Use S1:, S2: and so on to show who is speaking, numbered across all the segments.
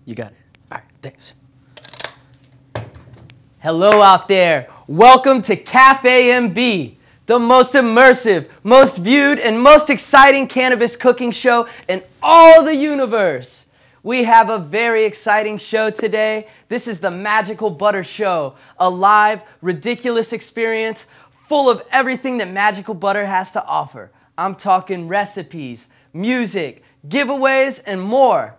S1: You got it. All right, thanks. Hello out there. Welcome to Cafe MB, the most immersive, most viewed, and most exciting cannabis cooking show in all the universe. We have a very exciting show today. This is the Magical Butter Show, a live, ridiculous experience full of everything that Magical Butter has to offer. I'm talking recipes, music, giveaways, and more.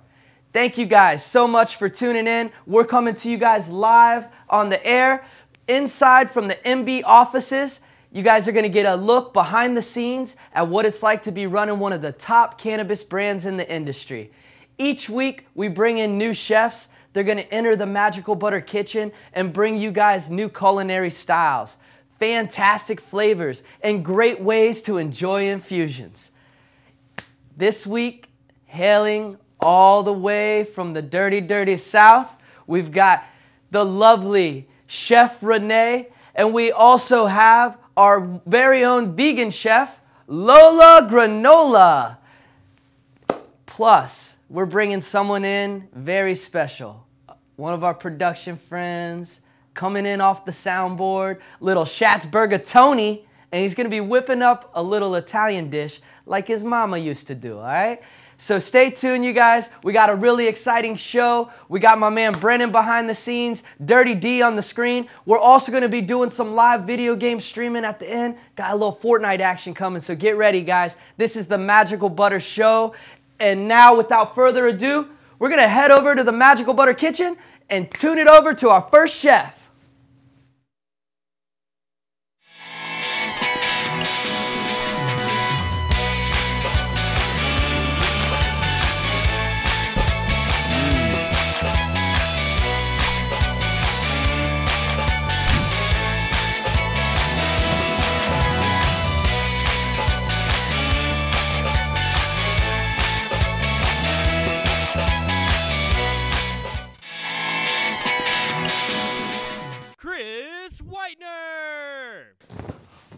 S1: Thank you guys so much for tuning in. We're coming to you guys live on the air, inside from the MB offices. You guys are gonna get a look behind the scenes at what it's like to be running one of the top cannabis brands in the industry. Each week, we bring in new chefs. They're gonna enter the Magical Butter kitchen and bring you guys new culinary styles, fantastic flavors, and great ways to enjoy infusions. This week, hailing all the way from the dirty, dirty South, we've got the lovely Chef Renee, and we also have our very own vegan chef, Lola Granola. Plus, we're bringing someone in very special. One of our production friends coming in off the soundboard, little Schatzberger Tony, and he's gonna be whipping up a little Italian dish like his mama used to do, all right? So stay tuned, you guys. We got a really exciting show. We got my man Brennan behind the scenes, Dirty D on the screen. We're also gonna be doing some live video game streaming at the end. Got a little Fortnite action coming, so get ready, guys. This is the Magical Butter Show. And now, without further ado, we're gonna head over to the Magical Butter kitchen and tune it over to our first chef.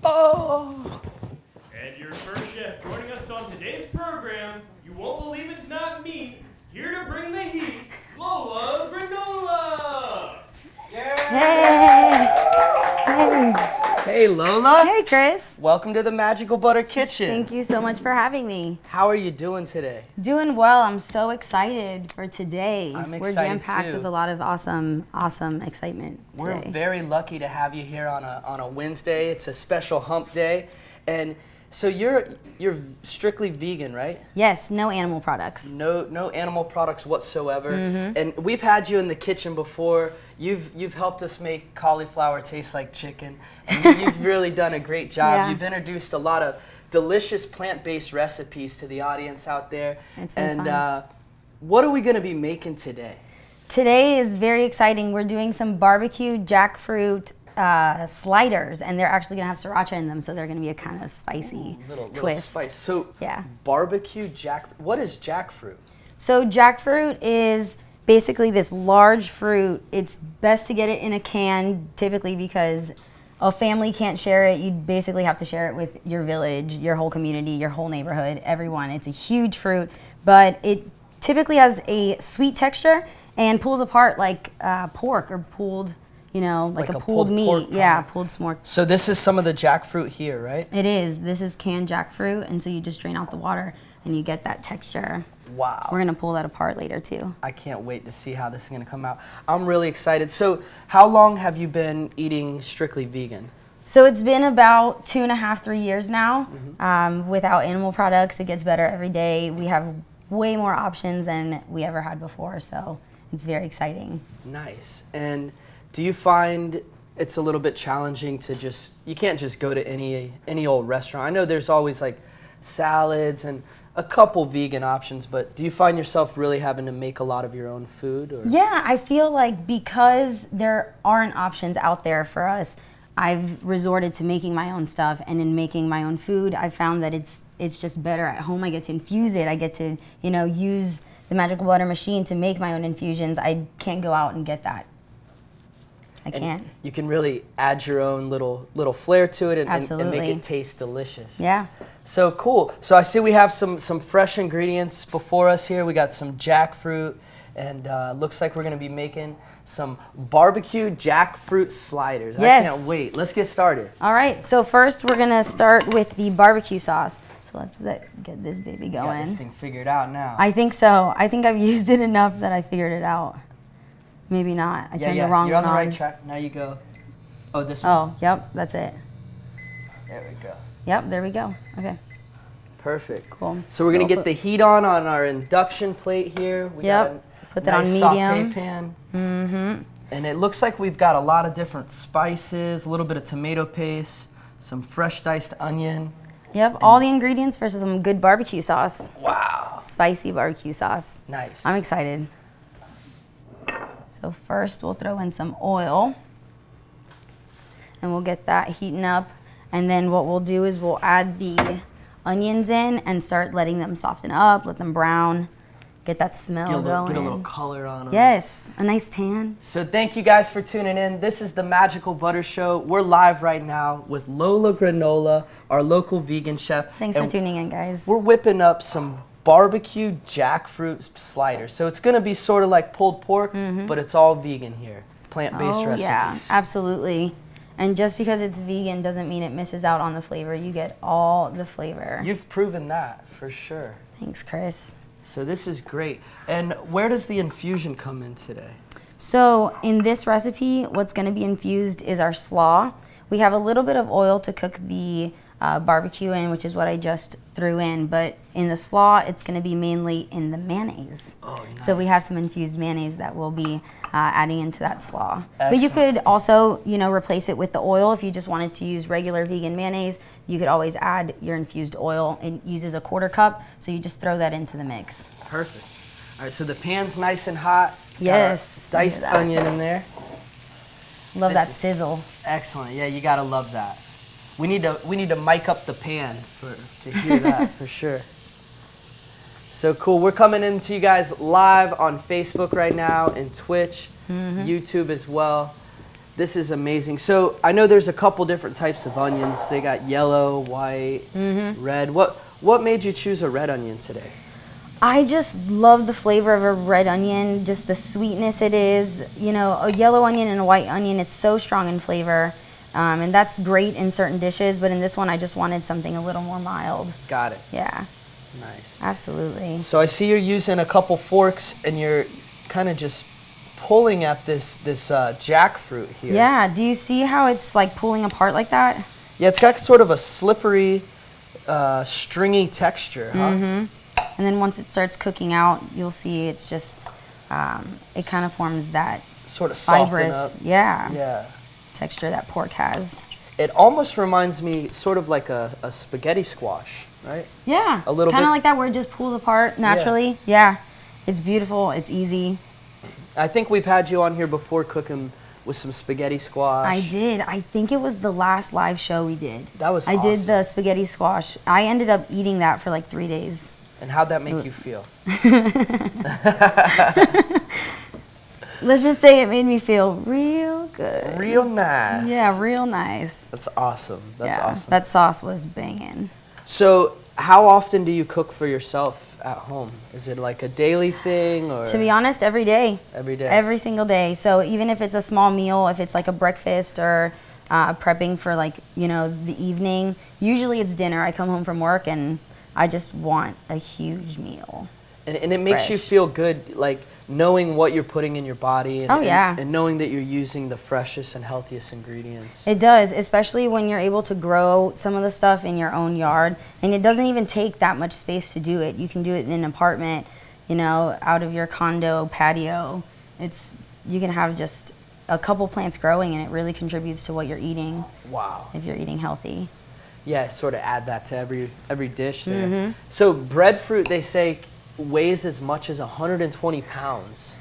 S1: Oh!
S2: And your first chef joining us on today's program, you won't believe it's not me, here to bring the heat, Lola Granola!
S3: Hey!
S1: Hey, Lola.
S3: Hey, Chris.
S1: Welcome to the Magical Butter kitchen.
S3: Thank you so much for having me.
S1: How are you doing today?
S3: Doing well. I'm so excited for today.
S1: I'm
S3: We're
S1: excited
S3: jam-packed
S1: too.
S3: with a lot of awesome excitement
S1: We're
S3: today.
S1: very lucky to have you here on a Wednesday. It's a special hump day. And so you're strictly vegan, right?
S3: Yes, no animal products.
S1: No animal products whatsoever.
S3: Mm-hmm.
S1: And we've had you in the kitchen before. You've helped us make cauliflower taste like chicken. And you've really done a great job.
S3: Yeah.
S1: You've introduced a lot of delicious plant-based recipes to the audience out there.
S3: It's been
S1: and
S3: fun.
S1: What are we going to be making today?
S3: Today is very exciting. We're doing some barbecue jackfruit sliders, and they're actually going to have sriracha in them, so they're going to be a kind of spicy
S1: Little
S3: twist.
S1: spice. So
S3: Yeah.
S1: barbecue jackfruit. What is jackfruit?
S3: So jackfruit is basically this large fruit. It's best to get it in a can, typically because a family can't share it. You basically have to share it with your village, your whole community, your whole neighborhood, everyone. It's a huge fruit, but it typically has a sweet texture and pulls apart like pork or pulled, you know, like a pulled meat.
S1: pork
S3: Yeah,
S1: product.
S3: pulled smoked.
S1: So this is some of the jackfruit here, right?
S3: It is. This is canned jackfruit, and so you just drain out the water and you get that texture.
S1: Wow.
S3: We're gonna pull that apart later too.
S1: I can't wait to see how this is going to come out. I'm really excited. So how long have you been eating strictly vegan?
S3: So it's been about 2.5, 3 years now. Without animal products, it gets better every day. We have way more options than we ever had before, so it's very exciting.
S1: Nice. And do you find it's a little bit challenging to just, you can't just go to any old restaurant? I know there's always like salads and a couple vegan options, but do you find yourself really having to make a lot of your own food? Or?
S3: Yeah, I feel like because there aren't options out there for us, I've resorted to making my own stuff, and in making my own food, I found that it's just better at home. I get to infuse it. I get to, you know, use the Magical Butter machine to make my own infusions. I can't go out and get that. I can't.
S1: You can really add your own little flair to it and make it taste delicious.
S3: Yeah.
S1: So cool. So I see we have some fresh ingredients before us here. We got some jackfruit And looks like we're gonna be making some barbecue jackfruit sliders.
S3: Yes.
S1: I can't wait. Let's get started.
S3: All right, so first we're gonna start with the barbecue sauce. So let's get this baby going.
S1: Got this thing figured out now.
S3: I think so. I think I've used it enough that I figured it out. Maybe not. I turned the wrong
S1: You're on
S3: one
S1: the right track. Now you go. Oh, this one.
S3: Oh, yep, that's it.
S1: There we go.
S3: Yep, there we go. Okay.
S1: Perfect.
S3: Cool.
S1: So we're gonna get the heat on our induction plate here. We got a
S3: Put that
S1: nice
S3: on medium.
S1: saute pan. Mm-hmm. And it looks like we've got a lot of different spices, a little bit of tomato paste, some fresh diced onion.
S3: Yep, all the ingredients for some good barbecue sauce.
S1: Wow.
S3: Spicy barbecue sauce.
S1: Nice.
S3: I'm excited. So first we'll throw in some oil and we'll get that heating up. And then what we'll do is we'll add the onions in and start letting them soften up, let them brown, get that smell going.
S1: Get a little color on them.
S3: Yes, a nice tan.
S1: So thank you guys for tuning in. This is the Magical Butter Show. We're live right now with Lola Granola, our local vegan chef.
S3: Thanks for tuning in, guys.
S1: We're whipping up some barbecue jackfruit sliders. So it's gonna be sort of like pulled pork, but it's all vegan here. Plant-based recipes.
S3: Yeah, absolutely. And just because it's vegan doesn't mean it misses out on the flavor. You get all the flavor.
S1: You've proven that for sure.
S3: Thanks, Chris.
S1: So this is great. And where does the infusion come in today?
S3: So in this recipe, what's gonna be infused is our slaw. We have a little bit of oil to cook the barbecue in, which is what I just threw in, but in the slaw, it's gonna be mainly in the mayonnaise.
S1: Oh, nice.
S3: So we have some infused mayonnaise that we'll be adding into that slaw.
S1: Excellent.
S3: But you could also, replace it with the oil. If you just wanted to use regular vegan mayonnaise, you could always add your infused oil. It uses a 1/4 cup, so you just throw that into the mix.
S1: Perfect. All right, so the pan's nice and hot.
S3: Yes.
S1: Got our diced onion in there.
S3: Love that sizzle.
S1: Excellent. Yeah, you gotta love that. We need to mic up the pan to hear that for sure. So cool. We're coming into you guys live on Facebook right now and Twitch, YouTube as well. This is amazing. So I know there's a couple different types of onions. They got yellow, white, red. What made you choose a red onion today?
S3: I just love the flavor of a red onion, just the sweetness it is. A yellow onion and a white onion, it's so strong in flavor. And that's great in certain dishes, but in this one I just wanted something a little more mild.
S1: Got it.
S3: Yeah.
S1: Nice.
S3: Absolutely.
S1: So I see you're using a couple forks and you're kind of just pulling at this jackfruit here.
S3: Yeah, do you see how it's like pulling apart like that?
S1: Yeah, it's got sort of a slippery, stringy texture, huh?
S3: And then once it starts cooking out, you'll see it's just, it kind of forms that
S1: sort of soften
S3: fibrous,
S1: up.
S3: yeah, texture that pork has.
S1: It almost reminds me sort of like a spaghetti squash, right?
S3: Yeah,
S1: a little
S3: kind
S1: bit.
S3: of like that where it just pulls apart naturally. Yeah, it's beautiful, it's easy.
S1: I think we've had you on here before cooking with some spaghetti squash.
S3: I did. I think it was the last live show we did.
S1: That was
S3: awesome. I did
S1: awesome.
S3: the spaghetti squash. I ended up eating that for like 3 days.
S1: And how'd that make you feel?
S3: Let's just say it made me feel real good.
S1: Real nice.
S3: Yeah, real nice.
S1: That's awesome. That's awesome.
S3: That sauce was banging.
S1: So how often do you cook for yourself at home? Is it like a daily thing or?
S3: To be honest, every day.
S1: Every day?
S3: Every single day. So even if it's a small meal, if it's like a breakfast or prepping for like, the evening, usually it's dinner. I come home from work and I just want a huge meal.
S1: And it makes you feel good, like knowing what you're putting in your body and, and knowing that you're using the freshest and healthiest ingredients.
S3: It does, especially when you're able to grow some of the stuff in your own yard. And it doesn't even take that much space to do it. You can do it in an apartment, out of your condo patio. You can have just a couple plants growing and it really contributes to what you're eating.
S1: Wow.
S3: If you're eating healthy.
S1: Yeah, sort of add that to every dish there. So breadfruit, they say, weighs as much as 120 pounds.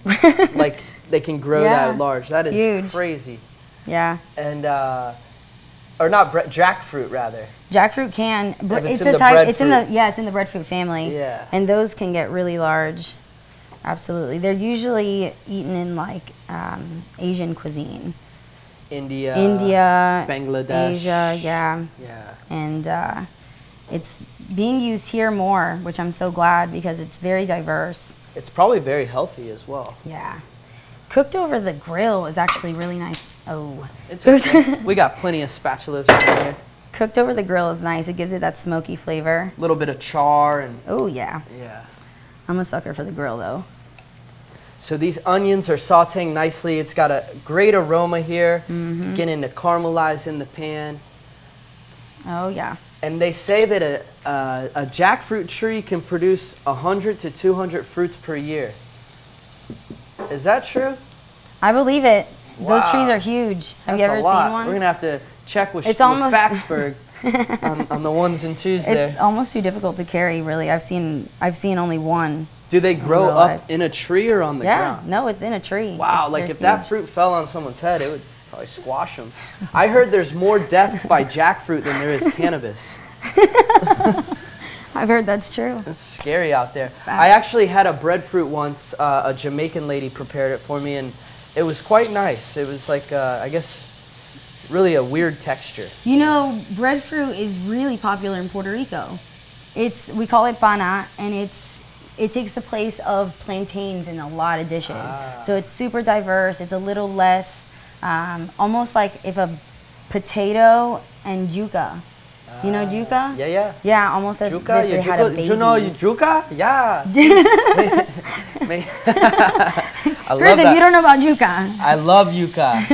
S1: Like they can grow that large. That is huge. Crazy.
S3: Yeah.
S1: And or not jackfruit rather.
S3: Jackfruit can.
S1: It's in the breadfruit.
S3: It's in the breadfruit family.
S1: Yeah.
S3: And those can get really large. Absolutely. They're usually eaten in like Asian cuisine. India,
S1: Bangladesh,
S3: Asia, yeah.
S1: Yeah.
S3: And it's being used here more, which I'm so glad because it's very diverse.
S1: It's probably very healthy as well.
S3: Yeah. Cooked over the grill is actually really nice. Oh.
S1: It's okay. We got plenty of spatulas right here.
S3: Cooked over the grill is nice. It gives it that smoky flavor.
S1: A little bit of char and...
S3: Oh, yeah.
S1: Yeah.
S3: I'm a sucker for the grill, though.
S1: So these onions are sauteing nicely. It's got a great aroma here, beginning to caramelize in the pan.
S3: Oh, yeah.
S1: And they say that a jackfruit tree can produce 100 to 200 fruits per year. Is that true?
S3: I believe it.
S1: Wow.
S3: Those trees are huge. Have you
S1: That's
S3: ever
S1: a lot.
S3: seen one?
S1: We're going to have to check with
S3: almost
S1: Faxburg on the ones and twos there.
S3: It's almost too difficult to carry, really. I've seen only one.
S1: Do they grow up in a tree or on the ground?
S3: No, it's in a tree.
S1: Wow, like if that fruit fell on someone's head, it would probably squash them. I heard there's more deaths by jackfruit than there is cannabis.
S3: I've heard that's true.
S1: It's scary out there. I actually had a breadfruit once. A Jamaican lady prepared it for me, and it was quite nice. It was like, I guess, really a weird texture.
S3: You know, breadfruit is really popular in Puerto Rico. We call it pana, and it takes the place of plantains in a lot of dishes. So it's super diverse. It's a little less, almost like if a potato and yuca. You know yuca?
S1: Yeah, yeah.
S3: Yeah, almost as
S1: Yuca?
S3: if they had a baby.
S1: You know yuca? Yeah. I love
S3: Chris,
S1: that.
S3: if you don't know about yuca.
S1: I love yuca.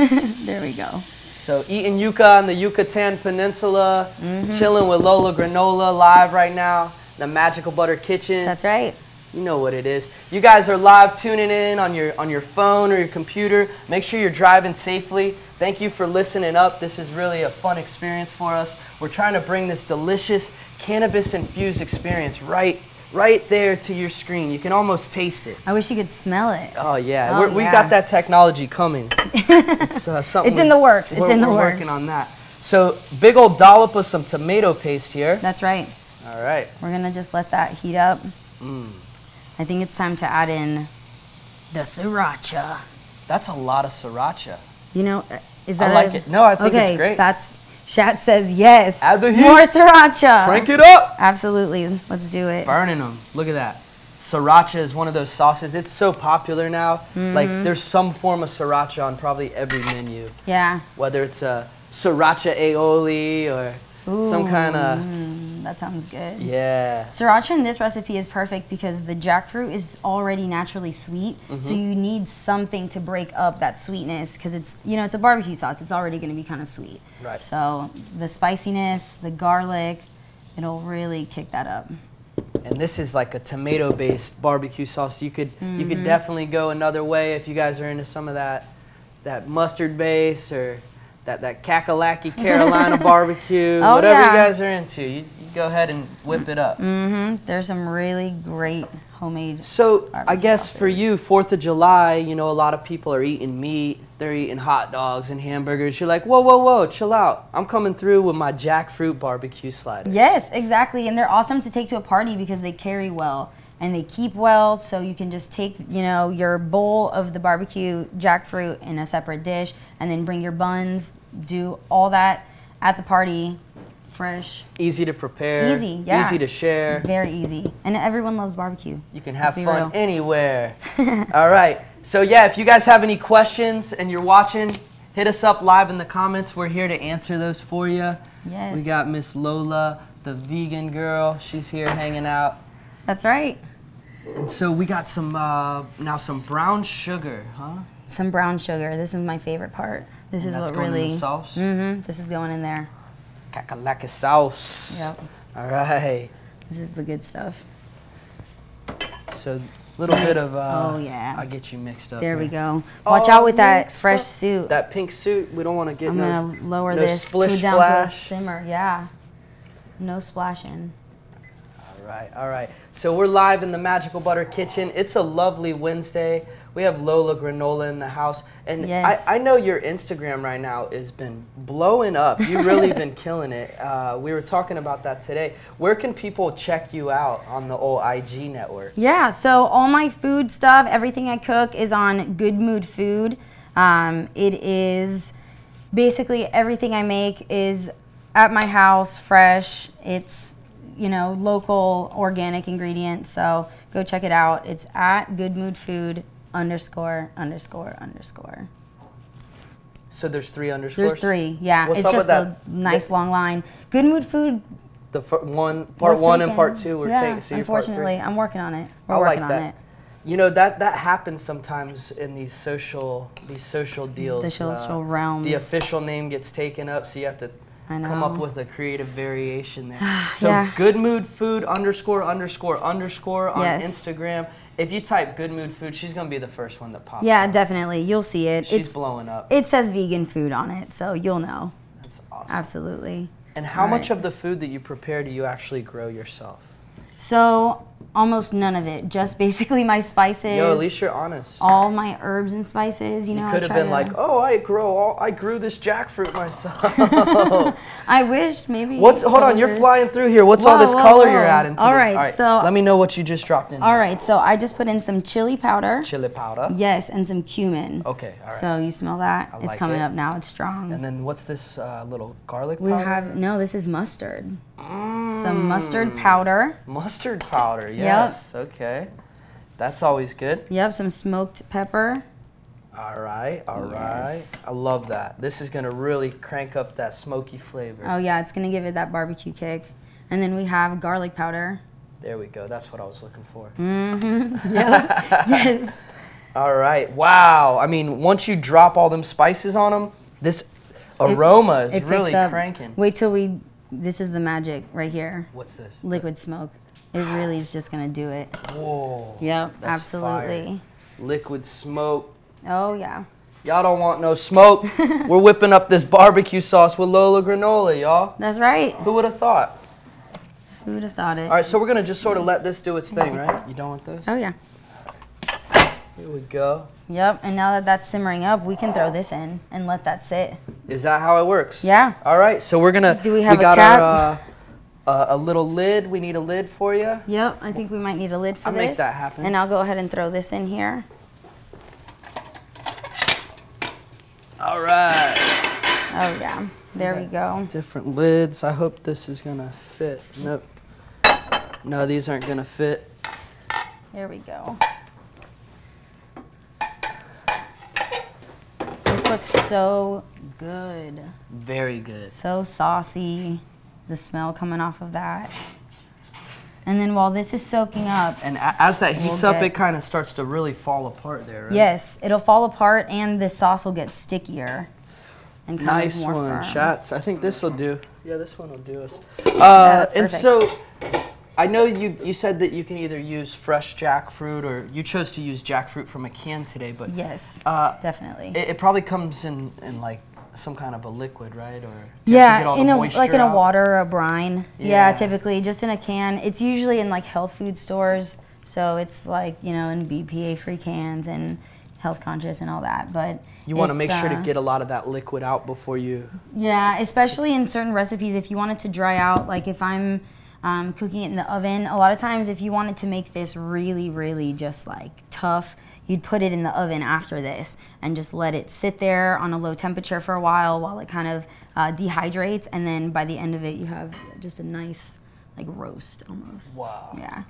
S3: There we go.
S1: So eating yuca on the Yucatan Peninsula, chilling with Lola Granola live right now, the Magical Butter Kitchen.
S3: That's right.
S1: You know what it is. You guys are live tuning in on your phone or your computer. Make sure you're driving safely. Thank you for listening up. This is really a fun experience for us. We're trying to bring this delicious cannabis-infused experience right there to your screen. You can almost taste it.
S3: I wish you could smell it.
S1: Oh yeah,
S3: Oh,
S1: we got that technology coming. It's something.
S3: It's in the works. It's in the works.
S1: We're working on that. So big old dollop of some tomato paste here.
S3: That's right.
S1: All right.
S3: We're gonna just let that heat up. I think it's time to add in the sriracha.
S1: That's a lot of sriracha.
S3: You know, is that?
S1: I like it. No, I think it's great.
S3: Shat says yes.
S1: Add the heat.
S3: More sriracha.
S1: Crank it up.
S3: Absolutely. Let's do it.
S1: Burning them. Look at that. Sriracha is one of those sauces. It's so popular now. Like there's some form of sriracha on probably every menu.
S3: Yeah.
S1: Whether it's a sriracha aioli or some kind of.
S3: That sounds good.
S1: Yeah.
S3: Sriracha in this recipe is perfect because the jackfruit is already naturally sweet, so you need something to break up that sweetness because it's a barbecue sauce. It's already going to be kind of sweet.
S1: Right.
S3: So the spiciness, the garlic, it'll really kick that up.
S1: And this is like a tomato-based barbecue sauce. You could definitely go another way if you guys are into some of that mustard base or that kakalaki Carolina barbecue. Whatever you guys are into, you go ahead and whip it up.
S3: There's some really great homemade.
S1: So I guess for you, 4th of July, a lot of people are eating meat. They're eating hot dogs and hamburgers. You're like, whoa, whoa, whoa, chill out. I'm coming through with my jackfruit barbecue sliders.
S3: Yes, exactly. And they're awesome to take to a party because they carry well and they keep well. So you can just take, your bowl of the barbecue jackfruit in a separate dish and then bring your buns, do all that at the party. Fresh.
S1: Easy to prepare.
S3: Easy, yeah.
S1: Easy to share.
S3: Very easy. And everyone loves barbecue.
S1: You can have fun anywhere. All right. So yeah, if you guys have any questions and you're watching, hit us up live in the comments. We're here to answer those for you.
S3: Yes.
S1: We got Miss Lola, the vegan girl. She's here hanging out.
S3: That's right.
S1: And so we got some some brown sugar, huh?
S3: Some brown sugar. This is my favorite part. This is what
S1: going
S3: really.
S1: in the sauce?
S3: This is going in there.
S1: Kakalaka sauce.
S3: Yep.
S1: All right.
S3: This is the good stuff.
S1: So a little bit of.
S3: Oh yeah.
S1: I'll get you mixed up.
S3: There we
S1: here.
S3: go. Watch out with that fresh suit.
S1: That pink suit. We don't want to get.
S3: I'm gonna lower
S1: no
S3: this
S1: splish
S3: down
S1: splash.
S3: to a simmer. Yeah. No splashing.
S1: All right. So we're live in the Magical Butter Kitchen. It's a lovely Wednesday. We have Lola Granola in the house. And
S3: yes.
S1: I know your Instagram right now has been blowing up. You've really been killing it. We were talking about that today. Where can people check you out on the old IG network?
S3: Yeah, so all my food stuff, everything I cook is on Good Mood Food. It is basically everything I make is at my house, fresh. It's you know, local organic ingredient. So go check it out. It's at goodmoodfood____.
S1: So there's 3 underscores?
S3: There's 3, yeah.
S1: What's
S3: it's
S1: up
S3: just
S1: with that?
S3: a nice long line. Good Mood Food.
S1: The part 1 and part 2 were taken. So
S3: unfortunately, I'm working on it. We're
S1: I
S3: working
S1: like
S3: on
S1: that.
S3: it.
S1: You know, that happens sometimes in these social deals.
S3: The social realms.
S1: The official name gets taken up, so you have to come up with a creative variation there. So
S3: Yeah.
S1: Good Mood Food ____ on
S3: Yes.
S1: Instagram. If you type Good Mood Food, she's gonna be the first one that pops
S3: Yeah,
S1: up.
S3: definitely. You'll see it.
S1: She's blowing up.
S3: It says vegan food on it, so you'll know.
S1: That's awesome.
S3: Absolutely.
S1: And how much of the food that you prepare do you actually grow yourself?
S3: So almost none of it. Just basically my spices.
S1: Yo, at least you're honest.
S3: All my herbs and spices. You know,
S1: You
S3: I
S1: could have
S3: try
S1: been
S3: to-
S1: like, oh, I grew this jackfruit myself.
S3: I wish maybe.
S1: Hold on, you're flying through here. What's all
S3: Whoa,
S1: this
S3: whoa,
S1: color
S3: whoa.
S1: you're adding to
S3: All
S1: the-
S3: right, so-
S1: let me know what you just dropped in.
S3: All right, so I just put in some chili powder.
S1: Chili powder.
S3: Yes, and some cumin.
S1: Okay, all right.
S3: So you smell that?
S1: I
S3: It's
S1: like
S3: coming
S1: it.
S3: up now. It's strong.
S1: And then what's this little garlic
S3: We
S1: powder?
S3: have this is mustard. Some mustard powder.
S1: Mustard powder, yes. Okay. That's always good.
S3: Yep, some smoked pepper.
S1: All right, all right.
S3: Yes.
S1: I love that. This is going to really crank up that smoky flavor.
S3: Oh yeah, it's gonna give it that barbecue kick. And then we have garlic powder.
S1: There we go. That's what I was looking for.
S3: Yes.
S1: All right. Wow. I mean, once you drop all them spices on them, this aroma is
S3: It
S1: really
S3: picks up.
S1: cranking.
S3: Wait till this is the magic right here.
S1: What's this?
S3: Liquid smoke. It really is just gonna do it.
S1: Whoa.
S3: Yep,
S1: That's
S3: absolutely.
S1: fire. Liquid smoke.
S3: Oh yeah.
S1: Y'all don't want no smoke. We're whipping up this barbecue sauce with Lola granola, y'all.
S3: That's right.
S1: Who would have thought?
S3: Who would have thought it?
S1: All right, so we're going to just sort of let this do its thing, right? You done with this?
S3: Oh yeah.
S1: Here we go.
S3: Yep, and now that that's simmering up, we can throw this in and let that sit.
S1: Is that how it works?
S3: Yeah.
S1: All right, so we're going to...
S3: Do we have a
S1: got
S3: cap?
S1: our a little lid. We need a lid for you.
S3: Yep, I think we might need a lid for
S1: I'll
S3: this.
S1: make that happen.
S3: And I'll go ahead and throw this in here.
S1: All right.
S3: Oh yeah, there we go.
S1: Different lids. I hope this is going to fit. Nope. No, these aren't going to fit.
S3: There we go. This looks so good.
S1: Very good.
S3: So saucy. The smell coming off of that. And then while this is soaking up,
S1: And as that heats up,
S3: get-
S1: it kind of starts to really fall apart there, right?
S3: yes, it'll fall apart and the sauce will get stickier. And kind
S1: Nice
S3: of more
S1: one,
S3: firm.
S1: chats. I think this will do. Yeah, this one will do us.
S3: that's
S1: And
S3: perfect.
S1: so, I know you said that you can either use fresh jackfruit or you chose to use jackfruit from a can today, but
S3: Yes, definitely.
S1: it probably comes in like some kind of a liquid, right? Or do you have to get all
S3: in
S1: the
S3: a
S1: moisture
S3: like in a
S1: out?
S3: water or a brine.
S1: Yeah.
S3: Yeah, typically just in a can. It's usually in like health food stores, so it's like in BPA-free cans and health conscious and all that. But
S1: You want to make
S3: it's,
S1: sure to get a lot of that liquid out before you.
S3: Yeah, especially in certain recipes, if you want it to dry out, like if I'm cooking it in the oven, a lot of times if you wanted to make this really, really just like tough, you'd put it in the oven after this and just let it sit there on a low temperature for a while it kind of dehydrates, and then by the end of it you have just a nice like roast almost.
S1: Wow.
S3: Yeah.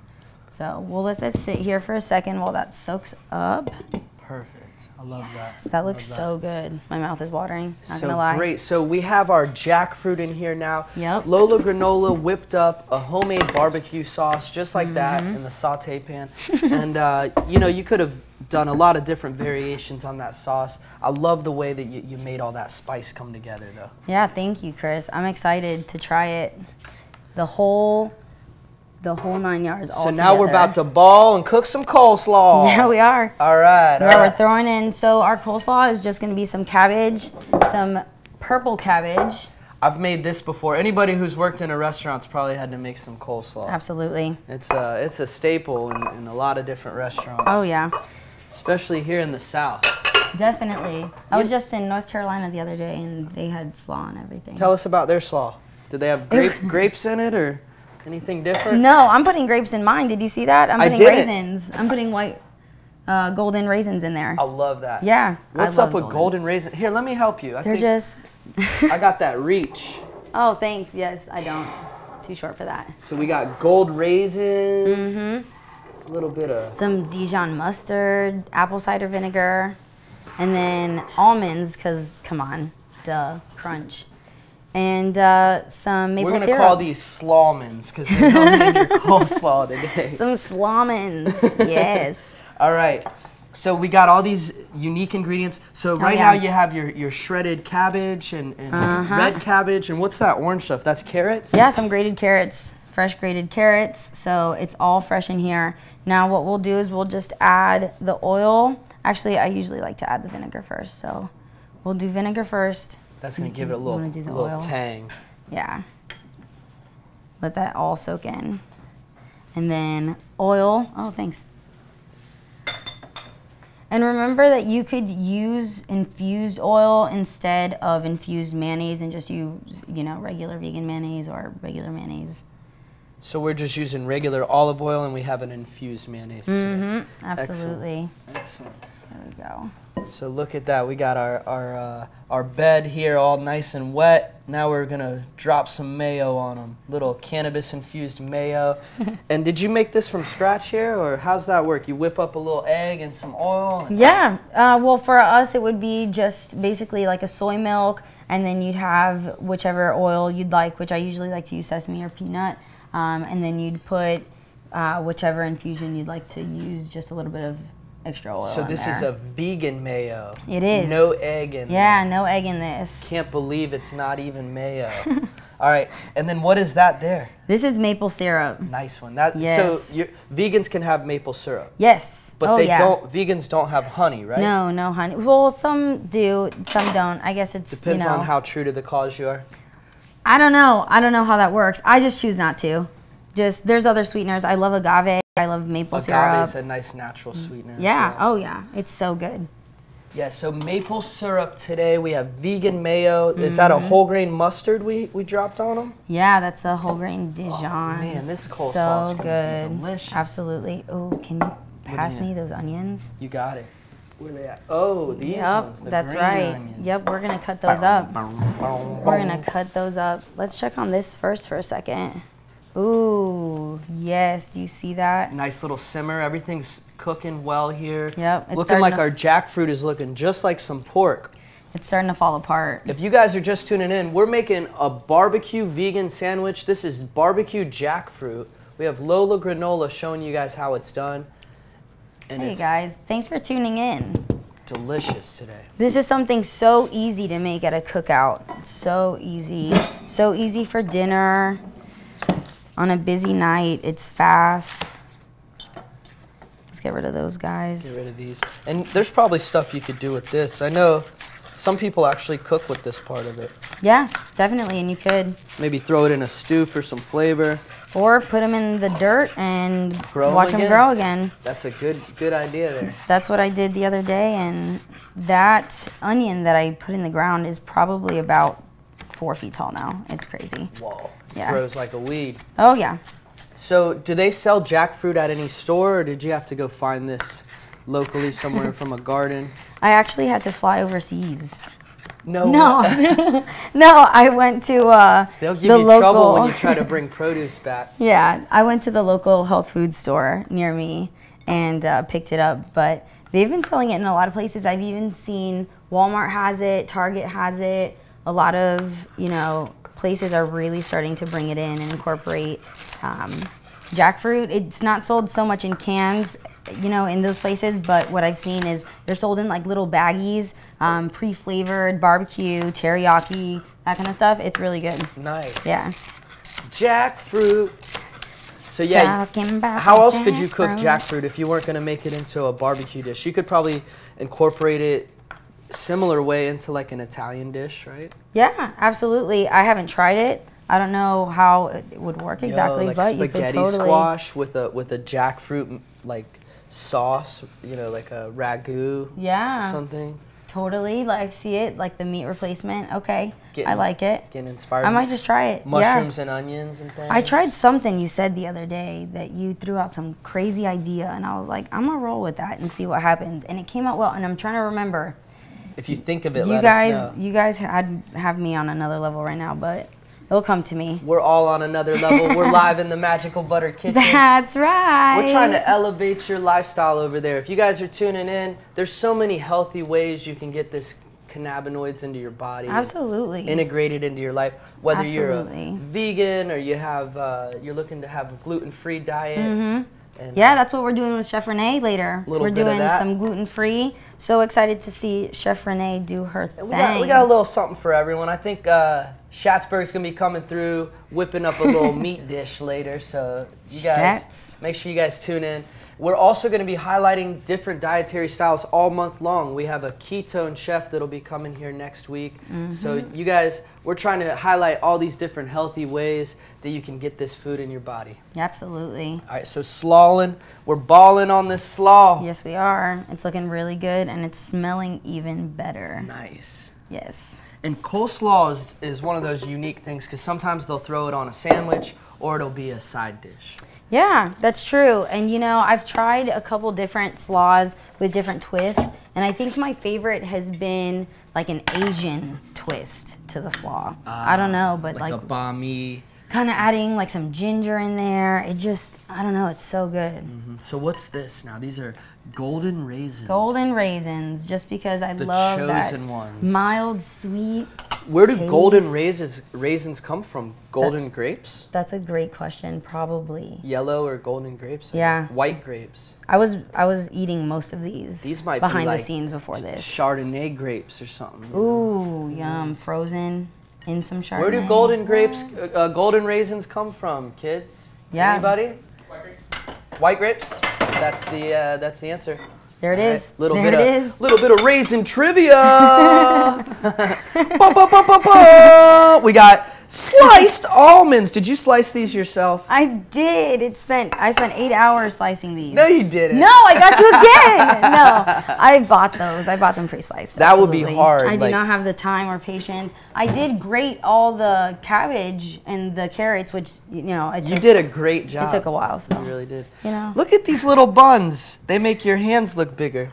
S3: So we'll let this sit here for a second while that soaks up.
S1: Perfect. I love that.
S3: That looks so good. My mouth is watering, not
S1: So
S3: gonna lie.
S1: great. So we have our jackfruit in here now.
S3: Yep.
S1: Lola granola whipped up a homemade barbecue sauce just like that
S3: Mm-hmm.
S1: in the saute pan. And you could have done a lot of different variations on that sauce. I love the way that you made all that spice come together though.
S3: Yeah, thank you, Chris. I'm excited to try it. The whole 9 yards all
S1: So now we're
S3: together.
S1: about to ball and cook some coleslaw.
S3: Yeah, we are.
S1: All right.
S3: Yeah, we're throwing in, so our coleslaw is just gonna be some cabbage, some purple cabbage.
S1: I've made this before. Anybody who's worked in a restaurant's probably had to make some coleslaw.
S3: Absolutely.
S1: It's a staple in a lot of different restaurants.
S3: Oh yeah,
S1: Especially here in the South.
S3: definitely. I was just in North Carolina the other day and they had slaw and everything.
S1: Tell us about their slaw. Did they have grapes in it or anything different?
S3: No, I'm putting grapes in mine. Did you see that? I'm
S1: I
S3: putting
S1: didn't.
S3: raisins. I'm putting white, golden raisins in there.
S1: I love that.
S3: Yeah.
S1: What's
S3: I
S1: up
S3: love
S1: with golden raisin? Here, let me help you.
S3: They're just.
S1: I got that reach.
S3: Oh, thanks. Yes, I don't. too short for that.
S1: So we got gold raisins, a little bit of...
S3: Some Dijon mustard, apple cider vinegar, and then almonds, because, come on, duh, crunch. And some maple syrup.
S1: We're going to call these slawmans, because they're going in your coleslaw today.
S3: Some slawmans, yes.
S1: All right. So we got all these unique ingredients. So right now you have your shredded cabbage and red cabbage. And what's that orange stuff? That's carrots?
S3: Yeah, some grated carrots, fresh grated carrots. So it's all fresh in here. Now what we'll do is we'll just add the oil. Actually, I usually like to add the vinegar first. So we'll do vinegar first.
S1: That's going to give it a little tang.
S3: Yeah. Let that all soak in. And then oil. Oh, thanks. And remember that you could use infused oil instead of infused mayonnaise and just use, you know, regular vegan mayonnaise or regular mayonnaise.
S1: So we're just using regular olive oil and we have an infused mayonnaise today.
S3: Absolutely.
S1: Excellent.
S3: There we go.
S1: So look at that. We got our bed here all nice and wet. Now we're going to drop some mayo on them. Little cannabis infused mayo. And did you make this from scratch here, or how's that work? You whip up a little egg and some oil? And
S3: yeah. Well, for us, it would be just basically like a soy milk, and then you'd have whichever oil you'd like, which I usually like to use sesame or peanut. And then you'd put whichever infusion you'd like to use, just a little bit of extra oil.
S1: So this is a vegan mayo.
S3: It is.
S1: No egg in
S3: Yeah,
S1: there.
S3: no egg in this.
S1: Can't believe it's not even mayo. All right, and then what is that there?
S3: This is maple syrup.
S1: Nice one.
S3: Yes.
S1: So vegans can have maple syrup.
S3: Yes.
S1: But vegans don't have honey, right?
S3: No, no honey. Well, some do, some don't. I guess it's,
S1: depends on how true to the cause you are.
S3: I don't know. I don't know how that works. I just choose not to. Just, there's other sweeteners. I love agave. I love maple syrup.
S1: Agave is a nice natural sweetener.
S3: Yeah.
S1: As well.
S3: Oh, yeah. It's so good.
S1: Yeah, so maple syrup today. We have vegan mayo. Is that a whole grain mustard we dropped on them?
S3: Yeah, that's a whole grain Dijon.
S1: Oh, man, this coleslaw is
S3: good.
S1: Delicious.
S3: Absolutely. Oh, can you pass me those onions?
S1: You got it. Where they at? Oh, these ones. The
S3: that's
S1: green
S3: right.
S1: onions.
S3: Yep, we're going to cut those up. We're going to cut those up. Let's check on this first for a second. Ooh, yes. Do you see that?
S1: Nice little simmer. Everything's cooking well here.
S3: Yep.
S1: Looking like our jackfruit is looking just like some pork.
S3: It's starting to fall apart.
S1: If you guys are just tuning in, we're making a barbecue vegan sandwich. This is barbecue jackfruit. We have Lola Granola showing you guys how it's done. And
S3: Hey
S1: it's
S3: guys, thanks for tuning in.
S1: delicious today.
S3: This is something so easy to make at a cookout. It's so easy. So easy for dinner. On a busy night, it's fast. Let's get rid of those guys.
S1: Get rid of these. And there's probably stuff you could do with this. I know some people actually cook with this part of it.
S3: Yeah, definitely, and you could.
S1: Maybe throw it in a stew for some flavor.
S3: Or put them in the dirt and watch them grow again.
S1: That's a good idea there.
S3: That's what I did the other day, and that onion that I put in the ground is probably about 4 feet tall now. It's crazy.
S1: Whoa.
S3: Yeah.
S1: Grows like a weed.
S3: Oh, yeah.
S1: So do they sell jackfruit at any store, or did you have to go find this locally somewhere from a garden?
S3: I actually had to fly overseas.
S1: No.
S3: No, I went to
S1: They'll give you trouble when you try to bring produce back.
S3: Yeah, I went to the local health food store near me and picked it up. But they've been selling it in a lot of places. I've even seen Walmart has it, Target has it. A lot of, places are really starting to bring it in and incorporate jackfruit. It's not sold so much in cans, in those places, but what I've seen is they're sold in like little baggies, pre-flavored, barbecue, teriyaki, that kind of stuff. It's really good.
S1: Nice.
S3: Yeah.
S1: Jackfruit. So yeah, how else could you cook jackfruit if you weren't going to make it into a barbecue dish? You could probably incorporate it similar way into like an Italian dish, right? Yeah,
S3: absolutely. I haven't tried it. I don't know how it would work exactly,
S1: like
S3: but you could
S1: spaghetti
S3: totally
S1: squash with a jackfruit like sauce, like a ragu.
S3: Yeah.
S1: Something.
S3: Totally, like see it, like the meat replacement. Okay, I like it.
S1: Getting inspired.
S3: I might just try it.
S1: Mushrooms and onions and things.
S3: I tried something you said the other day that you threw out some crazy idea, and I was like, I'm gonna roll with that and see what happens. And it came out well, and I'm trying to remember.
S1: If you think of it, let us know.
S3: You guys have me on another level right now, but they'll come to me.
S1: We're all on another level. We're live in the Magical Butter Kitchen.
S3: That's right.
S1: We're trying to elevate your lifestyle over there. If you guys are tuning in, there's so many healthy ways you can get this cannabinoids into your body.
S3: Absolutely.
S1: Integrated into your life. Whether
S3: Absolutely.
S1: you're a vegan or you have you're looking to have a gluten-free diet.
S3: And yeah, that's what we're doing with Chef Renee later. We're doing some gluten-free. So excited to see Chef Renee do her thing.
S1: We got a little something for everyone. I think Schatzberg's going to be coming through, whipping up a little meat dish later. So you guys, make sure you guys tune in. We're also going to be highlighting different dietary styles all month long. We have a ketone chef that'll be coming here next week. So you guys, we're trying to highlight all these different healthy ways that you can get this food in your body.
S3: Absolutely.
S1: All right, so slawing. We're balling on this slaw.
S3: Yes, we are. It's looking really good, and it's smelling even better.
S1: Nice.
S3: Yes.
S1: And coleslaw is one of those unique things because sometimes they'll throw it on a sandwich or it'll be a side dish.
S3: Yeah, that's true. And you know, I've tried a couple different slaws with different twists, and I think my favorite has been like an Asian twist to the slaw. I don't know, but like a banh kind of adding like some ginger in there. It just, I don't know, it's so good.
S1: So what's this now? These are golden raisins.
S3: Golden raisins, just because I love that mild, sweet
S1: Where do
S3: taste.
S1: Golden raisins come from? Golden grapes?
S3: That's a great question, probably.
S1: Yellow or golden grapes?
S3: Yeah.
S1: White grapes.
S3: I was eating most of these.
S1: These might
S3: behind
S1: be like
S3: the scenes before this.
S1: Chardonnay grapes or something.
S3: Ooh, yum! Frozen in some Chardonnay.
S1: Where do golden grapes, golden raisins come from, kids?
S3: Yeah.
S1: Anybody? White grapes. That's the answer.
S3: There it is.
S1: Little bit of raisin trivia. We got sliced almonds. Did you slice these yourself?
S3: I did. I spent 8 hours slicing these.
S1: No, you didn't.
S3: No, I got you again. No, I bought those. I bought them pre-sliced.
S1: That would be hard.
S3: I did not have the time or patience. I did grate all the cabbage and the carrots, which, you know,
S1: you did a great job.
S3: It took a while. So.
S1: You really did.
S3: You know.
S1: Look at these little buns. They make your hands look bigger.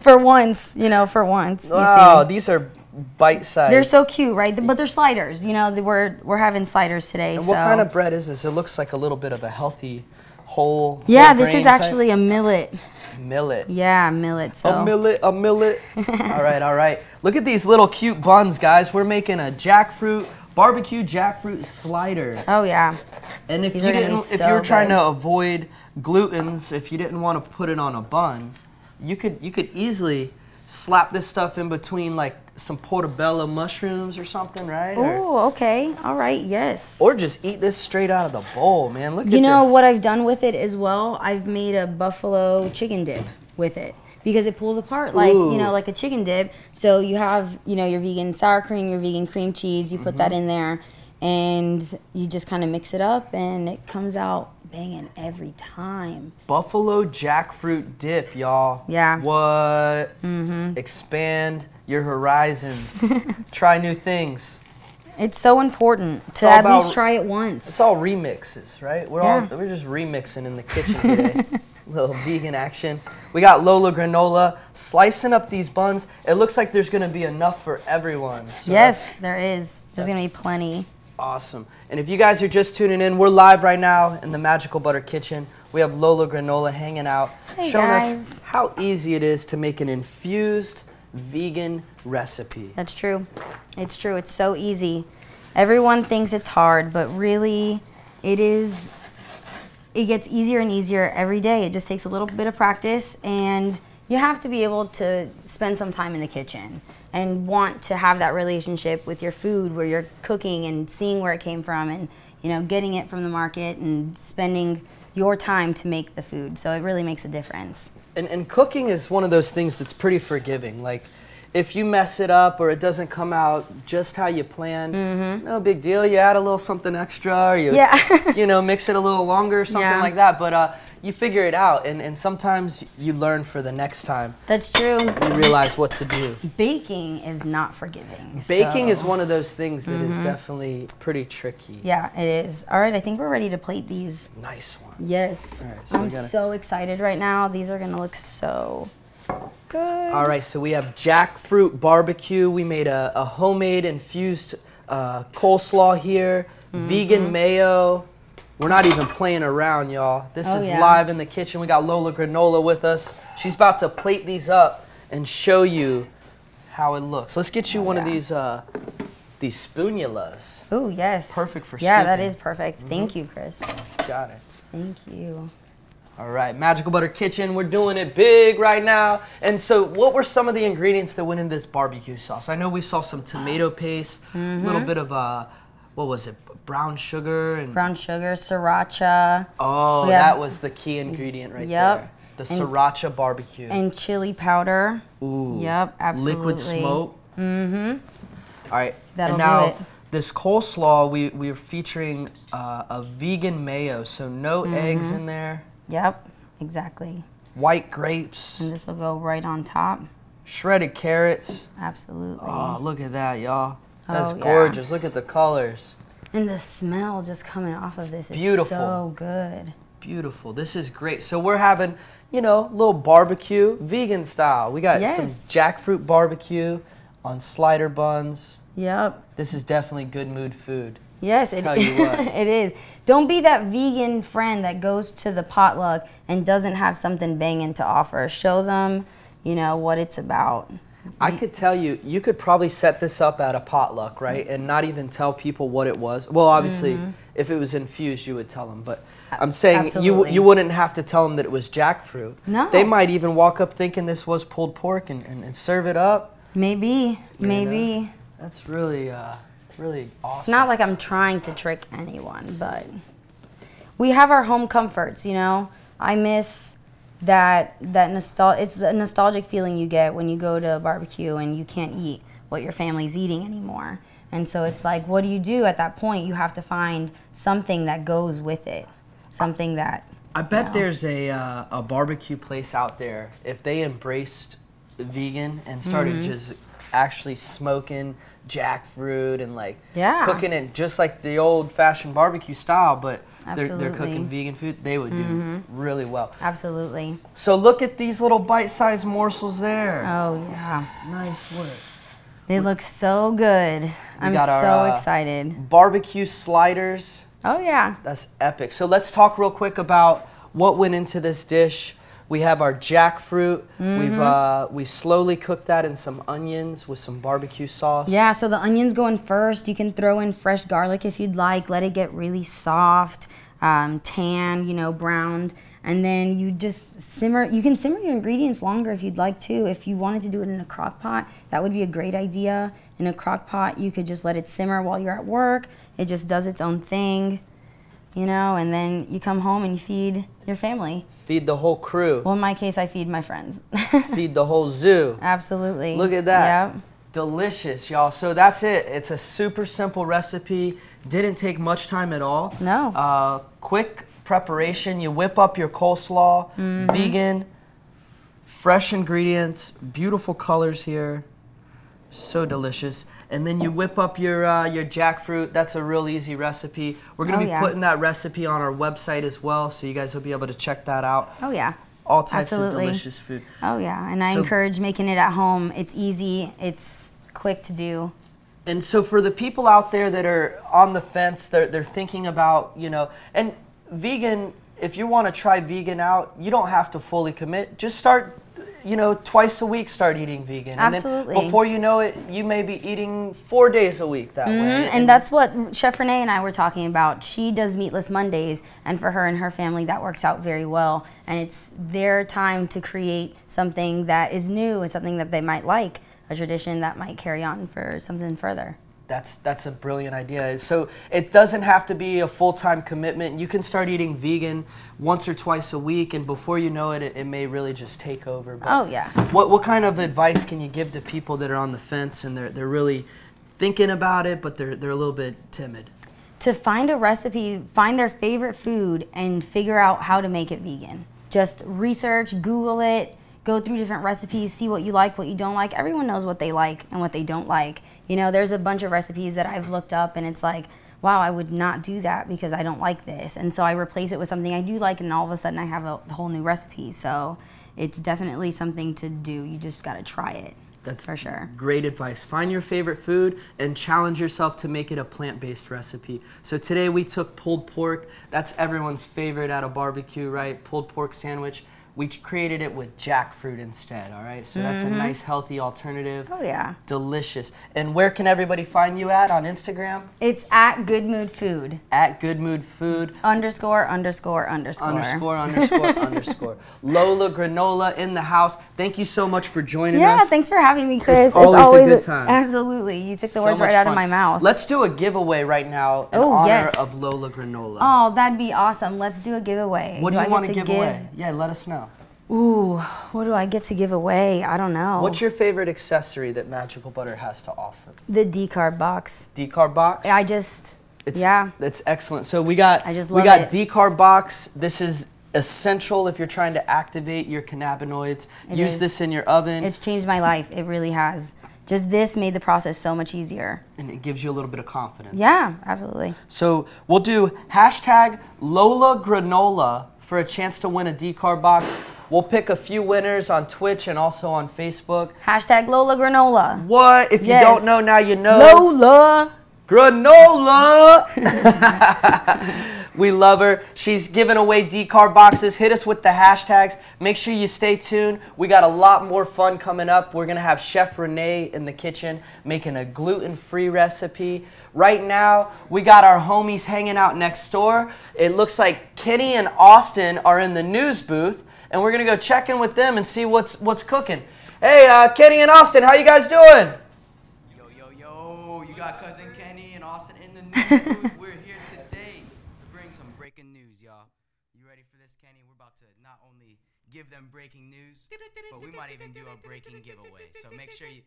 S3: For once, you know, for once.
S1: Wow, these are bite-sized.
S3: They're so cute, right? But they're sliders. You know, we're having sliders today.
S1: And what kind of bread is this? It looks like a little bit of a healthy, whole
S3: Yeah, this is actually a millet.
S1: Millet.
S3: Yeah, millet. So.
S1: A millet. All right. Look at these little cute buns, guys. We're making a barbecue jackfruit slider.
S3: Oh yeah.
S1: And if you were trying to avoid glutens, if you didn't want to put it on a bun, you could easily slap this stuff in between like some portobello mushrooms or something, right?
S3: Oh, okay. All right, yes.
S1: Or just eat this straight out of the bowl, man. Look at this.
S3: You know what I've done with it as well? I've made a buffalo chicken dip with it because it pulls apart like, you know, like a chicken dip. So you have, you know, your vegan sour cream, your vegan cream cheese, you put that in there and you just kind of mix it up and it comes out banging every time.
S1: Buffalo jackfruit dip, y'all.
S3: Yeah.
S1: What? Expand your horizons. Try new things.
S3: It's so important to at least try it once.
S1: It's all remixes, right? We're just remixing in the kitchen today. Little vegan action. We got Lola granola slicing up these buns. It looks like there's going to be enough for everyone. So
S3: yes, there is. There's going to be plenty.
S1: Awesome. And if you guys are just tuning in, we're live right now in the Magical Butter Kitchen. We have Lola Granola hanging out, showing us how easy it is to make an infused vegan recipe.
S3: That's true. It's true. It's so easy. Everyone thinks it's hard, but really it is. It gets easier and easier every day. It just takes a little bit of practice, and you have to be able to spend some time in the kitchen and want to have that relationship with your food where you're cooking and seeing where it came from and, you know, getting it from the market and spending your time to make the food. So it really makes a difference.
S1: And cooking is one of those things that's pretty forgiving. Like, if you mess it up or it doesn't come out just how you planned, no big deal. You add a little something extra, or you, you know, mix it a little longer or something like that. But you figure it out, and sometimes you learn for the next time.
S3: That's true.
S1: You realize what to do.
S3: Baking is not forgiving.
S1: Baking is one of those things that is definitely pretty tricky.
S3: Yeah, it is. All right, I think we're ready to plate these.
S1: Nice one.
S3: Yes.
S1: All right, so
S3: I'm so excited right now. These are going to look so good.
S1: All right, so we have jackfruit barbecue. We made a homemade infused coleslaw here, vegan mayo. We're not even playing around, y'all. This is live in the kitchen. We got Lola Granola with us. She's about to plate these up and show you how it looks. Let's get you one of these spoonulas.
S3: Oh, yes.
S1: Perfect for
S3: Yeah,
S1: scooping.
S3: that is perfect. Thank you, Chris.
S1: Got it.
S3: Thank you.
S1: All right, Magical Butter Kitchen, we're doing it big right now. And so what were some of the ingredients that went in this barbecue sauce? I know we saw some tomato paste, a little bit of, what was it, brown sugar? And
S3: brown sugar, sriracha.
S1: Oh, that was the key ingredient right there. The sriracha barbecue.
S3: And chili powder.
S1: Ooh.
S3: Yep, absolutely.
S1: Liquid smoke.
S3: Mm-hmm.
S1: All right,
S3: That'll
S1: and now
S3: do it.
S1: this coleslaw, we're featuring a vegan mayo, so no eggs in there.
S3: Yep, exactly.
S1: White grapes.
S3: And this will go right on top.
S1: Shredded carrots.
S3: Absolutely.
S1: Oh, look at that, y'all. That's
S3: Oh, yeah.
S1: gorgeous. Look at the colors.
S3: And the smell just coming off of this is
S1: beautiful.
S3: so good.
S1: Beautiful. This is great. So we're having, you know, a little barbecue, vegan style. We got some jackfruit barbecue on slider buns.
S3: Yep.
S1: This is definitely good mood food.
S3: Yes,
S1: Tell you what.
S3: it is. Don't be that vegan friend that goes to the potluck and doesn't have something banging to offer. Show them, you know, what it's about.
S1: I could tell you, you could probably set this up at a potluck, right? And not even tell people what it was. Well, obviously, if it was infused, you would tell them. But I'm saying you wouldn't have to tell them that it was jackfruit.
S3: No.
S1: They might even walk up thinking this was pulled pork and serve it up.
S3: Maybe, maybe.
S1: That's really, really awesome.
S3: It's not like I'm trying to trick anyone, but we have our home comforts, you know? I miss it's the nostalgic feeling you get when you go to a barbecue and you can't eat what your family's eating anymore. And so it's like, what do you do at that point? You have to find something that goes with it, something that,
S1: I bet there's a barbecue place out there, if they embraced vegan and started just actually smoking jackfruit and like cooking it just like the old-fashioned barbecue style, but they're cooking vegan food, they would do really well.
S3: Absolutely.
S1: So look at these little bite-sized morsels there.
S3: Oh, yeah.
S1: Nice work.
S3: They look so good. I'm so excited.
S1: Barbecue sliders.
S3: Oh, yeah.
S1: That's epic. So let's talk real quick about what went into this dish. We have our jackfruit. We slowly cooked that in some onions with some barbecue sauce.
S3: Yeah, so the onions go in first. You can throw in fresh garlic if you'd like. Let it get really soft, tan, you know, browned. And then you just simmer. You can simmer your ingredients longer if you'd like to. If you wanted to do it in a crock pot, that would be a great idea. In a crock pot, you could just let it simmer while you're at work. It just does its own thing, you know, and then you come home and you feed your family.
S1: Feed the whole crew.
S3: Well, in my case, I feed my friends.
S1: Feed the whole zoo.
S3: Absolutely.
S1: Look at that.
S3: Yep.
S1: Delicious, y'all. So that's it. It's a super simple recipe. Didn't take much time at all.
S3: No.
S1: Quick preparation. You whip up your coleslaw, vegan, fresh ingredients, beautiful colors here. So delicious. And then you whip up your jackfruit. That's a real easy recipe. We're going to be putting that recipe on our website as well, so you guys will be able to check that out.
S3: Oh, yeah.
S1: All types of delicious food.
S3: Oh, yeah. And I encourage making it at home. It's easy. It's quick to do.
S1: And so for the people out there that are on the fence, they're thinking about, you know, and vegan, if you want to try vegan out, you don't have to fully commit. Just start, you know, twice a week start eating vegan.
S3: Absolutely.
S1: And then before you know it, you may be eating 4 days a week that way.
S3: And that's what Chef Renee and I were talking about. She does meatless Mondays, and for her and her family, that works out very well. And it's their time to create something that is new and something that they might like, a tradition that might carry on for something further.
S1: That's a brilliant idea. So it doesn't have to be a full-time commitment. You can start eating vegan once or twice a week, and before you know it, it may really just take over. But
S3: oh, yeah.
S1: What kind of advice can you give to people that are on the fence and they're really thinking about it, but they're a little bit timid?
S3: To find a recipe, find their favorite food, and figure out how to make it vegan. Just research, Google it, go through different recipes, see what you like, what you don't like. Everyone knows what they like and what they don't like. You know, there's a bunch of recipes that I've looked up and it's like, wow, I would not do that because I don't like this. And so I replace it with something I do like, and all of a sudden I have a whole new recipe. So it's definitely something to do. You just got to try it.
S1: That's
S3: for sure.
S1: Great advice. Find your favorite food and challenge yourself to make it a plant-based recipe. So today we took pulled pork. That's everyone's favorite at a barbecue, right? Pulled pork sandwich. We created it with jackfruit instead, all right? So that's a nice, healthy alternative.
S3: Oh, yeah.
S1: Delicious. And where can everybody find you at on Instagram?
S3: It's at Good Mood Food.
S1: At Good Mood Food.
S3: _____.
S1: _____. Lola Granola in the house. Thank you so much for joining us.
S3: Yeah, thanks for having me, Chris.
S1: It's always a good time.
S3: Absolutely. You took the
S1: So
S3: words right
S1: much
S3: out of
S1: fun.
S3: my mouth.
S1: Let's do a giveaway right now in honor of Lola Granola.
S3: Oh, that'd be awesome. Let's do a giveaway.
S1: What do you want to give away? Yeah, let us know.
S3: Ooh, what do I get to give away? I don't know.
S1: What's your favorite accessory that Magical Butter has to offer?
S3: The decarb box.
S1: Decarb box?
S3: It's
S1: excellent. So we got decarb box. This is essential if you're trying to activate your cannabinoids. Use this in your oven.
S3: It's changed my life. It really has. Just this made the process so much easier.
S1: And it gives you a little bit of confidence.
S3: Yeah, absolutely.
S1: So we'll do hashtag Lola Granola for a chance to win a decarb box. We'll pick a few winners on Twitch and also on Facebook.
S3: Hashtag Lola Granola.
S1: What? If you don't know, now you know.
S3: Lola
S1: Granola. We love her. She's giving away decarb boxes. Hit us with the hashtags. Make sure you stay tuned. We got a lot more fun coming up. We're going to have Chef Renee in the kitchen making a gluten-free recipe. Right now, we got our homies hanging out next door. It looks like Kenny and Austin are in the news booth, and we're going to go check in with them and see what's cooking. Hey, Kenny and Austin, how you guys doing?
S4: Yo, you got cousin Kenny and Austin in the news booth. We're here today to bring some breaking news, y'all. You ready for this, Kenny? We're about to not only give them breaking news, but we might even do a breaking giveaway. So make sure you,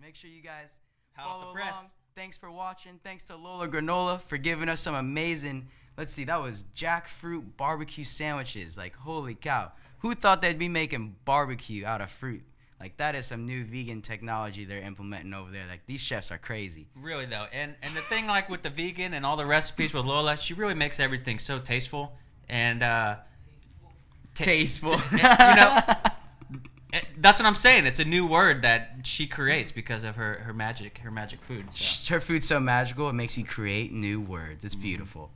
S4: make sure you guys follow along. Thanks for watching. Thanks to Lola Granola for giving us some amazing, let's see, that was jackfruit barbecue sandwiches. Like, holy cow. Who thought they'd be making barbecue out of fruit? Like, that is some new vegan technology they're implementing over there. Like, these chefs are crazy.
S5: Really, though. And the thing, like, with the vegan and all the recipes with Lola, she really makes everything so tasteful. And,
S4: tasteful.
S5: You know, that's what I'm saying. It's a new word that she creates because of her magic food. So.
S4: Her food's so magical, it makes you create new words. It's beautiful.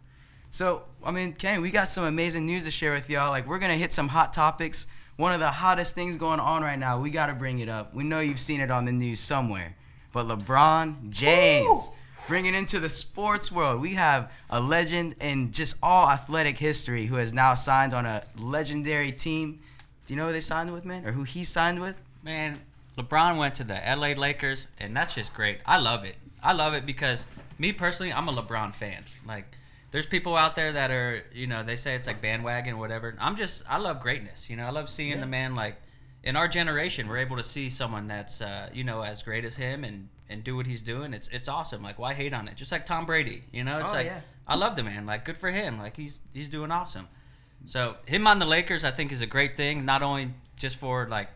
S4: So, I mean, Kenny, we got some amazing news to share with y'all. Like, we're going to hit some hot topics. One of the hottest things going on right now, we got to bring it up. We know you've seen it on the news somewhere. But LeBron James, bringing into the sports world. We have a legend in just all athletic history who has now signed on a legendary team. Do you know who they signed with, man? Or who he signed with?
S5: Man, LeBron went to the LA Lakers, and that's just great. I love it. I love it because, me personally, I'm a LeBron fan. Like, there's people out there that are, you know, they say it's like bandwagon or whatever. I love greatness. You know, I love seeing the man, like, in our generation, we're able to see someone that's, you know, as great as him and do what he's doing. It's awesome. Like, why hate on it? Just like Tom Brady, you know? It's I love the man. Like, good for him. Like, he's doing awesome. So, him on the Lakers, I think, is a great thing. Not only just for, like,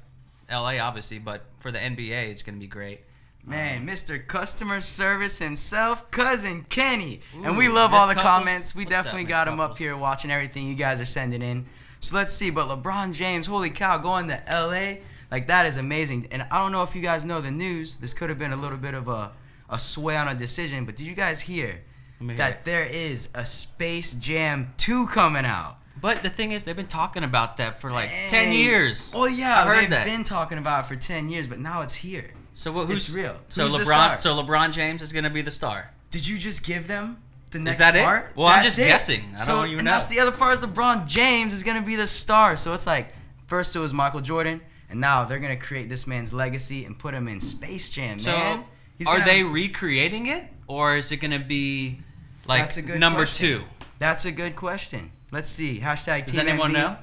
S5: LA, obviously, but for the NBA, it's going to be great.
S4: Man, Mr. Customer Service himself, Cousin Kenny. And we love all the comments. We definitely got him up here watching everything you guys are sending in. So let's see. But LeBron James, holy cow, going to L.A., like, that is amazing. And I don't know if you guys know the news. This could have been a little bit of a sway on a decision. But did you guys hear that there is a Space Jam 2 coming out?
S5: But the thing is, they've been talking about that for, like, 10 years.
S4: Oh, yeah.
S5: I've heard
S4: they've
S5: that.
S4: been talking about it for 10 years, but now it's here.
S5: So who's
S4: it's real?
S5: So
S4: who's the star?
S5: LeBron James is gonna be the star.
S4: Did you just give them the next
S5: part? Is that
S4: part?
S5: it? Well, I'm just guessing. I don't even know.
S4: That's the other part is LeBron James is gonna be the star. So it's like first it was Michael Jordan, and now they're gonna create this man's legacy and put him in Space Jam.
S5: So
S4: man.
S5: Are they recreating it, or is it gonna be like
S4: That's a good
S5: number
S4: question.
S5: 2?
S4: That's a good question. Let's see. Hashtag
S5: Does
S4: Team
S5: anyone
S4: MB.
S5: know?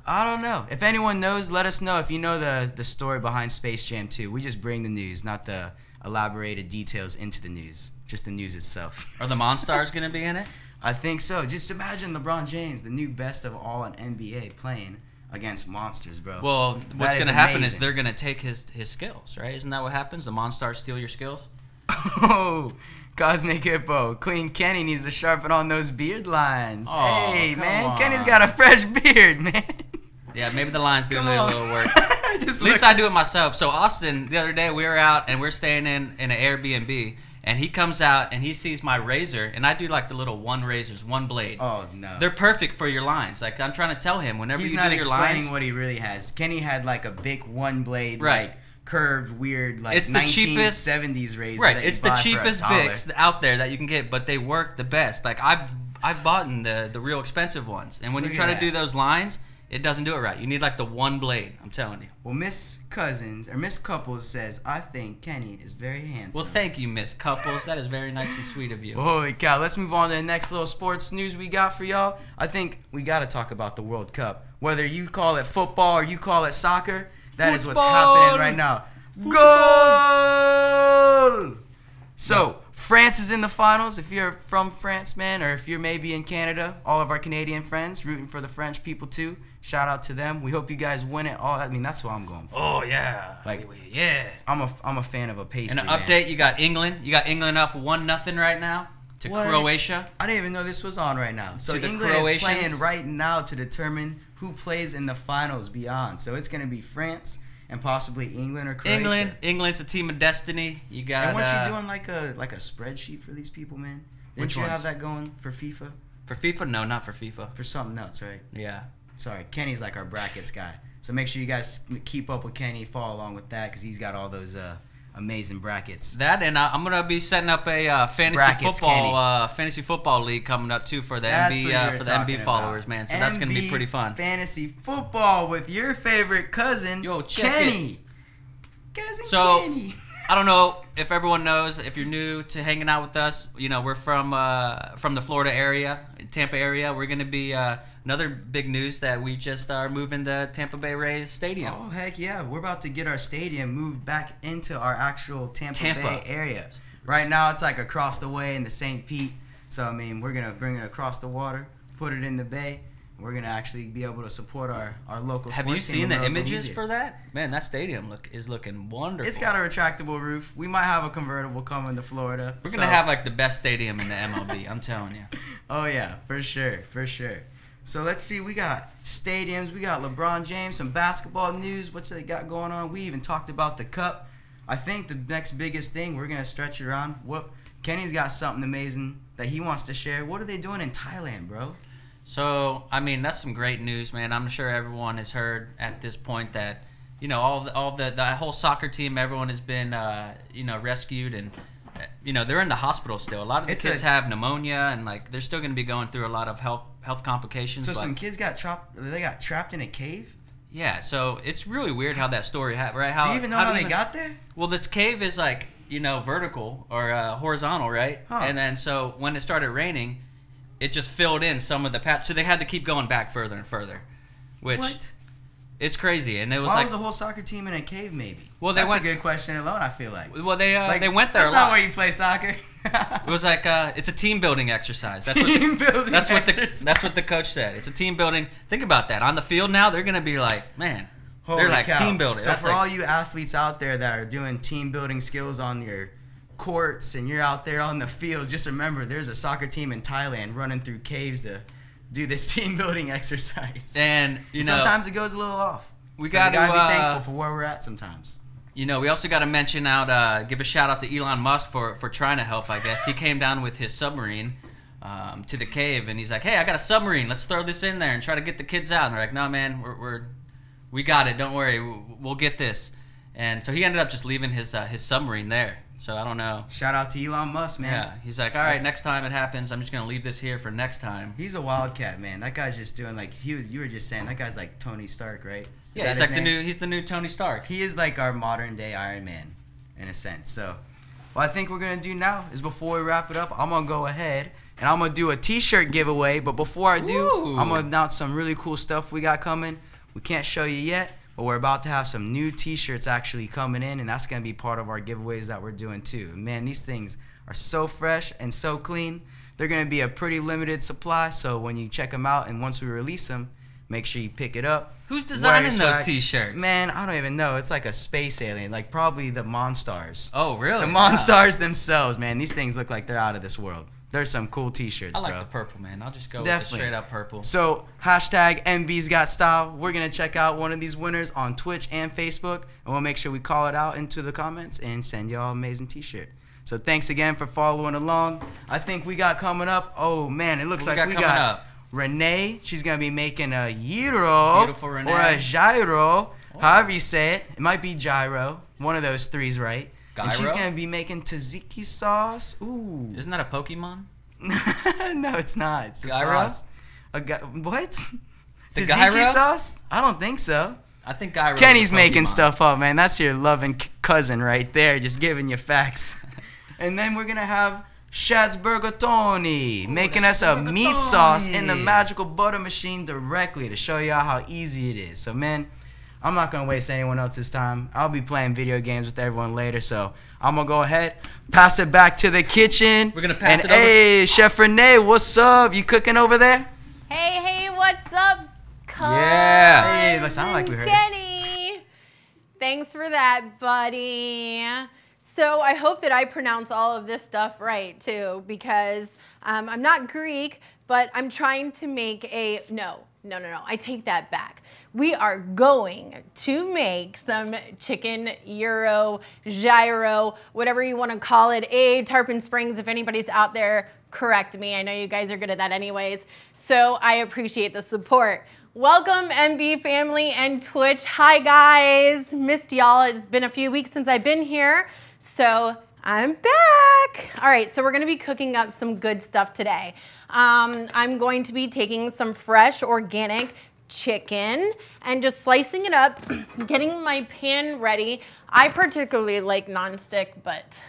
S4: I don't know. If anyone knows, let us know if you know the story behind Space Jam 2. We just bring the news, not the elaborated details into the news. Just the news itself.
S5: Are the Monstars going to be in it?
S4: I think so. Just imagine LeBron James, the new best of all in NBA, playing against monsters, bro.
S5: Well, what's
S4: going
S5: to happen is they're going to take his skills, right? Isn't that what happens? The Monstars steal your skills?
S4: Oh, Cosmic Hippo. Clean Kenny needs to sharpen on those beard lines.
S5: Oh,
S4: hey, man.
S5: on.
S4: Kenny's got a fresh beard, man.
S5: Yeah, maybe the line's doing a little work. At
S4: Just
S5: least
S4: look.
S5: I do it myself. So Austin, the other day we were out and we're staying in an Airbnb, and he comes out and he sees my razor, and I do like the little one razors, one blade.
S4: Oh no.
S5: They're perfect for your lines. Like I'm trying to tell him, whenever
S4: He's
S5: you
S4: not
S5: do your
S4: explaining
S5: lines,
S4: what he really has. Kenny had like a big one blade,
S5: Right.
S4: like curved, weird, like
S5: It's the cheapest-
S4: 1970s razor.
S5: right?
S4: that you
S5: It's the
S4: buy for
S5: cheapest
S4: $1.
S5: Bics out there that you can get, but they work the best. Like I've bought the real expensive ones, and when
S4: Look
S5: you
S4: at
S5: try to
S4: that.
S5: do those lines, it doesn't do it right. You need like the one blade. I'm telling you.
S4: Well, Miss Cousins or Miss Couples says, I think Kenny is very handsome.
S5: Well, thank you, Miss Couples. That is very nice and sweet of you.
S4: Holy cow. Let's move on to the next little sports news we got for y'all. I think we got to talk about the World Cup. Whether you call it football or you call it soccer, that is what's
S5: Football!
S4: happening right now.
S5: Football!
S4: Goal! So, France is in the finals. If you're from France, man, or if you're maybe in Canada, all of our Canadian friends rooting for the French people too. Shout out to them. We hope you guys win it all. I mean, that's what I'm going for.
S5: Oh yeah,
S4: Like-
S5: yeah.
S4: I'm a fan of a pastry.
S5: And an update, you got England. You got England up 1-0 right now to
S4: What?
S5: Croatia.
S4: I didn't even know this was on right now. So
S5: To the
S4: England is
S5: Croatians?
S4: playing right now to determine who plays in the finals beyond. So it's going to be France and possibly England or Croatia.
S5: England's a team of destiny. You got.
S4: And weren't you doing like a spreadsheet for these people, man? Didn't
S5: Which
S4: you
S5: ones?
S4: have that going for FIFA?
S5: For FIFA? No, not for FIFA.
S4: For something else, right?
S5: Yeah.
S4: Sorry, Kenny's like our brackets guy. So make sure you guys keep up with Kenny, follow along with that, because he's got all those amazing brackets.
S5: That, and I'm gonna be setting up a
S4: Brackets,
S5: fantasy football league coming up too for the
S4: That's what you
S5: MB
S4: were
S5: for the
S4: talking
S5: MB followers,
S4: about.
S5: man. So that's gonna be
S4: MB
S5: pretty fun.
S4: Fantasy football with your favorite cousin,
S5: Yo, check
S4: Kenny. Cousin
S5: So-
S4: Kenny.
S5: I don't know if everyone knows. If you're new to hanging out with us, you know we're from the Florida area, Tampa area. We're gonna be another big news that we just are moving the Tampa Bay Rays stadium.
S4: Oh heck yeah! We're about to get our stadium moved back into our actual Tampa Bay area. Right now it's like across the way in the St. Pete. So I mean we're gonna bring it across the water, put it in the bay. We're gonna actually be able to support our local.
S5: Have
S4: sports
S5: you
S4: team
S5: seen
S4: a
S5: the
S4: little bit
S5: images
S4: easier.
S5: for that? Man, that stadium is looking wonderful.
S4: It's got a retractable roof. We might have a convertible coming to Florida.
S5: We're gonna have like the best stadium in the MLB. I'm telling you.
S4: Oh yeah, for sure, for sure. So let's see, we got stadiums, we got LeBron James, some basketball news, what they got going on. We even talked about the cup. I think the next biggest thing, we're gonna stretch it around. Kenny's got something amazing that he wants to share. What are they doing in Thailand, bro?
S5: So, I mean, that's some great news, man. I'm sure everyone has heard at this point that, you know, all the whole soccer team, everyone has been, you know, rescued, and, you know, they're in the hospital still. A lot of the kids have pneumonia, and like they're still going to be going through a lot of health complications.
S4: So
S5: but,
S4: some kids got trapped in a cave?
S5: yeah. So it's really weird how that story happened, right?
S4: Do you even know how they got there?
S5: Well, the cave is like, you know, vertical or horizontal, right?
S4: Huh.
S5: And then so when it started raining, it just filled in some of the patch, so they had to keep going back further and further, which
S4: What?
S5: it's crazy. And it was
S4: Why
S5: like,
S4: was the whole soccer team in a cave, maybe?
S5: Well, they
S4: That's
S5: went-
S4: a good question alone, I feel like.
S5: well, they went there
S4: That's
S5: a
S4: not
S5: lot.
S4: where you play soccer.
S5: It was like it's a team building exercise. That's what
S4: Team building
S5: that's what
S4: exercise.
S5: that's what the coach said. It's a team building. Think about that. On the field now, they're gonna be like, man,
S4: Holy
S5: they're like
S4: cow.
S5: team building.
S4: So
S5: That's
S4: for
S5: like,
S4: all you athletes out there that are doing team building skills on your courts and you're out there on the fields, just remember there's a soccer team in Thailand running through caves to do this team building exercise.
S5: and you know,
S4: sometimes it goes a little off.
S5: we
S4: So
S5: got to
S4: gotta be thankful for where we're at sometimes.
S5: You know, we also got to mention out, give a shout out to Elon Musk for trying to help. I guess he came down with his submarine to the cave, and he's like, "Hey, I got a submarine. Let's throw this in there and try to get the kids out." And they're like, "No, man, we got it. Don't worry, we'll get this." And so he ended up just leaving his submarine there. So I don't know.
S4: Shout out to Elon Musk, man.
S5: Yeah, he's like, "All right,
S4: That's-
S5: next time it happens, I'm just gonna leave this here for next time."
S4: He's a wildcat, man. That guy's just doing like you were just saying. That guy's like Tony Stark, right? Is
S5: Yeah,
S4: that
S5: he's
S4: his
S5: like
S4: name?
S5: he's the new Tony Stark.
S4: He is like our modern day Iron Man, in a sense. So, what I think we're gonna do now is before we wrap it up, I'm gonna go ahead and I'm gonna do a T-shirt giveaway. But before I do,
S5: Ooh.
S4: I'm gonna announce some really cool stuff we got coming. We can't show you yet, but we're about to have some new T-shirts actually coming in, and that's gonna be part of our giveaways that we're doing too. Man, these things are so fresh and so clean. They're gonna be a pretty limited supply, so when you check them out and once we release them, make sure you pick it up.
S5: Who's
S4: Wear
S5: designing
S4: your
S5: those
S4: swag.
S5: T-shirts?
S4: Man, I don't even know. It's like a space alien, like probably the Monstars.
S5: Oh, really?
S4: The
S5: Wow.
S4: Monstars themselves, man. These things look like they're out of this world. There's some cool t-shirts,
S5: I like
S4: bro.
S5: the purple, man. I'll just go with
S4: Definitely.
S5: the straight up purple.
S4: So, hashtag MB's Got Style. We're going to check out one of these winners on Twitch and Facebook, and we'll make sure we call it out into the comments and send y'all an amazing t-shirt. So, thanks again for following along. I think we got coming up. Oh, man, it looks like we got Renee. She's going to be making a gyro
S5: Beautiful Renee.
S4: or a gyro, however you say it. It might be gyro. One of those three's right. And she's
S5: Gyro?
S4: going to be making tzatziki sauce. Ooh.
S5: Isn't that a Pokemon?
S4: No, it's not. It's a
S5: Gyro?
S4: sauce. What?
S5: The
S4: Tzatziki
S5: gyro?
S4: sauce? I don't think so.
S5: I think Gyro.
S4: Kenny's making stuff up, man. That's your loving cousin right there, just giving you facts. And then we're going to have Shad's Burgatoni making us a meat sauce in the magical butter machine directly to show y'all how easy it is. So, man, I'm not going to waste anyone else's time. I'll be playing video games with everyone later, so I'm going to go ahead, pass it back to the kitchen.
S5: We're going to pass it over.
S4: Hey, Chef Renee, what's up? You cooking over there?
S6: Hey, what's up, cuz?
S5: Yeah.
S4: Hey, that sounded like we heard it.
S6: Kenny. Thanks for that, buddy. So I hope that I pronounce all of this stuff right, too, because I'm not Greek, but I'm trying to make a, no, I take that back. We are going to make some chicken gyro, whatever you want to call it. Tarpon Springs, if anybody's out there, correct me. I know you guys are good at that anyways. So I appreciate the support. Welcome, MB family and Twitch. Hi, guys. Missed y'all. It's been a few weeks since I've been here. So I'm back. All right, so we're gonna be cooking up some good stuff today. I'm going to be taking some fresh organic chicken and just slicing it up, getting my pan ready. I particularly like nonstick, but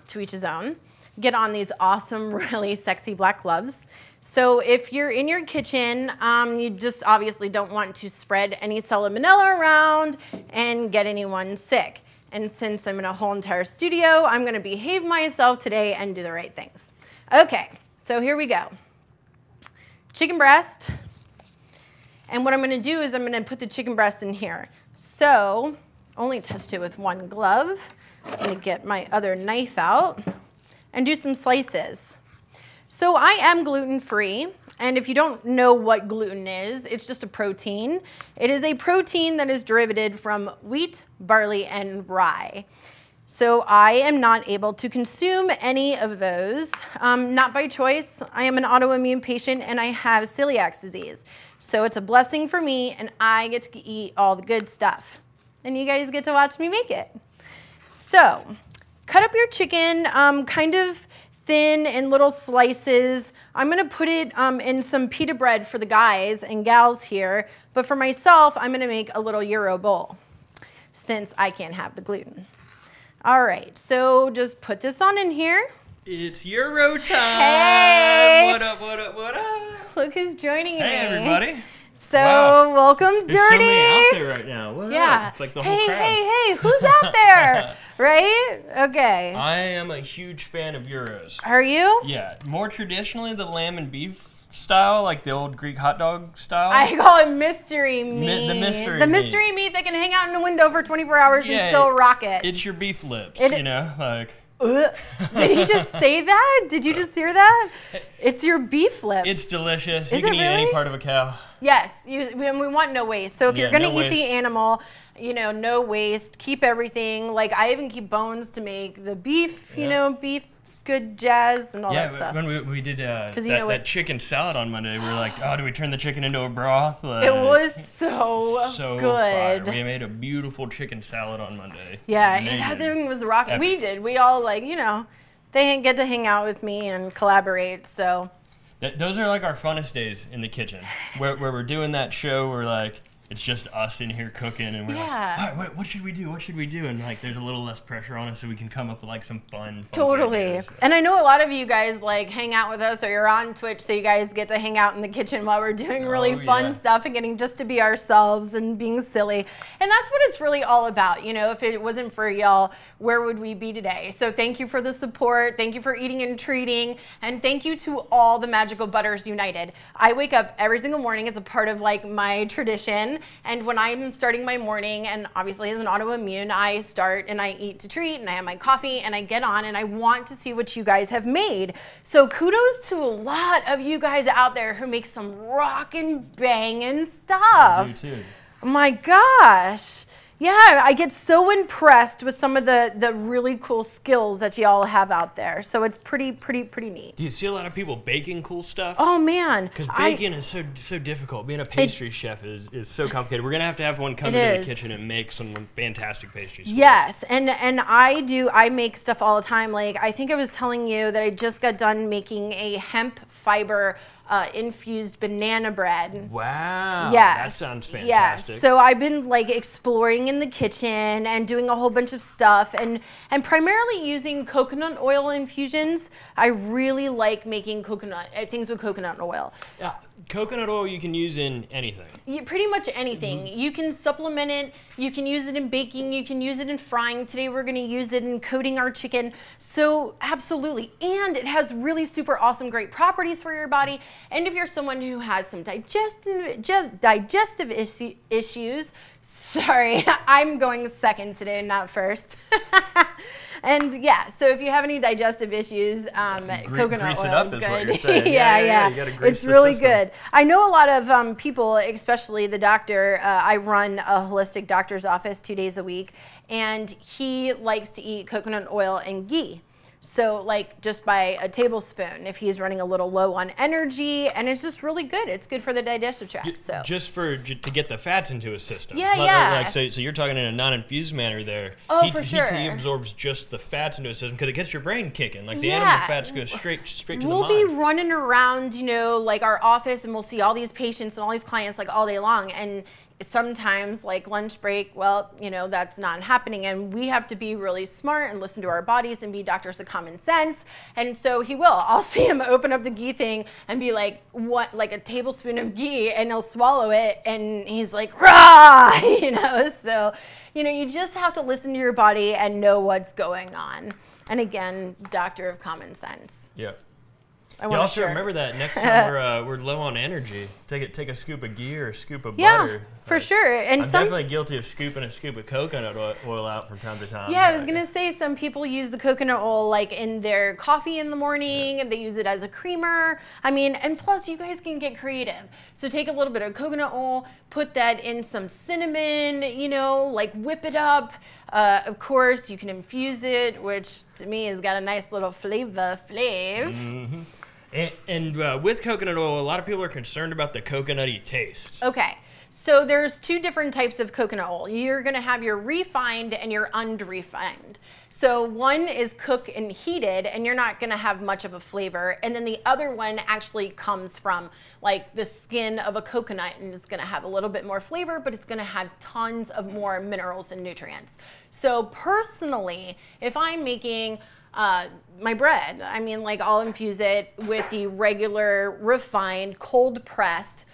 S6: to each his own. Get on these awesome, really sexy black gloves. So if you're in your kitchen, you just obviously don't want to spread any salmonella around and get anyone sick. And since I'm in a whole entire studio, I'm gonna behave myself today and do the right things. Okay, so here we go. Chicken breast. And what I'm gonna do is I'm gonna put the chicken breast in here. So, only touched it with one glove. I'm gonna get my other knife out and do some slices. So I am gluten-free, and if you don't know what gluten is, it's just a protein. It is a protein that is derived from wheat, barley, and rye. So I am not able to consume any of those, not by choice. I am an autoimmune patient and I have celiac disease. So it's a blessing for me and I get to eat all the good stuff. And you guys get to watch me make it. So cut up your chicken kind of thin in little slices. I'm gonna put it in some pita bread for the guys and gals here, but for myself, I'm gonna make a little gyro bowl since I can't have the gluten. All right, so just put this on in here.
S2: It's Euro time.
S6: Hey.
S2: What up, what up, what up?
S6: Look who's joining me.
S2: Hey, everybody.
S6: So
S2: Wow.
S6: welcome, Dirty.
S2: There's so many out there right now. What
S6: Yeah.
S2: up? It's like the whole
S6: Hey,
S2: crowd.
S6: hey, who's out there? Right? Okay.
S2: I am a huge fan of gyros.
S6: Are you?
S2: Yeah, more traditionally the lamb and beef style, like the old Greek hot dog style.
S6: I call it mystery meat.
S2: The mystery
S6: The
S2: meat.
S6: mystery meat that can hang out in a window for 24 hours
S2: Yeah,
S6: and still rock it.
S2: It's your beef lips,
S6: It-
S2: you know, like.
S6: Ugh. Did he just say that? Did you just hear that? It's your beef lips.
S2: It's delicious.
S6: Is
S2: You can
S6: it
S2: eat any
S6: really?
S2: part of a cow.
S6: Yes, we want no waste. So if you're
S2: Yeah,
S6: gonna
S2: no
S6: eat the
S2: waste.
S6: animal, you know, no waste. Keep everything. Like I even keep bones to make the beef. You
S2: Yeah.
S6: know, beef, good jazz, and all that
S2: Yeah,
S6: stuff.
S2: when we did
S6: you know what-
S2: that chicken salad on Monday, we were like, oh, do we turn the chicken into a broth? Like,
S6: It was so
S2: fire.
S6: good.
S2: We made a beautiful chicken salad on Monday.
S6: Yeah,
S2: Amazing.
S6: that thing was rocking.
S2: Epic.
S6: We did. We all like, you know, they get to hang out with me and collaborate. So
S2: Those are like our funnest days in the kitchen, where we're doing that show where like it's just us in here cooking and we're
S6: Yeah.
S2: like, all right, what should we do? What should we do? And like there's a little less pressure on us so we can come up with like some fun
S6: totally.
S2: ideas.
S6: And I know a lot of you guys like hang out with us or you're on Twitch, so you guys get to hang out in the kitchen while we're doing really
S2: Oh,
S6: fun
S2: yeah.
S6: stuff and getting just to be ourselves and being silly. And that's what it's really all about. You know, if it wasn't for y'all, where would we be today? So thank you for the support. Thank you for eating and treating. And thank you to all the Magical Butters United. I wake up every single morning. It's a part of like my tradition. autoimmune, and when I'm starting my morning, and obviously as an autoimmune, I start and I eat to treat, and I have my coffee, and I get on, and I want to see what you guys have made. So kudos to a lot of you guys out there who make some rockin' bangin' stuff.
S2: You too.
S6: Oh my gosh. Yeah, I get so impressed with some of the really cool skills that y'all have out there. So it's pretty neat.
S2: Do you see a lot of people baking cool stuff?
S6: Oh man.
S2: Because baking is so difficult. Being a pastry chef is so complicated. We're gonna have one come into the kitchen and make some fantastic pastries.
S6: Yes, and I make stuff all the time. Like I think I was telling you that I just got done making a hemp fiber infused banana bread.
S2: Wow.
S6: Yes.
S2: That sounds fantastic.
S6: Yes. So I've been like exploring in the kitchen and doing a whole bunch of stuff and primarily using coconut oil infusions. I really like making things with coconut oil.
S2: Yeah. Coconut oil you can use in anything.
S6: Pretty much anything. You can supplement it. You can use it in baking. You can use it in frying. Today we're going to use it in coating our chicken. So absolutely. And it has really super awesome, great properties for your body. And if you're someone who has some digestive issues, sorry, I'm going second today, not first. And yeah, so if you have any digestive issues, coconut oil is good.
S2: What you're saying.
S6: Yeah.
S2: You gotta grease
S6: it's
S2: the
S6: really
S2: system.
S6: good. I know a lot of people, especially the doctor. I run a holistic doctor's office 2 days a week, and he likes to eat coconut oil and ghee. So like just by a tablespoon if he's running a little low on energy, and it's just really good. It's good for the digestive tract. So
S2: just to get the fats into his system.
S6: Yeah.
S2: So you're talking in a non-infused manner there.
S6: Oh, for sure.
S2: He absorbs just the fats into his system because it gets your brain kicking. Like the animal fats go straight to the mind.
S6: We'll be running around, like our office, and we'll see all these patients and all these clients like all day long, and sometimes like lunch break, well, that's not happening, and we have to be really smart and listen to our bodies and be doctors of common sense. And so I'll see him open up the ghee thing and be like, what, like a tablespoon of ghee, and he'll swallow it and he's like, rah, so you just have to listen to your body and know what's going on. And again, doctor of common sense.
S2: Yep.
S6: I
S2: You also remember that next time we're low on energy, take a scoop of ghee or a scoop of butter.
S6: For sure. And
S2: I'm definitely guilty of scooping a scoop of coconut oil out from time to time.
S6: Yeah, I was gonna say some people use the coconut oil like in their coffee in the morning, and they use it as a creamer. I mean, and plus you guys can get creative. So take a little bit of coconut oil, put that in some cinnamon, like whip it up. Of course, you can infuse it, which to me has got a nice little flavor.
S2: Mm-hmm. And with coconut oil, a lot of people are concerned about the coconutty taste.
S6: Okay, so there's two different types of coconut oil. You're gonna have your refined and your unrefined. So one is cooked and heated, and you're not gonna have much of a flavor. And then the other one actually comes from like the skin of a coconut, and it's gonna have a little bit more flavor, but it's gonna have tons of more minerals and nutrients. So personally, if I'm making my bread, I'll infuse it with the regular refined cold pressed.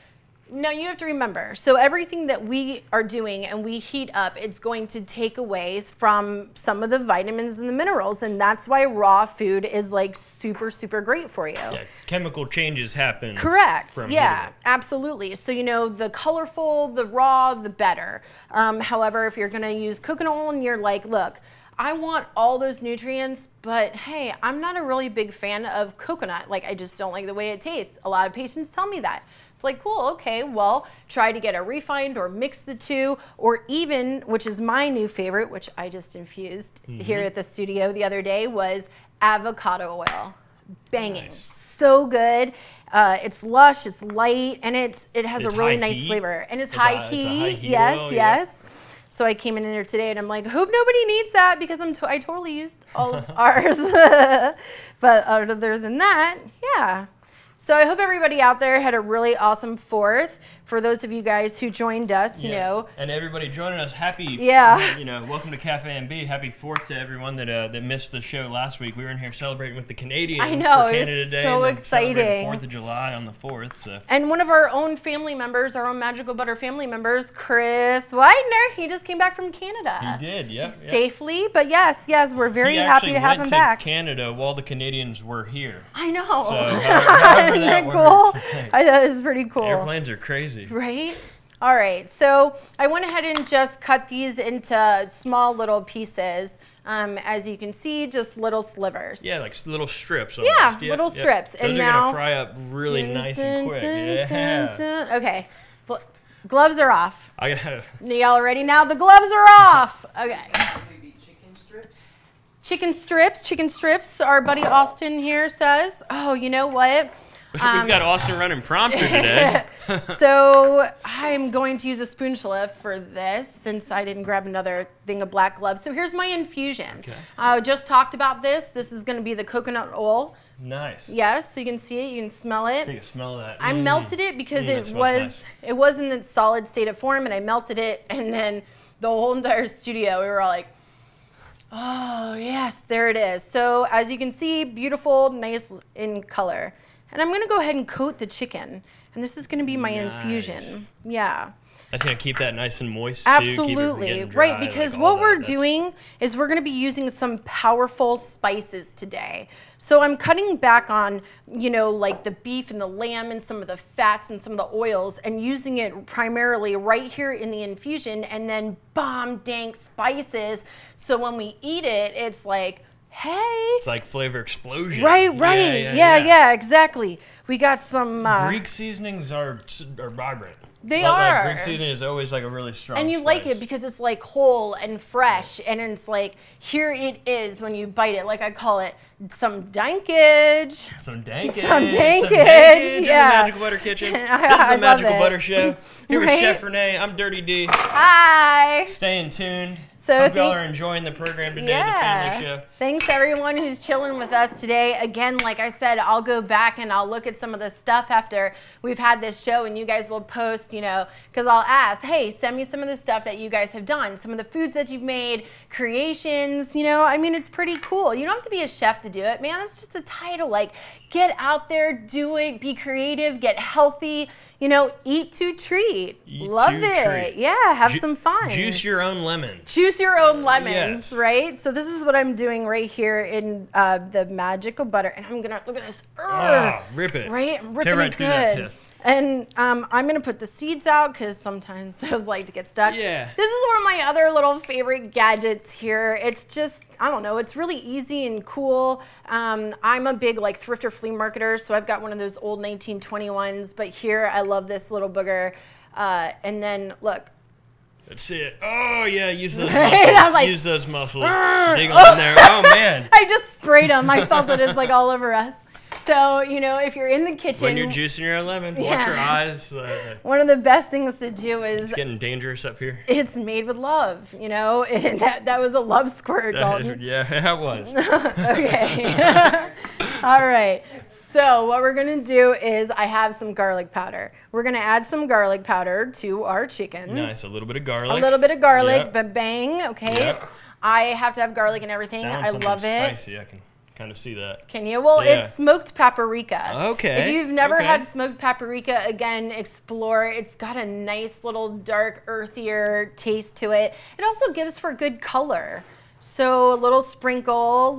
S6: Now you have to remember, so everything that we are doing and we heat up, it's going to take away from some of the vitamins and the minerals, and that's why raw food is like super great for you.
S2: Yeah, chemical changes happen.
S6: Correct.
S2: From
S6: Yeah, absolutely. So the colorful, the raw, the better. However, if you're gonna use coconut oil and you're like, look, I want all those nutrients, but hey, I'm not a really big fan of coconut. Like, I just don't like the way it tastes. A lot of patients tell me that. It's like, cool, okay, well, try to get a refined or mix the two, or even, which is my new favorite, which I just infused here at the studio the other day, was avocado oil. Banging. Nice. So good. It's lush, it's light, and it's has a really nice flavor. And it's high heat. It's a high heat
S2: yes,
S6: oil, yes. Yeah. So I came in here today and I'm like, hope nobody needs that because I totally used all of ours. But other than that, yeah. So I hope everybody out there had a really awesome 4th. For those of you guys who joined us, you know.
S2: And everybody joining us, happy, welcome to Cafe MB. Happy 4th to everyone that missed the show last week. We were in here celebrating with the Canadians
S6: I know,
S2: for Canada Day.
S6: So
S2: and
S6: exciting.
S2: 4th of July on the 4th. So.
S6: And one of our own family members, our own Magical Butter family members, Chris Widener, he just came back from Canada.
S2: He did, yep.
S6: Safely, but yes, we're very happy to have him back.
S2: He actually went to Canada while the Canadians were here.
S6: I know.
S2: So however that
S6: cool?
S2: works.
S6: I thought it was pretty cool.
S2: Airplanes are crazy.
S6: Right? All right, so I went ahead and just cut these into small little pieces. As you can see, just little slivers.
S2: Yeah, like little strips.
S6: Yeah, little strips.
S2: Those
S6: and
S2: are
S6: now,
S2: gonna fry up really nice and quick. Yeah.
S6: Okay, gloves are off.
S2: I gotta.
S6: Y'all ready now? The gloves are off. Okay.
S4: Maybe chicken strips.
S6: Chicken strips. Our buddy Austin here says, "Oh, you know what?
S2: We've got Austin running prompter today."
S6: So I'm going to use a spatula for this since I didn't grab another thing of black gloves. So here's my infusion.
S2: Okay.
S6: I just talked about this. This is going to be the coconut oil.
S2: Nice.
S6: Yes, so you can see it. You can smell it.
S2: You can smell that.
S6: I melted it because
S2: it was
S6: in its solid state of form, and I melted it, and then the whole entire studio, we were all like, oh yes, there it is. So as you can see, beautiful, nice in color. And I'm gonna go ahead and coat the chicken. And this is gonna be my infusion. Yeah.
S2: That's gonna keep that nice and moist too.
S6: Absolutely. Right, because what we're doing is we're gonna be using some powerful spices today. So I'm cutting back on, you know, like the beef and the lamb and some of the fats and some of the oils and using it primarily right here in the infusion, and then bomb dank spices. So when we eat it, it's like, hey.
S2: It's like flavor explosion.
S6: Right. Yeah, exactly. We got some
S2: Greek seasonings are vibrant.
S6: They are.
S2: Like Greek seasoning is always like a really strong
S6: And you
S2: spice.
S6: like it because it's like whole and fresh, and it's like, here it is when you bite it. Like I call it some dankage.
S2: Some dankage.
S6: Some dankage. Yeah.
S2: In the Magical Butter Kitchen. This is
S6: I
S2: the Magical
S6: love it.
S2: Butter Show. Here with
S6: Right?
S2: Chef Renee. I'm Dirty D.
S6: Hi.
S2: Staying tuned.
S6: So
S2: Hope y'all are enjoying the program today, the family show.
S6: Thanks everyone who's chilling with us today. Again, like I said, I'll go back and I'll look at some of the stuff after we've had this show, and you guys will post, you know, because I'll ask, hey, send me some of the stuff that you guys have done, some of the foods that you've made, creations, you know, I mean, it's pretty cool. You don't have to be a chef to do it, man. It's just a title. Like, get out there, do it, be creative, get healthy. You know, eat to treat. Love it. Yeah, have some fun.
S2: Juice your own lemons.
S6: Juice your own lemons,
S2: Yes.
S6: right? So this is what I'm doing right here in the Magical Butter. And I'm gonna, look at this.
S2: Rip it.
S6: Right? I'm ripping
S2: Tear right
S6: it
S2: through that
S6: good.
S2: pith.
S6: And I'm gonna put the seeds out because sometimes those like to get stuck.
S2: Yeah.
S6: This is one of my other little favorite gadgets here. It's just, I don't know, it's really easy and cool. I'm a big like thrift or flea marketer, so I've got one of those old 1921s, but here I love this little booger. And then look.
S2: Let's see it. Oh yeah, use those
S6: Right?
S2: muscles.
S6: I'm like,
S2: use those muscles. Dig on there. Oh man.
S6: I just sprayed them. I felt it is like all over us. So, you know, if you're in the kitchen.
S2: When you're juicing your own lemon, watch your eyes.
S6: One of the best things to do is.
S2: It's getting dangerous up here.
S6: It's made with love, you know. That was a love squirt, Dalton.
S2: Yeah, it was.
S6: Okay. All right. So what we're gonna do is I have some garlic powder. We're gonna add some garlic powder to our chicken.
S2: Nice, a little bit of garlic.
S6: A little bit of garlic,
S2: Yep.
S6: but bang, okay.
S2: Yep.
S6: I have to have garlic and everything.
S2: Now
S6: I love it.
S2: Spicy, I can kind of see that.
S6: Can you? Well,
S2: Yeah.
S6: it's smoked paprika.
S2: Okay.
S6: If you've never
S2: okay.
S6: had smoked paprika, again, explore. It's got a nice little dark, earthier taste to it. It also gives for good color. So a little sprinkle,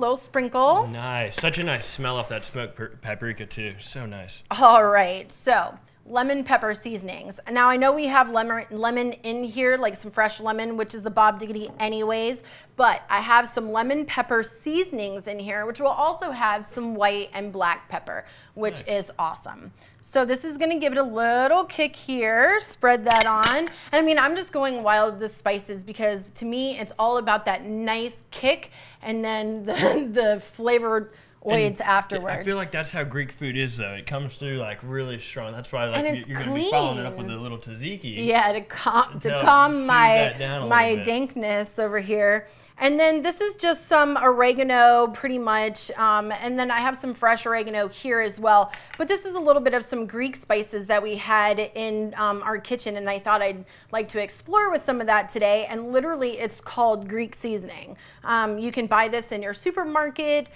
S2: Nice. Such a nice smell off that smoked paprika too. So nice.
S6: All right, so lemon pepper seasonings. Now I know we have lemon in here, like some fresh lemon, which is the Bob Diggity anyways, but I have some lemon pepper seasonings in here, which will also have some white and black pepper, which is awesome. So this is gonna give it a little kick here, spread that on. And I mean, I'm just going wild with the spices because to me, it's all about that nice kick and then the flavored oils afterwards.
S2: I feel like that's how Greek food is, though. It comes through like really strong. That's why like you're going to be
S6: clean.
S2: following it up with a little tzatziki.
S6: Yeah, to calm
S2: soothe
S6: my
S2: that down a little bit.
S6: dankness over here. And then this is just some oregano, pretty much. And then I have some fresh oregano here as well. But this is a little bit of some Greek spices that we had in our kitchen, and I thought I'd like to explore with some of that today. And literally, it's called Greek seasoning. You can buy this in your supermarket.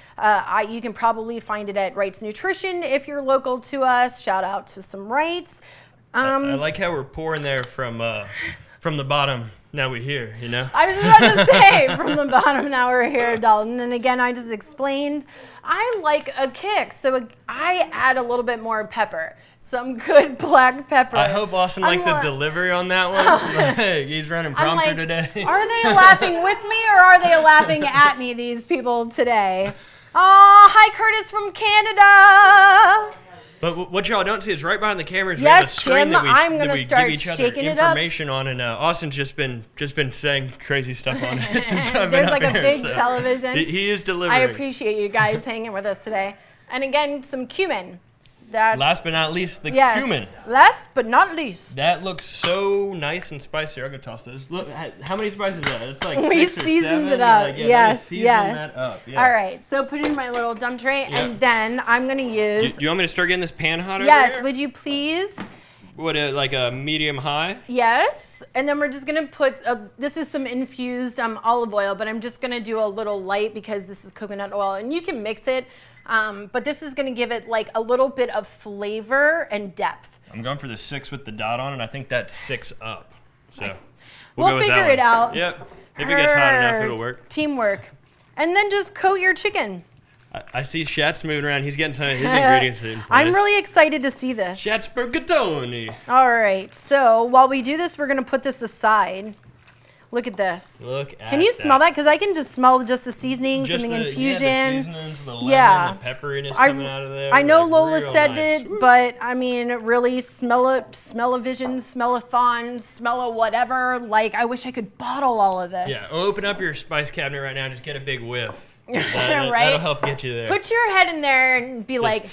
S6: You can probably find it at Wright's Nutrition if you're local to us. Shout out to some Wrights.
S2: I like how we're pouring there from from the bottom, now we're here, you know?
S6: I was just about to say, from the bottom, now we're here, Dalton. And again, I just explained, I like a kick, so I add a little bit more pepper. Some good black pepper.
S2: I hope Austin liked the delivery on that one. Hey, he's running prompter today.
S6: Are they laughing with me or are they laughing at me, these people today? Oh, hi, Curtis from Canada.
S2: But what y'all don't see is right behind the cameras,
S6: yes,
S2: we have a screen
S6: Jim,
S2: that we,
S6: I'm gonna
S2: that we
S6: start
S2: give each other
S6: shaking
S2: information on, and Austin's just been saying crazy stuff on it since I've been
S6: There's
S2: up
S6: like
S2: here,
S6: a big
S2: so
S6: television.
S2: He is delivering.
S6: I appreciate you guys hanging with us today. And again, some cumin. That's,
S2: last but not least, the
S6: yes,
S2: cumin.
S6: Last but not least.
S2: That looks so nice and spicy. I'm gonna toss this. Look, how many spices is that? It's like
S6: we
S2: 6 or 7.
S6: seasoned it up.
S2: Like, yeah,
S6: yes,
S2: season
S6: yes.
S2: that up. Yeah.
S6: All right, so put it in my little dump tray, and then I'm gonna use.
S2: Do you want me to start getting this pan hot over
S6: yes,
S2: here?
S6: would you please?
S2: What, like a medium high?
S6: Yes, and then we're just gonna put. This is some infused olive oil, but I'm just gonna do a little light because this is coconut oil, and you can mix it. But this is going to give it like a little bit of flavor and depth.
S2: I'm going for the 6 with the dot on it. I think that's 6 up. So
S6: we'll figure it out.
S2: Yep. If it gets hot enough, it'll work.
S6: Teamwork. And then just coat your chicken.
S2: I see Shat's moving around. He's getting some of his ingredients in.
S6: I'm really excited to see this.
S2: Shat's Spaghettoni.
S6: All right. So while we do this, we're going to put this aside. Look at this.
S2: Look at that.
S6: Can you smell that? Because I can just smell just the seasonings
S2: just
S6: and the infusion.
S2: Yeah, the seasonings, the lemon, the pepperiness coming out of there.
S6: I know
S2: like,
S6: Lola said
S2: nice.
S6: it, but I mean, really smell-o-vision, smell-a-thon, smell-a-whatever. Like, I wish I could bottle all of this.
S2: Yeah, open up your spice cabinet right now and just get a big whiff.
S6: Right?
S2: That'll help get you there.
S6: Put your head in there and be like,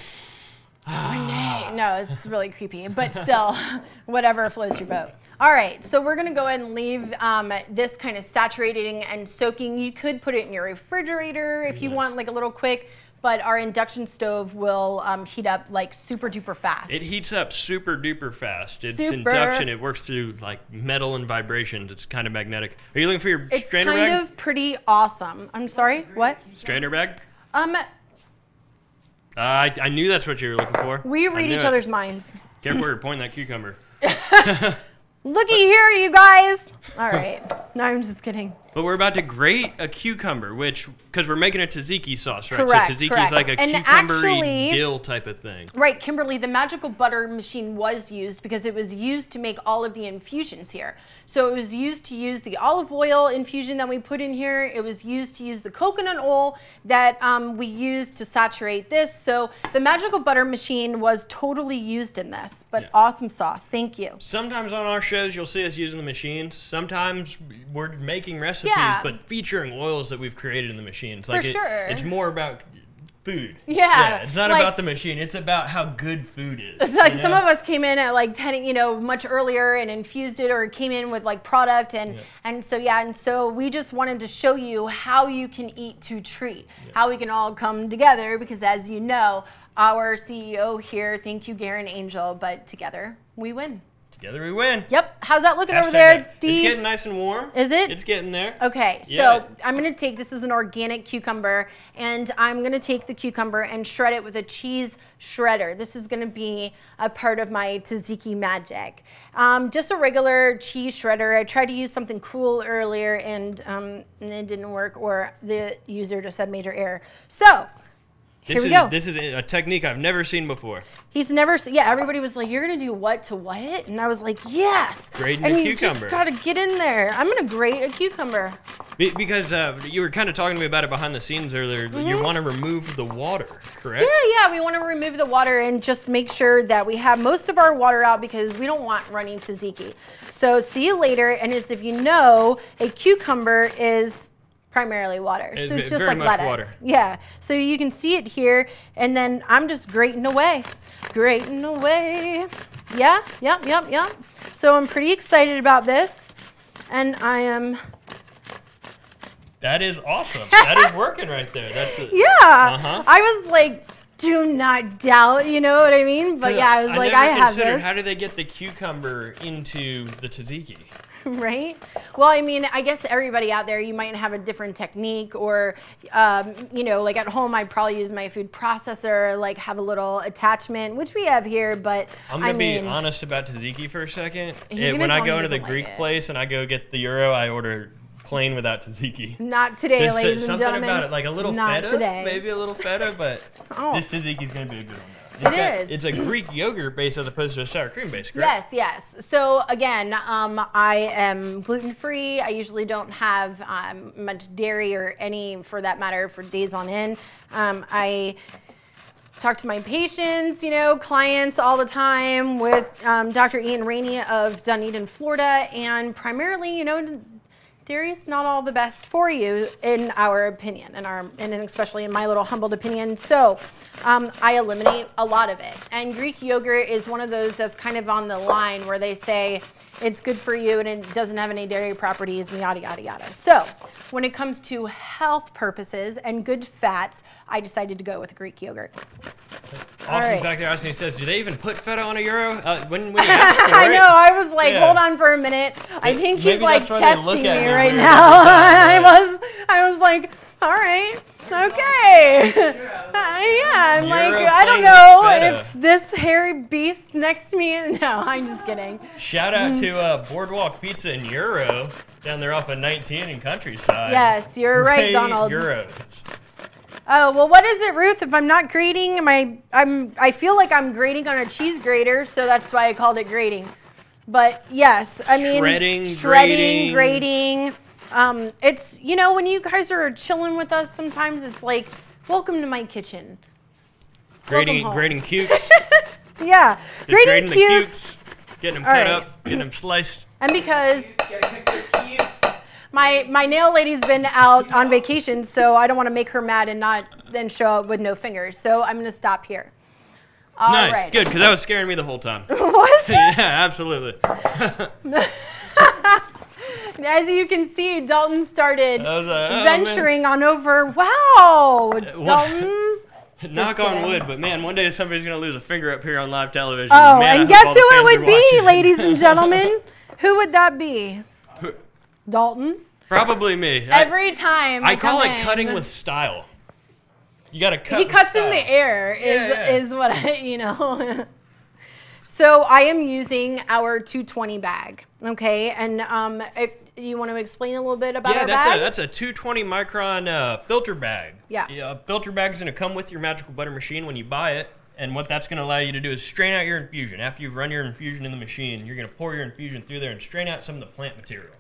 S6: Renee. No, it's really creepy, but still, whatever floats your boat. All right, so we're gonna go ahead and leave this kind of saturating and soaking. You could put it in your refrigerator if you want like a little quick, but our induction stove will heat up like super duper fast.
S2: It heats up super duper fast. It's induction. It works through like metal and vibrations. It's kind of magnetic. Are you looking for your strainer bag?
S6: It's kind of pretty awesome. I'm sorry, what?
S2: Strainer bag? I knew that's what you were looking for.
S6: We read each other's minds.
S2: Careful where you're pointing that cucumber.
S6: Looky here, you guys. All right. No, I'm just kidding.
S2: But we're about to grate a cucumber, because we're making a tzatziki sauce, right?
S6: Correct,
S2: so tzatziki
S6: correct.
S2: is like a
S6: And
S2: cucumbery dill type of thing.
S6: Right, Kimberly, the magical butter machine was used because it was used to make all of the infusions here. So it was used to use the olive oil infusion that we put in here. It was used to use the coconut oil that we used to saturate this. So the magical butter machine was totally used in this, but awesome sauce. Thank you.
S2: Sometimes on our shows, you'll see us using the machines. Sometimes we're making recipes, but featuring oils that we've created in the machines. Like
S6: For sure.
S2: It's more about food.
S6: Yeah.
S2: It's not about the machine. It's about how good food is.
S6: It's like some of us came in at like 10, much earlier and infused it, or came in with like product and so we just wanted to show you how you can eat to treat, how we can all come together, because as you know, our CEO here, thank you, Garen Angel, but together we win.
S2: Together we win.
S6: Yep. How's that looking over
S2: Hashtag
S6: there,
S2: that.
S6: Dee?
S2: It's getting nice and warm.
S6: Is it?
S2: It's getting there.
S6: Okay, so I'm going to take, this is an organic cucumber, and I'm going to take the cucumber and shred it with a cheese shredder. This is going to be a part of my tzatziki magic. Just a regular cheese shredder. I tried to use something cool earlier, and it didn't work, or the user just had major error. So, here we go.
S2: This is a technique I've never seen before.
S6: He's never, everybody was like, you're going to do what to what? And I was like, yes.
S2: Grating a cucumber.
S6: And you just got to get in there. I'm going to grate a cucumber.
S2: Because you were kind of talking to me about it behind the scenes earlier. You want to remove the water, correct?
S6: Yeah, we want to remove the water and just make sure that we have most of our water out, because we don't want running tzatziki. So see you later. And as if you know, a cucumber is primarily water. So it's just like lettuce. Water. Yeah. So you can see it here, and then I'm just grating away. Grating away. Yeah. So I'm pretty excited about this, and I am.
S2: That is awesome. That is working right there. That's it.
S6: Yeah. I was like, do not doubt, you know what I mean? But yeah, I was like, I have this.
S2: How do they get the cucumber into the tzatziki?
S6: Right? Well, I mean, I guess everybody out there, you might have a different technique, or, you know, like at home, I'd probably use my food processor, like have a little attachment, which we have here, but
S2: I'm going to be honest about tzatziki for a second. When I go into the Greek
S6: like
S2: place and I go get the gyro, I order plain without tzatziki.
S6: Not today,
S2: Just
S6: ladies and gentlemen.
S2: Something about it, like a little
S6: Not
S2: feta,
S6: today.
S2: maybe a little feta, but this tzatziki is going to be a good one. It's a Greek yogurt base as opposed to a sour cream base, correct?
S6: Yes, yes. So again, I am gluten-free. I usually don't have much dairy or any, for that matter, for days on end. I talk to my patients, you know, clients all the time with Dr. Ian Rainey of Dunedin, Florida, and primarily, you know, dairy is not all the best for you, in our opinion, and especially in my little humbled opinion. So I eliminate a lot of it. And Greek yogurt is one of those that's kind of on the line where they say it's good for you and it doesn't have any dairy properties and yada, yada, yada. So when it comes to health purposes and good fats, I decided to go with Greek yogurt.
S2: Austin's back there. Austin says, do they even put feta on a gyro? When you ask for it?
S6: I know. I was like, hold on for a minute. I think he's like testing me right now. I was like, all right, okay. Yeah, I'm like, I don't know if this hairy beast next to me. No, I'm just kidding.
S2: Shout out to Boardwalk Pizza and Euro down there off of 19 in Countryside.
S6: Yes, you're right, Donald.
S2: Euros.
S6: Oh, well, what is it, Ruth? If I'm not grating, I feel like I'm grating on a cheese grater, so that's why I called it grating. But yes, I mean, shredding, grating. It's, you know, when you guys are chilling with us, sometimes it's like, welcome to my kitchen.
S2: Grating cukes.
S6: Yeah,
S2: grating the cukes, getting them cut up, getting them sliced.
S6: And because my nail lady's been out on vacation, so I don't want to make her mad and not then show up with no fingers. So I'm going to stop here. All right.
S2: Good, because that was scaring me the whole time.
S6: Was it?
S2: Yeah, absolutely.
S6: As you can see, Dalton started venturing on over. Wow, Dalton.
S2: Knock on wood, but man, one day somebody's going to lose a finger up here on live television.
S6: Oh,
S2: man,
S6: and guess who it would be, ladies and gentlemen? Who would that be? Dalton.
S2: Probably me.
S6: Every time
S2: I call it cutting with style. You got to cut.
S6: He cuts in the air is what I, you know. So I am using our 220 bag, okay? And if you want to explain a little bit about our bag?
S2: Yeah, that's a 220 micron filter bag.
S6: Yeah.
S2: Filter bag's going to come with your Magical Butter machine when you buy it. And what that's going to allow you to do is strain out your infusion. After you've run your infusion in the machine, you're going to pour your infusion through there and strain out some of the plant material.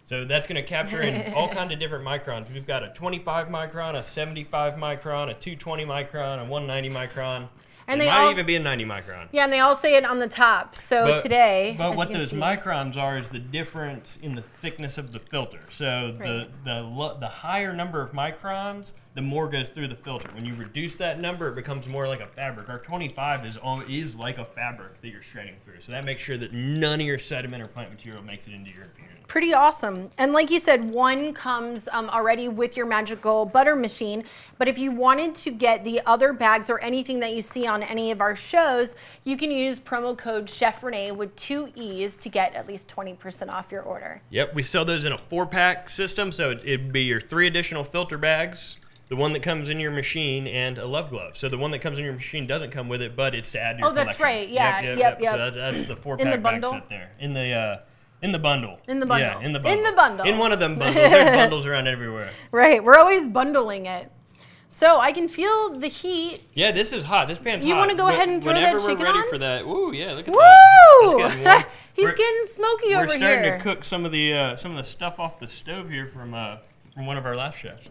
S2: So that's going to capture in all kinds of different microns. We've got a 25 micron, a 75 micron, a 220 micron, a 190 micron. And they might even be a 90 micron.
S6: Yeah, and they all say it on the top. So today,
S2: but what those microns are is the difference in the thickness of the filter. So the higher number of microns, the more goes through the filter. When you reduce that number, it becomes more like a fabric. Our 25 is like a fabric that you're shredding through. So that makes sure that none of your sediment or plant material makes it into your infusion.
S6: Pretty awesome. And like you said, one comes already with your Magical Butter machine. But if you wanted to get the other bags or anything that you see on any of our shows, you can use promo code Chef Renee with 2 E's to get at least 20% off your order.
S2: Yep, we sell those in a 4-pack system. So it'd be your 3 additional filter bags, the one that comes in your machine, and a love glove. So the one that comes in your machine doesn't come with it, but it's to add to your collection.
S6: That's right. Yeah. Yep.
S2: So that's the 4-pack bag set there. In the bundle.
S6: In the bundle.
S2: Yeah, in the bundle.
S6: In the bundle.
S2: In one of them bundles. There's bundles around everywhere.
S6: Right. We're always bundling it. So I can feel the heat.
S2: Yeah, this is hot. This pan's hot.
S6: You want to go ahead and throw that chicken on?
S2: Whenever we're ready for that. Ooh, yeah, look at
S6: Woo!
S2: that. It's getting warm.
S6: He's getting smoky over here.
S2: We're starting to cook some of the stuff off the stove here from one of our last chefs.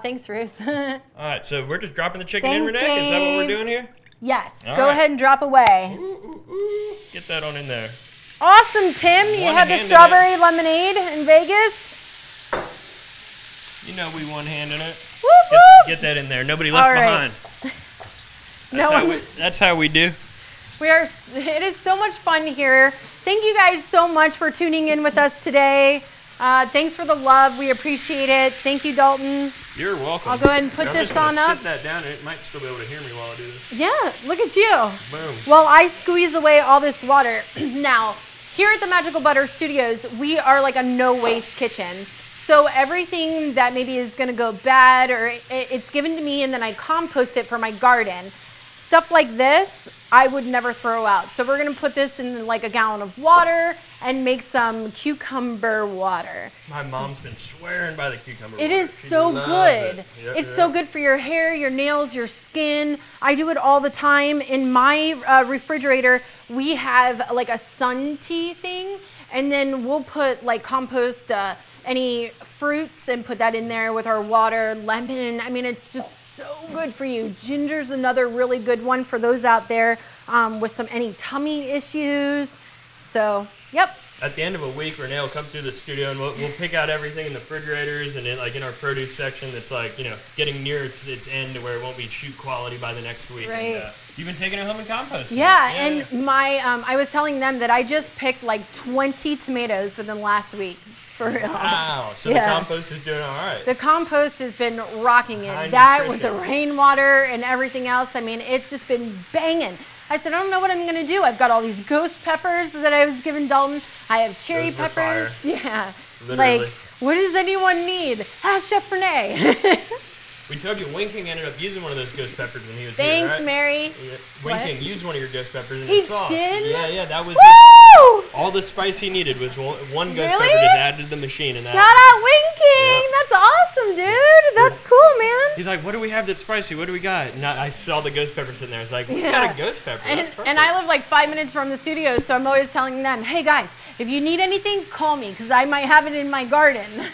S6: Thanks, Ruth.
S2: All right, so we're just dropping the chicken in, Renee? Is that what we're doing here?
S6: Yes. Go ahead and drop away.
S2: Ooh. Get that on in there.
S6: Awesome, Tim. You had the strawberry lemonade in Vegas.
S2: You know we one-handed it.
S6: Whoop, whoop.
S2: Get that in there. Nobody left behind. That's how we do.
S6: It is so much fun here. Thank you guys so much for tuning in with us today. Thanks for the love. We appreciate it. Thank you, Dalton.
S2: You're welcome.
S6: I'll go ahead and put this on up.
S2: Sit that down, and it might still be able to hear me while I do this.
S6: Yeah, look at you.
S2: Boom.
S6: Well, I squeeze away all this water. Now, here at the Magical Butter Studios, we are like a no-waste kitchen. So everything that maybe is gonna go bad or it's given to me and then I compost it for my garden. Stuff like this, I would never throw out. So we're gonna put this in like a gallon of water and make some cucumber water.
S2: My mom's been swearing by the cucumber water.
S6: It is
S2: She
S6: so
S2: loves
S6: good.
S2: it. Yep,
S6: It's
S2: yep.
S6: so good for your hair, your nails, your skin. I do it all the time. In my refrigerator, we have like a sun tea thing, and then we'll put like compost any fruits and put that in there with our water, lemon. I mean, it's just so good for you. Ginger's another really good one for those out there with any tummy issues. So, yep.
S2: At the end of a week, Renee will come through the studio and we'll pick out everything in the refrigerators and in our produce section that's like, getting near its end to where it won't be shoot quality by the next week.
S6: Right.
S2: And, you've been taking it home and composting.
S6: Yeah, and my I was telling them that I just picked like 20 tomatoes within last week. For real.
S2: Wow. So
S6: Yeah.
S2: the compost is doing all right.
S6: The compost has been rocking it.
S2: High
S6: That with the
S2: nutrition.
S6: rainwater and everything else, I mean, it's just been banging. I said, I don't know what I'm gonna do. I've got all these ghost peppers that I was given Dalton. I have cherry
S2: Those were
S6: peppers.
S2: fire.
S6: Yeah.
S2: Literally.
S6: Like, what does anyone need? Ask Chef Renee.
S2: We told you Winking ended up using one of those ghost peppers when he was
S6: Thanks,
S2: here, right?
S6: Mary.
S2: Yeah.
S6: What?
S2: Winking used one of your ghost peppers in
S6: He
S2: the sauce.
S6: did?
S2: Yeah, that was
S6: Woo!
S2: all the spice he needed was one ghost
S6: Really?
S2: pepper just added to the machine. And
S6: Shout out Winking.
S2: Yeah.
S6: That's awesome, dude. That's cool, man.
S2: He's like, what do we have that's spicy? What do we got? And I saw the ghost peppers in there. It's like, we
S6: Yeah.
S2: got a ghost pepper. That's
S6: And I
S2: perfect.
S6: live like 5 minutes from the studio, so I'm always telling them, hey guys, if you need anything, call me, because I might have it in my garden.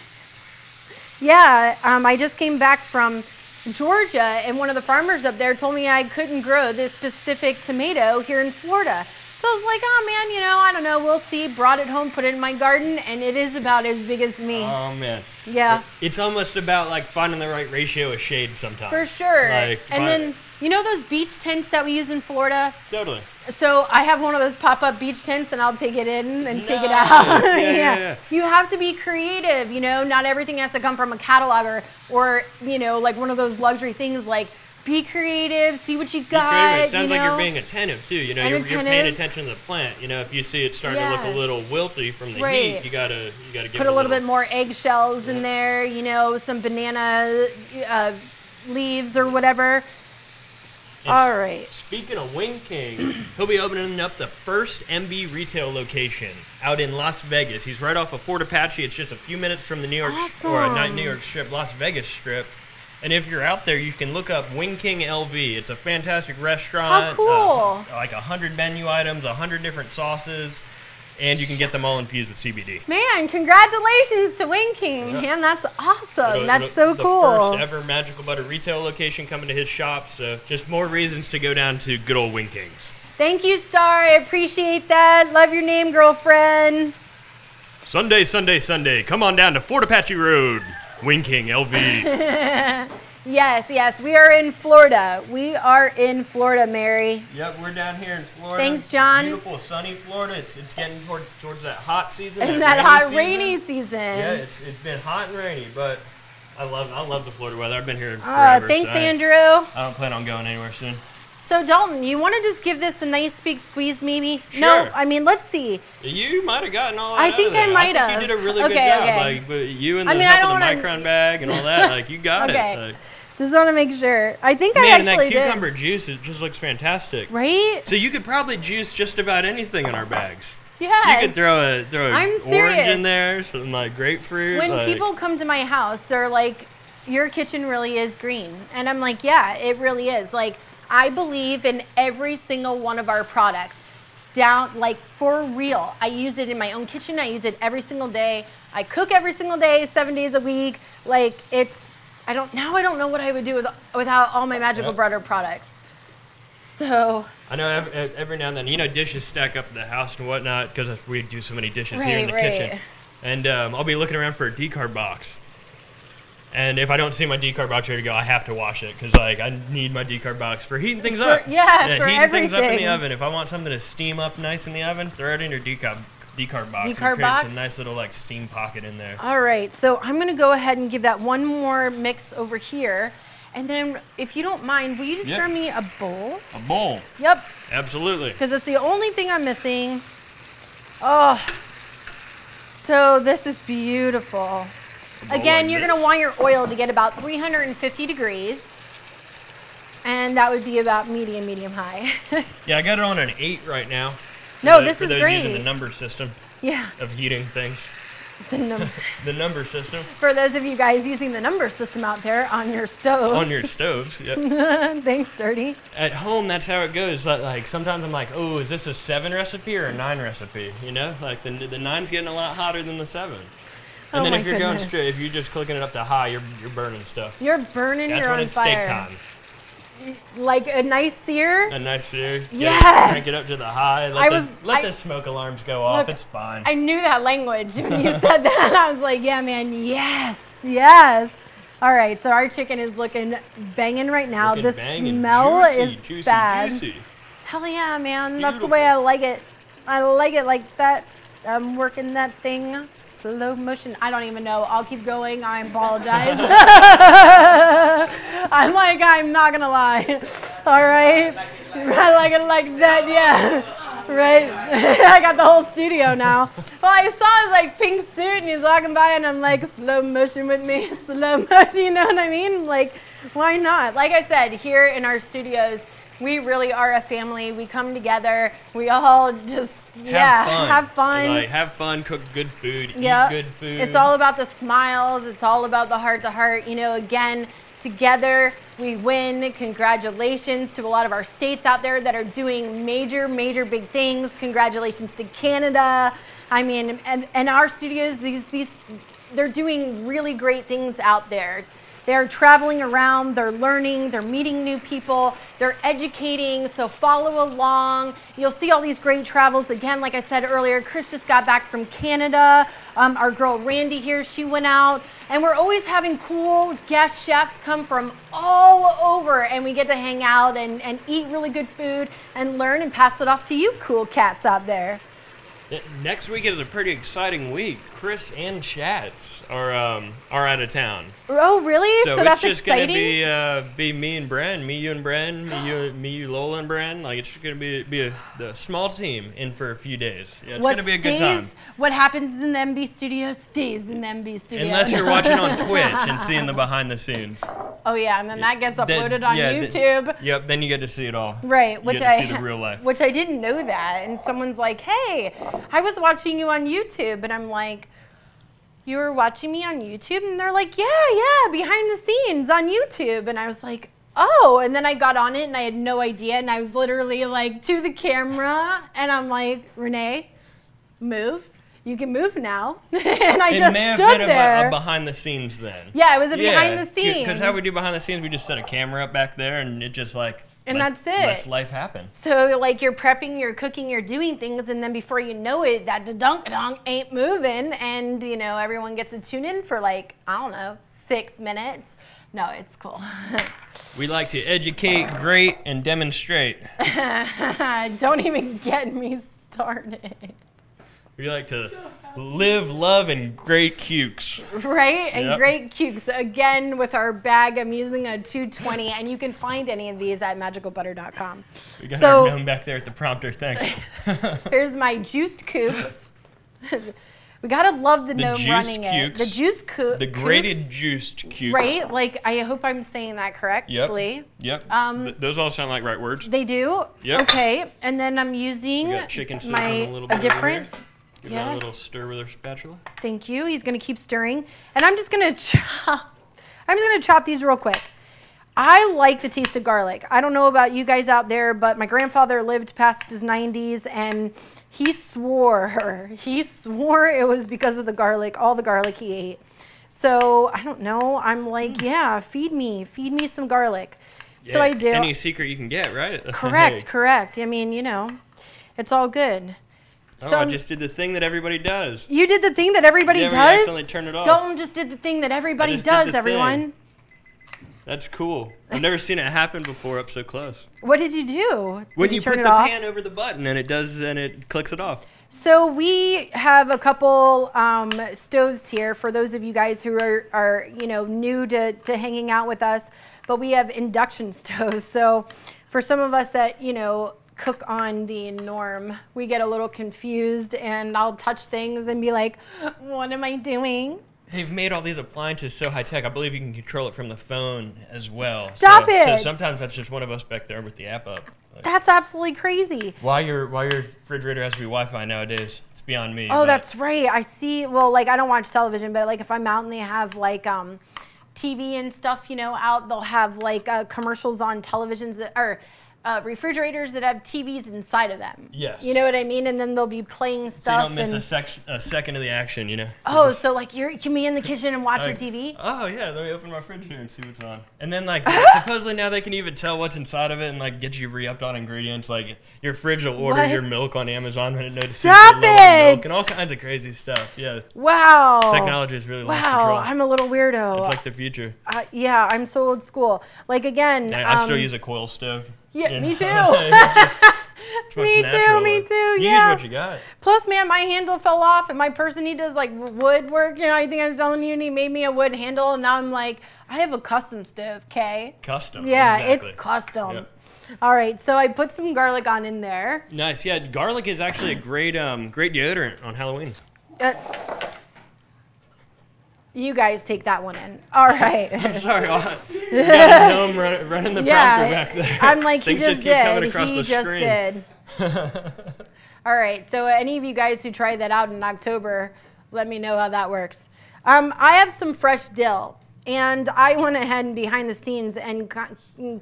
S6: Yeah, I just came back from Georgia, and one of the farmers up there told me I couldn't grow this specific tomato here in Florida. So I was like, oh man, I don't know, we'll see. Brought it home, put it in my garden, and it is about as big as me.
S2: Oh, man.
S6: Yeah.
S2: It's almost about like finding the right ratio of shade sometimes.
S6: For sure.
S2: Like,
S6: And then, those beach tents that we use in Florida?
S2: Totally.
S6: So I have one of those pop-up beach tents, and I'll take it in and take it
S2: Nice.
S6: out.
S2: Yeah.
S6: You have to be creative, Not everything has to come from a catalog or like one of those luxury things. Like, be creative, see what you
S2: Be
S6: got.
S2: creative. It sounds like you're being attentive too. You're paying
S6: attentive.
S2: attention to the plant. If you see it starting to look a
S6: Yes.
S2: little wilty from the
S6: Right.
S2: heat, you gotta give
S6: Put
S2: it
S6: a little bit more eggshells in there, some banana leaves or whatever.
S2: And
S6: All right.
S2: Speaking of Wing King, he'll be opening up the first MB retail location out in Las Vegas. He's right off of Fort Apache. It's just a few minutes from the New York not New York Strip, Las Vegas Strip. And if you're out there, you can look up Wing King LV. It's a fantastic restaurant.
S6: How cool.
S2: Like 100 menu items, 100 different sauces, and you can get them all infused with CBD.
S6: Man, congratulations to Wing King.
S2: Yeah.
S6: Man, that's awesome. That's
S2: It'll-
S6: so cool.
S2: The first ever Magical Butter retail location coming to his shop. So just more reasons to go down to good old Wing King's.
S6: Thank you, Star. I appreciate that. Love your name, girlfriend.
S2: Sunday, Sunday, Sunday. Come on down to Fort Apache Road. Wing King LV.
S6: Yes. We are in Florida. We are in Florida, Mary.
S2: Yep, we're down here in Florida.
S6: Thanks, John.
S2: Beautiful, sunny Florida. It's getting towards that hot season.
S6: And that hot
S2: rainy
S6: rainy season.
S2: Yeah, it's been hot and rainy, but I love the Florida weather. I've been here forever.
S6: Thanks,
S2: so
S6: Andrew.
S2: I don't plan on going anywhere soon.
S6: So, Dalton, you want to just give this a nice big squeeze, maybe?
S2: Sure.
S6: No, I mean, let's see.
S2: You might have gotten all that.
S6: I
S2: out
S6: think
S2: of there.
S6: I might
S2: I
S6: have.
S2: think you did a really good
S6: Okay,
S2: job.
S6: okay.
S2: Like, but you and
S6: I
S2: the
S6: mean, I
S2: help of the
S6: don't
S2: micron bag and all that, like you got
S6: Okay.
S2: it. Like,
S6: Just want to make sure. I think I
S2: man, and that
S6: actually
S2: cucumber juice, it just looks fantastic.
S6: did. Right?
S2: So you could probably juice just about anything in our bags.
S6: Yes.
S2: You could throw a
S6: I'm
S2: orange
S6: serious.
S2: in there, something like grapefruit.
S6: When
S2: like,
S6: people come to my house, they're like, your kitchen really is green. And I'm like, yeah, it really is. Like, I believe in every single one of our products. Down, like, for real. I use it in my own kitchen. I use it every single day. I cook every single day, 7 days a week. Like, I don't know what I would do without all my Magical Butter products. So.
S2: I know every now and then, dishes stack up at the house and whatnot because we do so many dishes here in the kitchen. And I'll be looking around for a decarb box. And if I don't see my decarb box ready to go, I have to wash it because I need my decarb box for heating things up.
S6: For
S2: heating things up in the
S6: everything.
S2: oven. If I want something to steam up nice in the oven, throw it in your decarb box.
S6: Decarb
S2: and
S6: box?
S2: create a nice little like steam pocket in there.
S6: All right, so I'm gonna go ahead and give that one more mix over here. And then, if you don't mind, will you just grab me a bowl?
S2: A bowl.
S6: Yep,
S2: Absolutely.
S6: because it's the only thing I'm missing. Oh, so this is beautiful. Again, you're gonna want your oil to get about 350 degrees. And that would be about medium high.
S2: Yeah, I got it on an 8 right now.
S6: No, this is
S2: for those
S6: great.
S2: using the number system
S6: Yeah.
S2: of heating things. The number system.
S6: For those of you guys using the number system out there on your stoves.
S2: On your stoves, yep.
S6: Thanks, Dirty.
S2: At home, that's how it goes. Like sometimes I'm like, oh, is this a 7 recipe or a 9 recipe? You know, like the 9's getting a lot hotter than the 7. And then if you're going straight, if you're just clicking it up to high, you're burning stuff.
S6: You're burning
S2: That's
S6: your
S2: when
S6: own
S2: it's
S6: fire.
S2: steak time.
S6: Like a nice sear.
S2: A nice sear.
S6: Yes.
S2: Crank it up to the high. Let the smoke alarms go off.
S6: Look,
S2: It's fine.
S6: I knew that language when you said that. I was like, yeah, man, yes, yes. All right, so our chicken is looking banging right now.
S2: Looking
S6: The
S2: banging,
S6: smell
S2: juicy,
S6: is
S2: juicy,
S6: bad.
S2: juicy.
S6: Hell yeah, man. That's the way I like it. I like it like that. I'm working that thing. Slow motion. I don't even know. I'll keep going. I apologize. I'm not gonna lie. All right. I like it like that. Yeah. Right. I got the whole studio now. Well, I saw his like pink suit and he's walking by and I'm like, slow motion with me. Slow motion. You know what I mean? Like, why not? Like I said, here in our studios, we really are a family. We come together. We all just have fun.
S2: Like, have fun, cook good food, eat good food.
S6: It's all about the smiles. It's all about the heart to heart. You know, again, together we win. Congratulations to a lot of our states out there that are doing major big things. Congratulations to Canada. I mean, and our studios, they're doing really great things out there. They're traveling around, they're learning, they're meeting new people, they're educating, so follow along. You'll see all these great travels. Again, like I said earlier, Chris just got back from Canada. Our girl Randy here, she went out. And we're always having cool guest chefs come from all over, and we get to hang out and eat really good food and learn and pass it off to you cool cats out there.
S2: Next week is a pretty exciting week. Chris and Chats are out of town.
S6: Oh, really? So that's
S2: it's just
S6: exciting?
S2: gonna be me and Bren, me, you and Bren, me, you, Lola and Bren. Like it's just gonna be the small team in for a few days. Yeah, it's gonna be a good time.
S6: What happens in the MB studio stays in the MB studio.
S2: Unless you're watching on Twitch and seeing the behind the scenes.
S6: Oh yeah, and then that gets uploaded on YouTube.
S2: Yep, then you get to see it all.
S6: Right,
S2: you get to see the real life.
S6: Which I didn't know that, and someone's like, "Hey, I was watching you on YouTube," and I'm like, "You were watching me on YouTube?" And they're like, "Yeah, behind the scenes on YouTube," and I was like, "Oh," and then I got on it and I had no idea, and I was literally like to the camera, and I'm like, "Renee, move. You can move now." And I just stood there.
S2: It may have been a behind the scenes then.
S6: Yeah, it was a behind the scenes.
S2: Because how we do behind the scenes, we just set a camera up back there and it just like,
S6: and that's it.
S2: Lets life happen.
S6: So like you're prepping, you're cooking, you're doing things, and then before you know it, that da-dunk ain't moving, and you know everyone gets to tune in for like, I don't know, 6 minutes. No, it's cool.
S2: We like to educate, grate, and demonstrate.
S6: Don't even get me started.
S2: We like to live, love, and great cukes.
S6: Right? And great cukes. Again, with our bag, I'm using a 220, and you can find any of these at MagicalButter.com.
S2: We got our gnome back there at the prompter. Thanks.
S6: Here's my juiced coops. We gotta love the gnome running it. The juiced coops.
S2: The grated juiced cukes.
S6: Right? Like, I hope I'm saying that correctly.
S2: Yep. Those all sound like right words.
S6: They do?
S2: Yep.
S6: Okay. And then I'm using
S2: a different... Give that a little stir with our spatula.
S6: Thank you. He's gonna keep stirring, and I'm just gonna chop these real quick. I like the taste of garlic. I don't know about you guys out there, but my grandfather lived past his 90s, and he swore it was because of the garlic, all the garlic he ate. So I don't know. I'm like, yeah, feed me some garlic.
S2: Yeah,
S6: so I do.
S2: Any secret you can get, right?
S6: Correct. I mean, you know, it's all good.
S2: So I just did the thing that everybody does.
S6: You did the thing that everybody does?
S2: I accidentally turned it off.
S6: Dalton just did the thing that everybody does, everyone.
S2: That's cool. I've never seen it happen before up so close.
S6: What did you do?
S2: When you put the pan over the button and it clicks it off.
S6: So we have a couple stoves here for those of you guys who are you know, new to hanging out with us, but we have induction stoves. So for some of us that, you know, cook on the norm. We get a little confused, and I'll touch things and be like, what am I doing?
S2: They've made all these appliances so high tech. I believe you can control it from the phone as well.
S6: Stop it!
S2: So sometimes that's just one of us back there with the app up. Like,
S6: That's absolutely crazy.
S2: why your refrigerator has to be Wi-Fi nowadays? It's beyond me.
S6: Oh,
S2: but
S6: that's right. I see. Well, like I don't watch television, but like if I'm out and they have like TV and stuff, you know, out, they'll have like commercials on televisions that are refrigerators that have TVs inside of them.
S2: Yes.
S6: You know what I mean? And then they'll be playing stuff.
S2: So you don't miss
S6: and,
S2: a second of the action, you know?
S6: oh, so like you can be in the kitchen and watch your TV?
S2: Oh, yeah, let me open my fridge here and see what's on. And then, like, supposedly now they can even tell what's inside of it and, like, get you re-upped on ingredients. Like, your fridge will order
S6: What?
S2: your milk on Amazon when it notices
S6: Stop
S2: you're low on
S6: it!
S2: milk and all kinds of crazy stuff. Yeah,
S6: Wow.
S2: technology has really lost
S6: Wow,
S2: control.
S6: I'm a little weirdo.
S2: It's like the future.
S6: Yeah, I'm so old school. Like again,
S2: I still use a coil stove.
S6: Yeah,
S2: you
S6: me
S2: know?
S6: too.
S2: It's what's
S6: Me too,
S2: natural.
S6: me too,
S2: You
S6: yeah.
S2: use what you got.
S6: Plus, man, my handle fell off, and my person, he does like wood work. You know, I think I was telling you, and he made me a wood handle, and now I'm like, I have a custom stove, okay?
S2: Custom.
S6: Yeah,
S2: exactly.
S6: it's custom.
S2: Yep.
S6: All right, so I put some garlic on in there.
S2: Nice. Yeah, garlic is actually a great deodorant on Halloween.
S6: You guys take that one in. All right.
S2: I'm sorry. You got a gnome running the prompter back there.
S6: I'm like, he
S2: Things
S6: just
S2: keep coming
S6: did.
S2: across
S6: He
S2: the
S6: just
S2: screen.
S6: did. All right, so any of you guys who tried that out in October, let me know how that works. I have some fresh dill, and I went ahead and behind the scenes and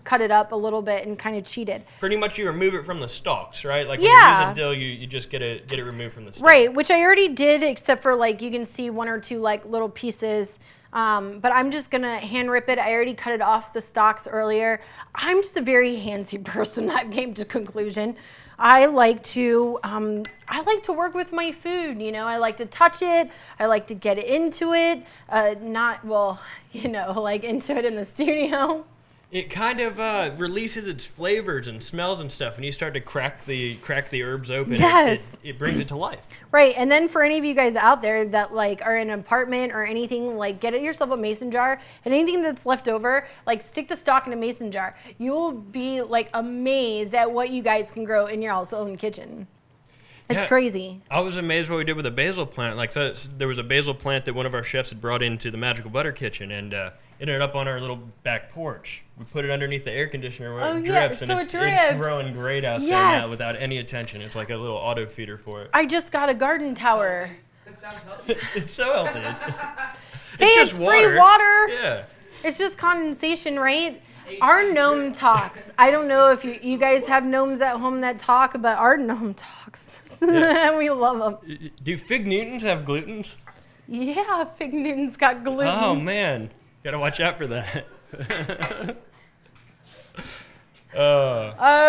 S6: cut it up a little bit and kind of cheated.
S2: Pretty much you remove it from the stalks, right? Like
S6: Yeah.
S2: when you're using dill, you just get it removed from the stalk.
S6: Right, which I already did, except for like you can see one or two like little pieces. But I'm just gonna hand rip it. I already cut it off the stalks earlier. I'm just a very handsy person. That came to conclusion. I like to work with my food. You know, I like to touch it. I like to get into it. Not well, you know, like into it in the studio.
S2: It kind of releases its flavors and smells and stuff, and you start to crack the herbs open.
S6: Yes.
S2: It brings it to life.
S6: Right, and then for any of you guys out there that like are in an apartment or anything, like get yourself a mason jar, and anything that's left over, like stick the stalk in a mason jar. You'll be like amazed at what you guys can grow in your own kitchen. It's
S2: Yeah.
S6: crazy.
S2: I was amazed what we did with a basil plant. Like, so there was a basil plant that one of our chefs had brought into the Magical Butter kitchen, and it ended up on our little back porch. We put it underneath the air conditioner where
S6: Oh,
S2: it
S6: yeah,
S2: drips, and
S6: so
S2: it's
S6: it drips.
S2: growing great out there
S6: Yes.
S2: now without any attention. It's like a little auto feeder for it.
S6: I just got a garden tower.
S4: That sounds healthy.
S2: It's so healthy.
S6: Hey, it's
S2: just
S6: free water.
S2: Yeah.
S6: It's just condensation, right? Our gnome talks. I don't know if you guys have gnomes at home that talk, but our gnome talks.
S2: Yeah.
S6: We love them.
S2: Do fig Newtons have glutens?
S6: Yeah, fig Newton's got gluten.
S2: Oh man, gotta watch out for that.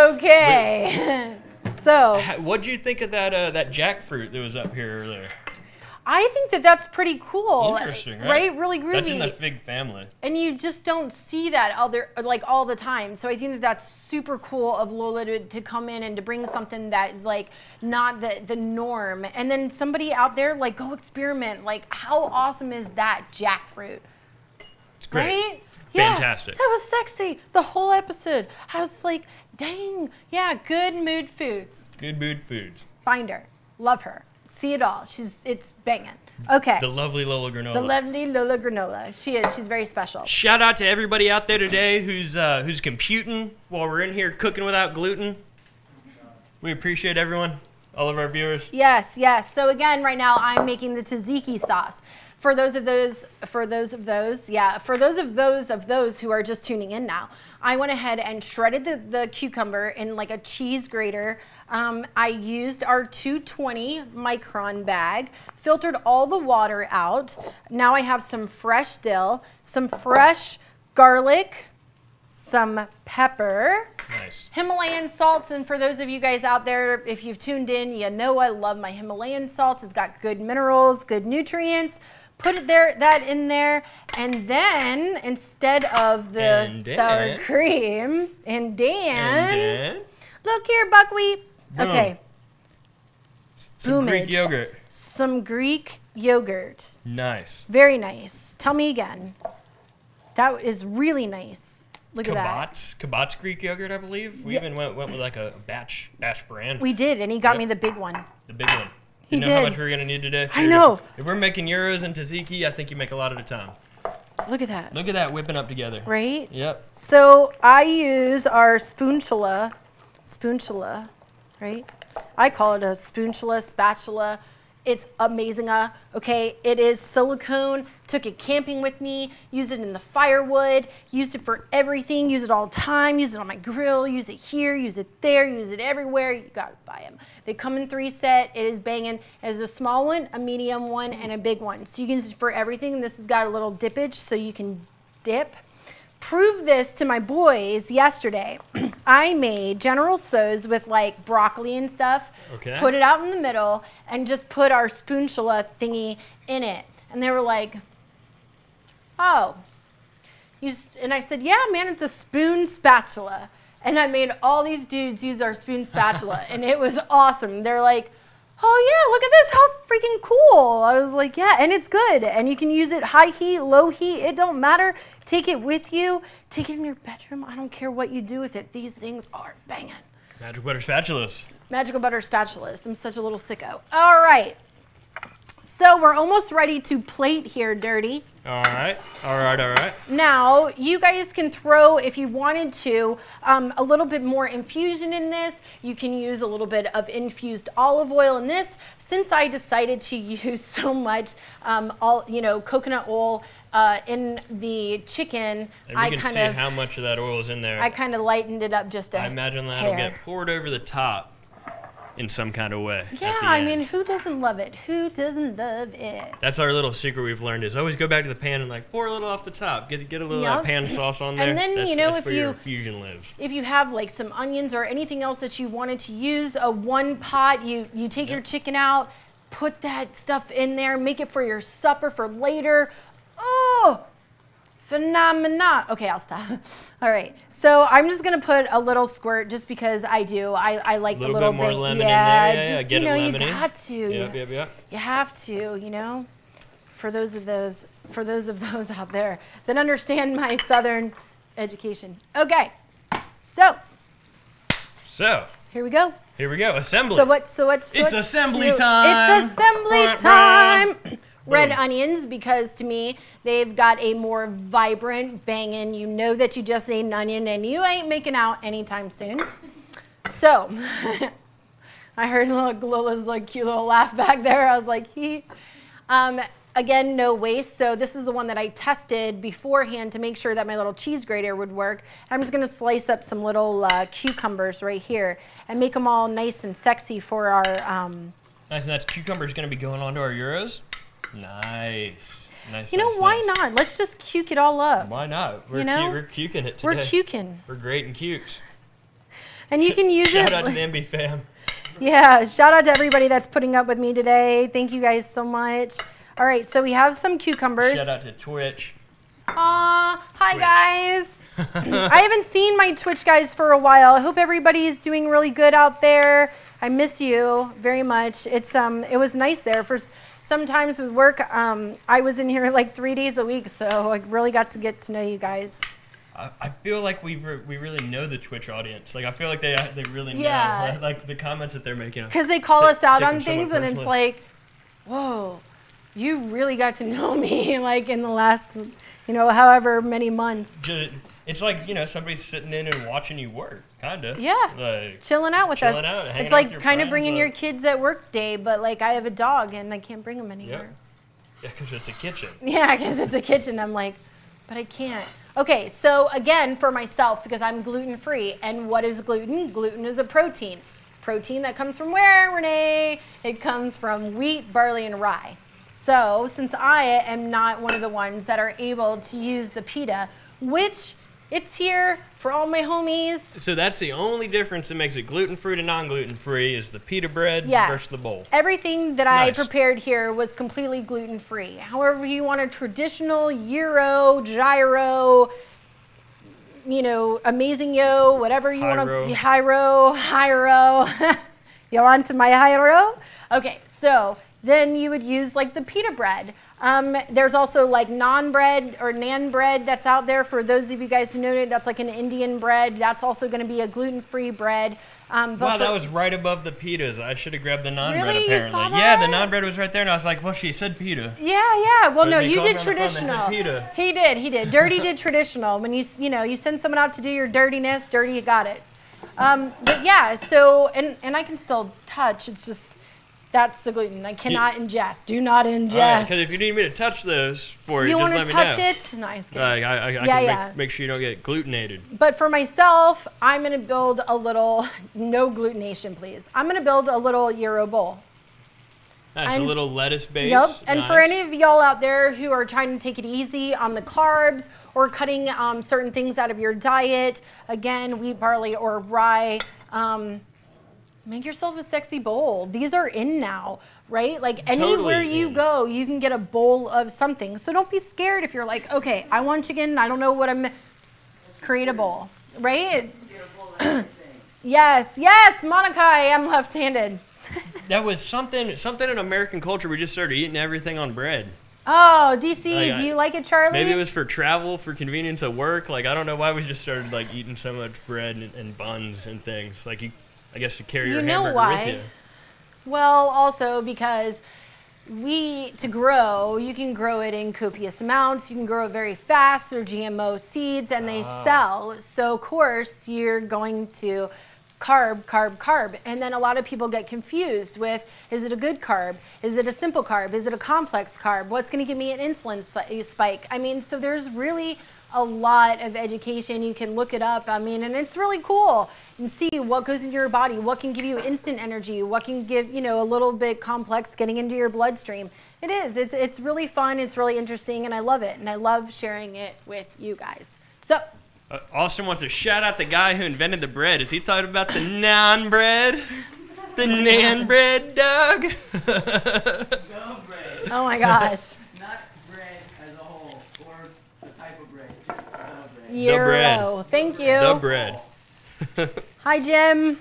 S6: Okay. So
S2: What did you think of that jackfruit that was up here earlier?
S6: I think that that's pretty cool.
S2: Interesting, right?
S6: Really groovy.
S2: That's in the fig family.
S6: And you just don't see that all the time. So I think that that's super cool of Lola to come in and to bring something that is like not the norm. And then somebody out there like go experiment. Like how awesome is that jackfruit?
S2: It's great.
S6: Right? Yeah,
S2: Fantastic.
S6: that was sexy. The whole episode. I was like, dang, yeah, good mood foods.
S2: Good mood foods.
S6: Find her. Love her. See it all. It's banging. Okay.
S2: The lovely Lola Granola.
S6: The lovely Lola Granola. She is. She's very special.
S2: Shout out to everybody out there today who's computing while we're in here cooking without gluten. We appreciate everyone, all of our viewers.
S6: Yes, yes. So again, right now I'm making the tzatziki sauce. For those of those who are just tuning in now, I went ahead and shredded the cucumber in like a cheese grater. I used our 220 micron bag, filtered all the water out. Now I have some fresh dill, some fresh garlic, some pepper,
S2: Nice.
S6: Himalayan salts, and for those of you guys out there, if you've tuned in, you know I love my Himalayan salts. It's got good minerals, good nutrients. Put it that in there, and then instead of the sour cream, and then look here, buckwheat.
S2: Boom.
S6: Okay.
S2: Some Greek
S6: Boomage.
S2: yogurt.
S6: Some Greek yogurt.
S2: Nice.
S6: Very nice. Tell me again. That is really nice. Look at that.
S2: Kabat's Greek yogurt, I believe. We even went with like a batch brand.
S6: We did, and he got me the big one.
S2: The big one.
S6: He
S2: You know
S6: did.
S2: how much we're gonna need today?
S6: I know.
S2: If we're making gyros and tzatziki, I think you make a lot at a time.
S6: Look at that.
S2: Look at that whipping up together.
S6: Right?
S2: Yep.
S6: So I use our spatula, right? I call it a spatula. It's amazing. Okay, it is silicone. Took it camping with me. Used it in the firewood. Used it for everything. Use it all the time. Use it on my grill. Use it here. Use it there. Use it everywhere. You gotta buy them. They come in 3 set. It is banging. It has a small one, a medium one, and a big one. So you can use it for everything. This has got a little dippage, so you can dip. Proved this to my boys yesterday. I made General Tso's with like broccoli and stuff.
S2: Okay.
S6: Put it out in the middle and just put our spatula thingy in it. And they were like, oh. And I said, yeah, man, it's a spoon spatula. And I made all these dudes use our spoon spatula. And it was awesome. They're like, oh yeah, look at this, how freaking cool. I was like, yeah, and it's good. And you can use it high heat, low heat, it don't matter. Take it with you, take it in your bedroom. I don't care what you do with it. These things are banging.
S2: Magic Butter spatulas.
S6: Magical Butter spatulas. I'm such a little sicko. All right. So we're almost ready to plate here, Dirty.
S2: All right.
S6: Now, you guys can throw, if you wanted to, a little bit more infusion in this. You can use a little bit of infused olive oil in this. Since I decided to use so much coconut oil in the chicken,
S2: And we can see how much of that oil is in there.
S6: I kind of lightened it up just a
S2: I imagine
S6: hair.
S2: that'll get poured over the top in some kind of way.
S6: Yeah, I mean, who doesn't love it? Who doesn't love it?
S2: That's our little secret we've learned is always go back to the pan and like pour a little off the top. Get a little of that pan sauce on there.
S6: And then,
S2: that's
S6: if
S2: where your infusion lives.
S6: If you have like some onions or anything else that you wanted to use, a one pot, you take your chicken out, put that stuff in there, make it for your supper for later. Oh, phenomenal. Okay, I'll stop. All right. So I'm just gonna put a little squirt just because I do. I like the little
S2: bit more
S6: bit.
S2: lemon
S6: yeah,
S2: in there. Yeah,
S6: just,
S2: get it lemony.
S6: You got to.
S2: Yep.
S6: You have to, for those of those out there that understand my Southern education. Okay. So here we go.
S2: Assembly.
S6: It's
S2: assembly time.
S6: It's assembly time. Red onions, because to me, they've got a more vibrant banging. You know that you just ate an onion and you ain't making out anytime soon. So, I heard Lola's cute little laugh back there. I was like, again, no waste. So this is the one that I tested beforehand to make sure that my little cheese grater would work. I'm just gonna slice up some little cucumbers right here and make them all nice and sexy for our...
S2: Nice, and that cucumber is gonna be going onto our gyros. Nice.
S6: Why not? Let's just cuke it all up.
S2: Why not? We're cuking it today.
S6: We're cuking.
S2: We're great in cukes.
S6: And you can use
S2: Shout out to the MB fam.
S6: Yeah, shout out to everybody that's putting up with me today. Thank you guys so much. All right, so we have some cucumbers.
S2: Shout out to Twitch.
S6: Hi guys. I haven't seen my Twitch guys for a while. I hope everybody's doing really good out there. I miss you very much. It was nice there for. Sometimes with work, I was in here 3 days a week, so I really got to get to know you guys.
S2: I feel like we really know the Twitch audience. I feel like they really know. The comments that they're making.
S6: Because they call us out on things, and it's like, whoa, you really got to know me in the last, however many months.
S2: It's like, somebody's sitting in and watching you work, kind of.
S6: Yeah, chilling out with us. It's like kind of bringing your kids at work day, but I have a dog and I can't bring him anywhere.
S2: Yeah, because it's a kitchen.
S6: Yeah, because it's a kitchen. I'm like, but I can't. Okay, so again, for myself, because I'm gluten-free, and what is gluten? Gluten is a protein. Protein that comes from where, Renee? It comes from wheat, barley, and rye. So since I am not one of the ones that are able to use the pita, which... it's here for all my homies.
S2: So that's the only difference that makes it gluten-free to non-gluten-free is the pita bread versus the bowl.
S6: Everything that I prepared here was completely gluten-free. However, you want a traditional gyro, gyro, amazing yo, whatever you want to, gyro. You want my gyro? Okay, so then you would use like the pita bread. There's also like naan bread or naan bread that's out there. For those of you guys who know it, that's like an Indian bread. That's also going to be a gluten-free bread.
S2: Wow, that was right above the pitas. I should have grabbed the naan bread
S6: Really?
S2: apparently.
S6: You saw
S2: Yeah, the
S6: that?
S2: naan bread was right there, and I was like, well, she said pita.
S6: Yeah. Well,
S2: But
S6: no,
S2: they
S6: you
S2: called
S6: did
S2: me on the phone, they said
S6: traditional.
S2: pita.
S6: He did. Dirty did traditional. When you send someone out to do your dirtiness, dirty, you got it. But yeah, so, and I can still touch. It's just, that's the gluten. I cannot ingest. Do not ingest.
S2: Because if you need me to touch those for you,
S6: you
S2: just
S6: want
S2: let
S6: to
S2: me
S6: touch
S2: know.
S6: it? Nice.
S2: I
S6: Yeah.
S2: can make sure you don't get glutenated.
S6: But for myself, I'm going to build a little, no glutenation, please. I'm going to build a little gyro bowl.
S2: Nice, a little lettuce base.
S6: Yep. And for
S2: Nice.
S6: any of y'all out there who are trying to take it easy on the carbs or cutting certain things out of your diet, again, wheat, barley, or rye, make yourself a sexy bowl. These are in now, right? Like anywhere
S2: Totally
S6: you
S2: in.
S6: go, you can get a bowl of something. So don't be scared if you're like, okay, I want chicken. I don't know what I'm. Create a bowl, right? Yes, Monica, I am left-handed.
S2: That was something in American culture. We just started eating everything on bread.
S6: Oh, DC, do you like it, Charlie?
S2: Maybe it was for travel, for convenience at work. Like, I don't know why we just started like eating so much bread and buns and things. Like, I guess to carry your hamburger with you.
S6: Well, also because to grow, you can grow it in copious amounts. You can grow it very fast. They're GMO seeds and they sell. So, of course, you're going to carb. And then a lot of people get confused with, is it a good carb? Is it a simple carb? Is it a complex carb? What's going to give me an insulin spike? I mean, so there's really a lot of education. You can look it up. I mean, and it's really cool. You see what goes into your body, what can give you instant energy, what can give, a little bit complex getting into your bloodstream. It is. It's really fun. It's really interesting, and I love it. And I love sharing it with you guys. So.
S2: Austin wants to shout out the guy who invented the bread. Is he talking about the naan bread? The naan bread, Doug?
S4: The bread.
S6: Oh my gosh.
S4: Not bread as a whole or a type of bread. Just the bread.
S6: Gyro. Thank you.
S2: The bread.
S6: Hi, Jim.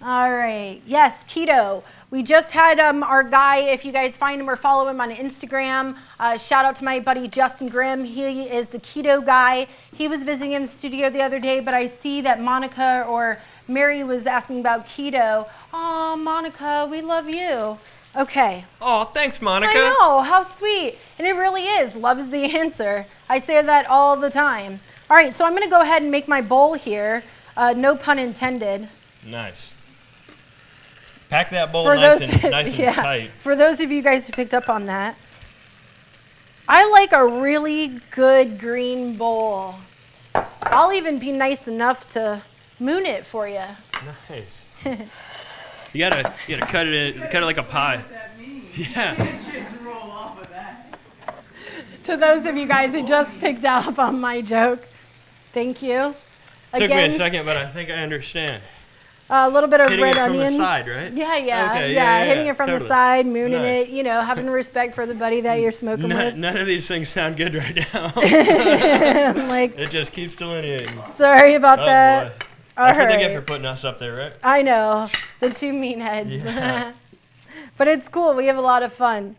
S6: All right. Yes, keto. We just had our guy, if you guys find him or follow him on Instagram, shout out to my buddy Justin Grimm. He is the keto guy. He was visiting in the studio the other day, but I see that Monica or Mary was asking about keto. Oh, Monica, we love you. Okay.
S2: Oh, thanks, Monica.
S6: I know, how sweet. And it really is. Love is the answer. I say that all the time. All right, so I'm going to go ahead and make my bowl here. No pun intended.
S2: Nice. Pack that bowl nice and tight.
S6: For those of you guys who picked up on that, I like a really good green bowl. I'll even be nice enough to moon it for you.
S2: Nice. You gotta cut it like a pie. Yeah.
S4: Just roll off of that.
S6: To those of you guys who just picked up on my joke, thank you.
S2: Took me a second, but I think I understand.
S6: A little bit of
S2: hitting
S6: red
S2: it from
S6: onion.
S2: the side, right?
S6: Yeah.
S2: Okay,
S6: Hitting it from
S2: totally.
S6: the side, mooning
S2: Nice.
S6: it, having respect for the buddy that you're smoking with.
S2: None of these things sound good right now.
S6: Like,
S2: It just keeps delineating.
S6: sorry about
S2: Oh
S6: that.
S2: boy.
S6: All
S2: That's what they get
S6: right.
S2: for putting us up there, right?
S6: I know, the two mean heads.
S2: Yeah.
S6: But it's cool. We have a lot of fun.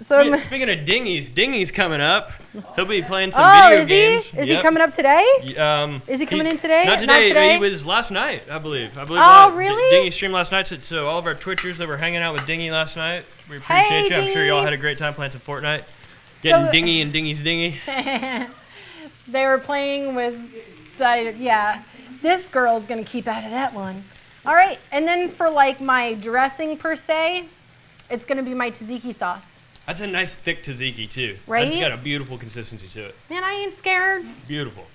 S6: So
S2: Speaking of Dingy's coming up. He'll be playing some video
S6: is
S2: games.
S6: he? Is he coming up today?
S2: Is
S6: he coming in today?
S2: Not
S6: Not
S2: today.
S6: today?
S2: He was last night, I believe.
S6: Oh, really?
S2: Dingy streamed last night, so all of our Twitchers that were hanging out with Dingy last night, we appreciate
S6: Hey,
S2: you. I'm sure y'all
S6: Dingy.
S2: had a great time playing some Fortnite. Getting
S6: So-
S2: Dingy and Dingy's Dingy.
S6: They were playing with, yeah. This girl's gonna keep out of that one. All right, and then for like my dressing per se, it's gonna be my tzatziki sauce.
S2: That's a nice thick tzatziki too.
S6: Right?
S2: It's got a beautiful consistency to it.
S6: Man, I ain't scared.
S2: Beautiful.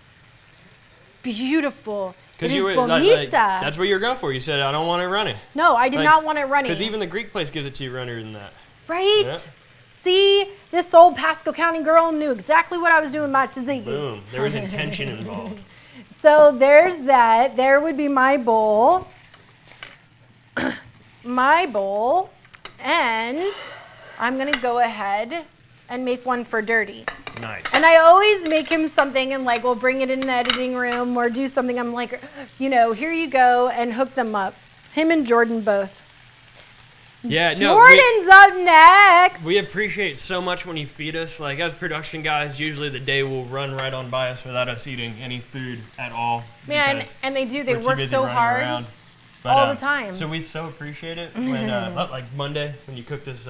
S6: Beautiful. It
S2: Because
S6: is
S2: you were
S6: bonita.
S2: that's what you were going for. You said I don't want it running.
S6: No, I did not want it running.
S2: Because even the Greek place gives it to you runnier than that.
S6: Right?
S2: Yeah.
S6: See, this old Pasco County girl knew exactly what I was doing with my tzatziki.
S2: Boom. There was intention involved.
S6: So there's that. There would be my bowl. My bowl. And I'm going to go ahead and make one for Dirty.
S2: Nice.
S6: And I always make him something and like we'll bring it in the editing room or do something. I'm like, here you go, and hook them up. Him and Jordan both.
S2: Yeah,
S6: Jordan's up next.
S2: We appreciate so much when you feed us. Like, as production guys, usually the day will run right on by us without us eating any food at all.
S6: Man, and they do. They
S2: we're too
S6: work
S2: busy
S6: so
S2: running
S6: hard
S2: around.
S6: all the time.
S2: So we so appreciate it. When, like Monday, when you cooked us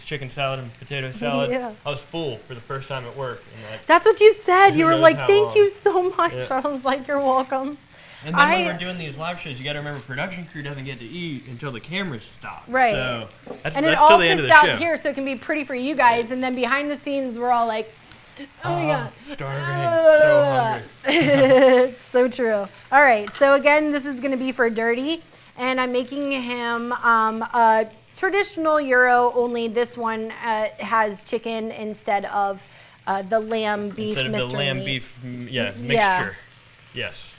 S2: chicken salad and potato salad,
S6: Yeah.
S2: I was full for the first time at work. And like,
S6: That's what you said.
S2: who
S6: You were
S2: knows
S6: like,
S2: how
S6: thank
S2: long.
S6: you so much.
S2: Yeah.
S6: I was like, you're welcome.
S2: And then when we're doing these live shows, you got to remember production crew doesn't get to eat until the cameras stop.
S6: Right.
S2: So that's
S6: And it
S2: still
S6: all
S2: the end of
S6: sits
S2: the
S6: out
S2: show.
S6: here so it can be pretty for you guys. And then behind the scenes, we're all like, oh my God.
S2: Starving. So hungry.
S6: It's so true. All right. So again, this is going to be for Dirty. And I'm making him a traditional Euro, only this one has chicken instead of the lamb beef
S2: Instead of the
S6: mystery
S2: lamb
S6: meat.
S2: beef, mixture.
S6: Yeah.
S2: Yes.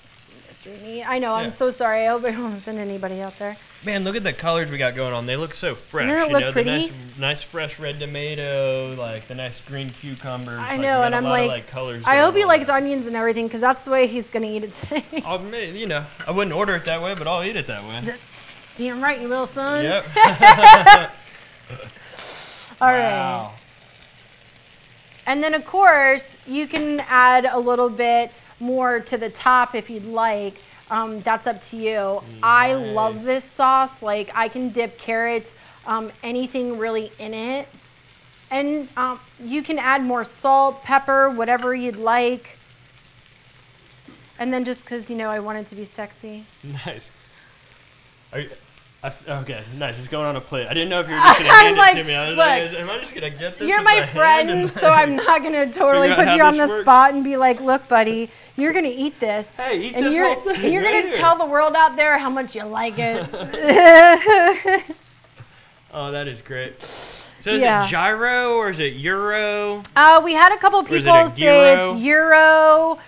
S6: Mystery meat. I know.
S2: Yeah.
S6: I'm so sorry. I hope I don't offend anybody out there.
S2: Man, look at the colors we got going on. They look so fresh.
S6: Doesn't it look pretty?
S2: The nice fresh red tomato, like the nice green cucumbers.
S6: I
S2: like,
S6: know,
S2: we
S6: and
S2: got
S6: I'm
S2: a lot of,
S6: like,
S2: colors
S6: I hope
S2: going
S6: he
S2: on
S6: likes
S2: there.
S6: onions and everything because that's the way he's going to eat it today.
S2: I wouldn't order it that way, but I'll eat it that way.
S6: Damn right you will, son.
S2: Yep.
S6: All
S2: Wow.
S6: right. And then, of course, you can add a little bit more to the top if you'd like. That's up to you. I love this sauce. Like, I can dip carrots, anything really in it. And you can add more salt, pepper, whatever you'd like. And then just because, you know, I want it to be sexy.
S2: Nice. Okay, nice. It's going on a plate. I didn't know if you were just going to hand
S6: like,
S2: it to me. I was
S6: look,
S2: like, am I just going to get this?
S6: You're
S2: with
S6: my
S2: hand
S6: friend,
S2: and,
S6: so I'm not going to totally
S2: figure out
S6: put
S2: how
S6: you on
S2: this
S6: the
S2: works?
S6: spot and be like, look, buddy, you're going to eat this.
S2: Hey, eat
S6: and
S2: this
S6: you're,
S2: whole thing
S6: and you're
S2: right
S6: going to
S2: here.
S6: tell the world out there how much you like it.
S2: Oh, that is great. So is
S6: Yeah.
S2: it gyro or is it euro?
S6: We had a couple
S2: is it
S6: people
S2: a
S6: say
S2: gyro?
S6: it's Euro.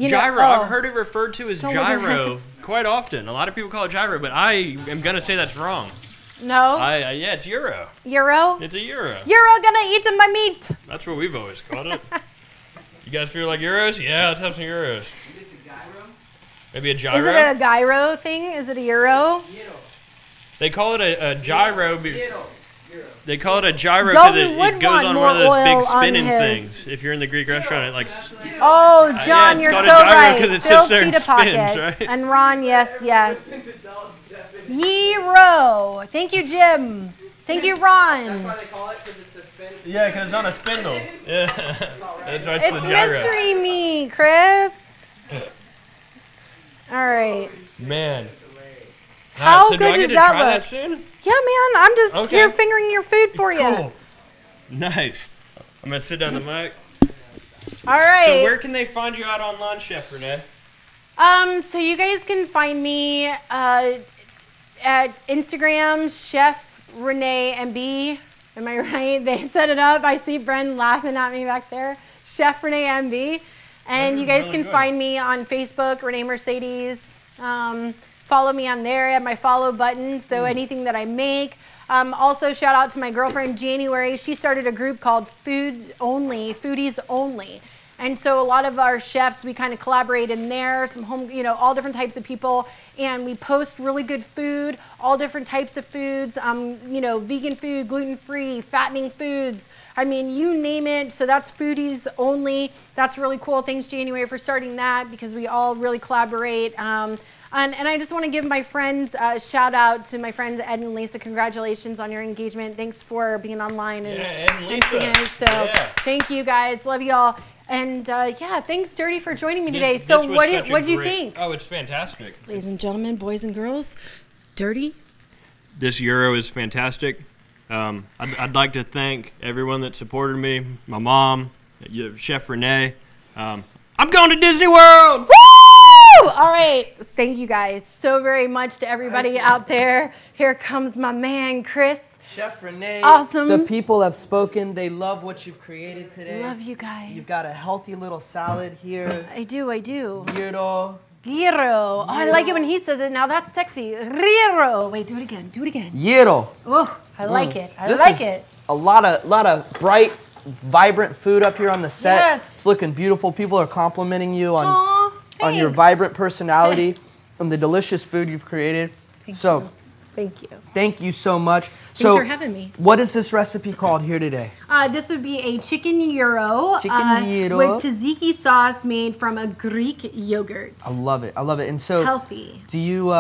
S2: Gyro. I've heard it referred to as
S6: Don't look at
S2: gyro quite often. A lot of people call it gyro, but I am going to say that's wrong.
S6: No?
S2: Yeah, it's euro.
S6: Euro?
S2: It's a euro.
S6: Euro gonna eat my meat.
S2: That's what we've always called it. You guys feel like euros? Yeah, let's have some euros.
S4: It's a gyro.
S2: Maybe a gyro?
S6: Is it a gyro thing? Is it a Euro?
S2: They call it a gyro.
S4: Gyro.
S2: They call it a gyro because
S6: Dalton would
S2: it goes
S6: want
S2: on
S6: more
S2: one of those
S6: oil
S2: big
S6: on
S2: spinning
S6: his-
S2: things. If you're in the Greek restaurant, it like
S6: Oh, John,
S2: yeah, it's
S6: you're
S2: called
S6: so
S2: a gyro
S6: right.
S2: 'cause it
S6: Phil
S2: sits there and
S6: Pita
S2: spins,
S6: Pockets.
S2: right?
S6: And Ron, yes. Euro. Thank you, Jim. Thank you, Ron.
S4: That's why they call it, because it's a spin.
S2: yeah, because it's on a spindle. Yeah, that's why it's
S6: It's
S2: the gyro.
S6: mystery meat, Chris. All right.
S2: Man.
S6: How
S2: so do
S6: good
S2: I
S6: does
S2: get to
S6: that
S2: try
S6: look?
S2: that soon?
S6: Yeah, man. I'm just
S2: Okay.
S6: here fingering your food for you.
S2: Cool. Nice. I'm gonna sit down the mic.
S6: All right.
S2: So where can they find you out online, Chef Renee?
S6: So you guys can find me at Instagram, Chef Renee MB. Am I right? They set it up. I see Bren laughing at me back there. Chef Renee MB. And you guys
S2: really
S6: can
S2: good.
S6: find me on Facebook, Renee Mercedes. Follow me on there at my follow button. So anything that I make. Also, shout out to my girlfriend January. She started a group called Foodies Only. And so a lot of our chefs, we kind of collaborate in there, some home, all different types of people. And we post really good food, all different types of foods, vegan food, gluten-free, fattening foods. I mean, you name it. So that's Foodies Only. That's really cool. Thanks, January, for starting that because we all really collaborate. And I just want to give my friends a shout out to my friends Ed and Lisa. Congratulations on your engagement. Thanks for being online and
S2: Ed and Lisa.
S6: seeing us. So thank you guys. Love y'all. And thanks, Dirty, for joining me today.
S2: This
S6: So
S2: was
S6: what
S2: such a
S6: do you
S2: great-
S6: think?
S2: Oh, it's fantastic.
S6: Ladies and gentlemen, boys and girls, Dirty.
S2: This Euro is fantastic. I'd like to thank everyone that supported me, my mom, Chef Renee. I'm going to Disney World!
S6: Woo! All right. Thank you guys so very much to everybody out there. Here comes my man, Chris.
S1: Chef Renee,
S6: Awesome.
S1: the people have spoken. They love what you've created today.
S6: Love you guys.
S1: You've got a healthy little salad here.
S6: I do.
S1: Gyro.
S6: Gyro. Oh, I like it when he says it. Now that's sexy. Gyro. Wait, do it again.
S1: Gyro.
S6: Oh, I like it. I
S1: This
S6: like
S1: is
S6: it.
S1: A lot of bright, vibrant food up here on the set.
S6: Yes.
S1: It's looking beautiful. People are complimenting you on
S6: Aw,
S1: your
S6: thanks.
S1: vibrant personality and the delicious food you've created.
S6: Thank
S1: so,
S6: you. Thank you.
S1: Thank you so much.
S6: Thanks for having me.
S1: What is this recipe called here today?
S6: This would be a chicken gyro,
S1: Chicken gyro.
S6: with tzatziki sauce made from a Greek yogurt.
S1: I love it. I love it. And so,
S6: Healthy.
S1: do you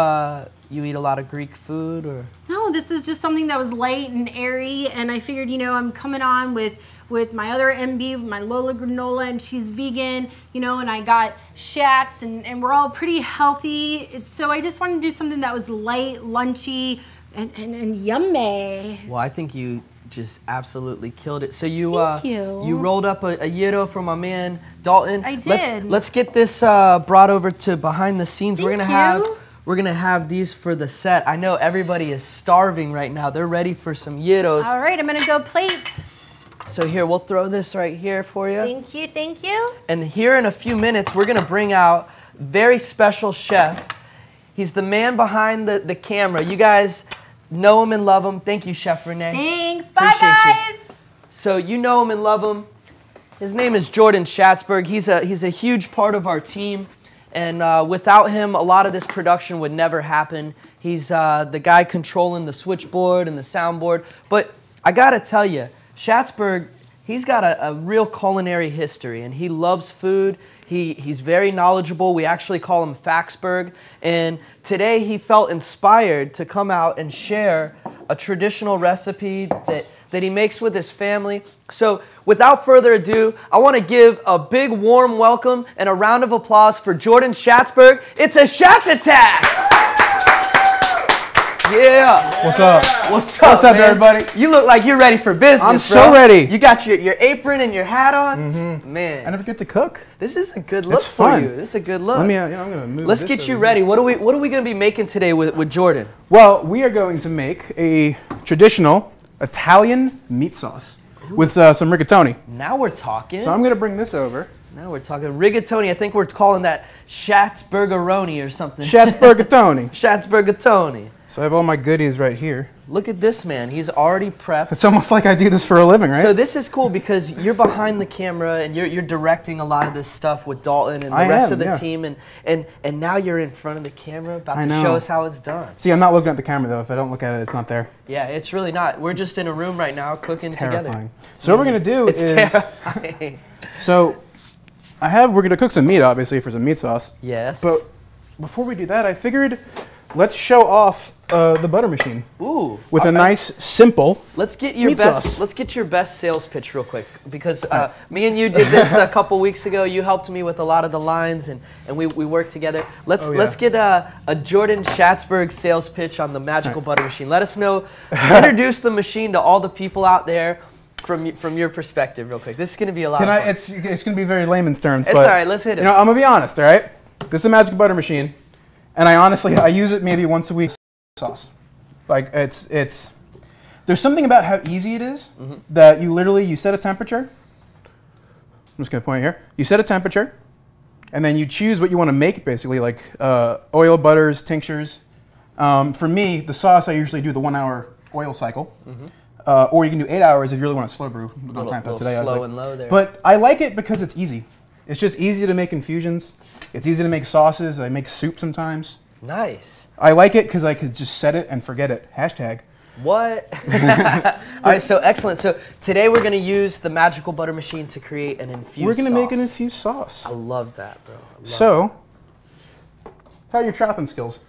S1: you eat a lot of Greek food or?
S6: No, this is just something that was light and airy, and I figured, you know, I'm coming on with my other MB, my Lola granola, and she's vegan, you know, and I got Shats, and we're all pretty healthy. So I just wanted to do something that was light, lunchy, and yummy.
S1: Well, I think you just absolutely killed it. So you
S6: Thank you.
S1: you rolled up a gyro from my man Dalton.
S6: I did.
S1: Let's get this brought over to behind the scenes.
S6: Thank you.
S1: We're gonna have these for the set. I know everybody is starving right now. They're ready for some gyros.
S6: All right, I'm gonna go plate.
S1: So here, we'll throw this right here for you.
S6: Thank you, thank you.
S1: And here in a few minutes, we're gonna bring out very special chef. He's the man behind the camera. You guys know him and love him. Thank you, Chef Renee.
S6: Thanks, bye
S1: Appreciate
S6: guys.
S1: you. So you know him and love him. His name is Jordan Schatzberg. He's a huge part of our team. And without him, a lot of this production would never happen. He's the guy controlling the switchboard and the soundboard. But I gotta tell you, Schatzberg, he's got a real culinary history, and he loves food. He's very knowledgeable. We actually call him Faxberg. And today he felt inspired to come out and share a traditional recipe that he makes with his family. So without further ado, I want to give a big warm welcome and a round of applause for Jordan Schatzberg. It's a Schatz attack! Yeah.
S7: What's up?
S1: What's up, man?
S7: Everybody?
S1: You look like you're ready for business,
S7: I'm
S1: bro.
S7: so ready.
S1: You got your apron and your hat on? Man.
S7: I never get to cook.
S1: This is a good look
S7: It's fun.
S1: for you. This is a good look.
S7: Let me, I'm gonna move.
S1: Let's
S7: this
S1: get you
S7: over
S1: ready.
S7: here.
S1: What are we going to be making today with Jordan?
S7: Well, we are going to make a traditional Italian meat sauce with some rigatoni.
S1: Now we're talking.
S7: So I'm gonna bring this over.
S1: Now we're talking rigatoni. I think we're calling that Schatzbergeroni or something.
S7: Schatzbergatoni.
S1: Schatzbergatoni.
S7: So I have all my goodies right here.
S1: Look at this man. He's already prepped.
S7: It's almost like I do this for a living, right?
S1: So this is cool because you're behind the camera and you're directing a lot of this stuff with Dalton and the rest of the team, and now you're in front of the camera about to show us how it's done.
S7: See, I'm not looking at the camera though. If I don't look at it, it's not there.
S1: Yeah, it's really not. We're just in a room right now cooking together.
S7: So what we're gonna do is
S1: terrifying.
S7: So we're gonna cook some meat, obviously, for some meat sauce.
S1: Yes.
S7: But before we do that, I figured let's show off the butter machine.
S1: Ooh.
S7: With a nice, simple
S1: Let's get your
S7: meat
S1: best.
S7: sauce.
S1: Let's get your best sales pitch real quick because me and you did this a couple weeks ago. You helped me with a lot of the lines, and we worked together. Let's get a Jordan Schatzberg sales pitch on the Magical Butter Machine. Let us know. Introduce the machine to all the people out there from your perspective, real quick. This is going to be a lot of fun.
S7: It's going to be very layman's terms.
S1: It's
S7: but,
S1: all right. Let's hit it.
S7: You know, I'm going to be honest, all right? This is a Magical Butter Machine, and I use it maybe once a week. Sauce, like there's something about how easy it is that you set a temperature. I'm just gonna point here. You set a temperature, and then you choose what you want to make, basically like oil, butters, tinctures. For me, the sauce I usually do the 1 hour oil cycle, or you can do 8 hours if you really want to slow brew.
S1: Slow and low there.
S7: But I like it because it's easy. It's just easy to make infusions. It's easy to make sauces. I make soup sometimes.
S1: Nice.
S7: I like it because I could just set it and forget it. Hashtag.
S1: What? All right, so excellent. So today we're going to use the Magical Butter Machine to create an infused sauce.
S7: We're going to make an infused sauce.
S1: I love that, bro.
S7: So, how are your chopping skills?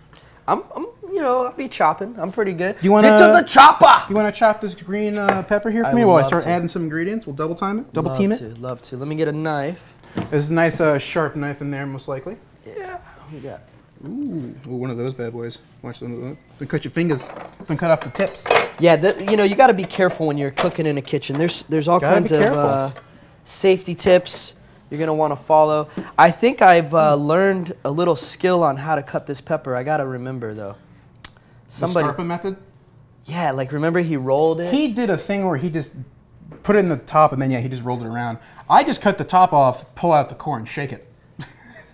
S1: I'll be chopping. I'm pretty good.
S7: You wanna,
S1: Get to the chopper!
S7: You want to chop this green pepper here for me while I start adding some ingredients? We'll double time it, double team it.
S1: Love to. Let me get a knife.
S7: There's a nice sharp knife in there, most likely.
S1: Yeah. What we got?
S7: Ooh, one of those bad boys. Watch them. Don't cut your fingers. Don't cut off the tips.
S1: Yeah, you got to be careful when you're cooking in a kitchen. There's all kinds of safety tips you're gonna want to follow. I think I've learned a little skill on how to cut this pepper. I gotta remember though.
S7: The Scarpa method?
S1: Yeah, like remember he rolled it?
S7: He did a thing where he just put it in the top and then he just rolled it around. I just cut the top off, pull out the core and shake it.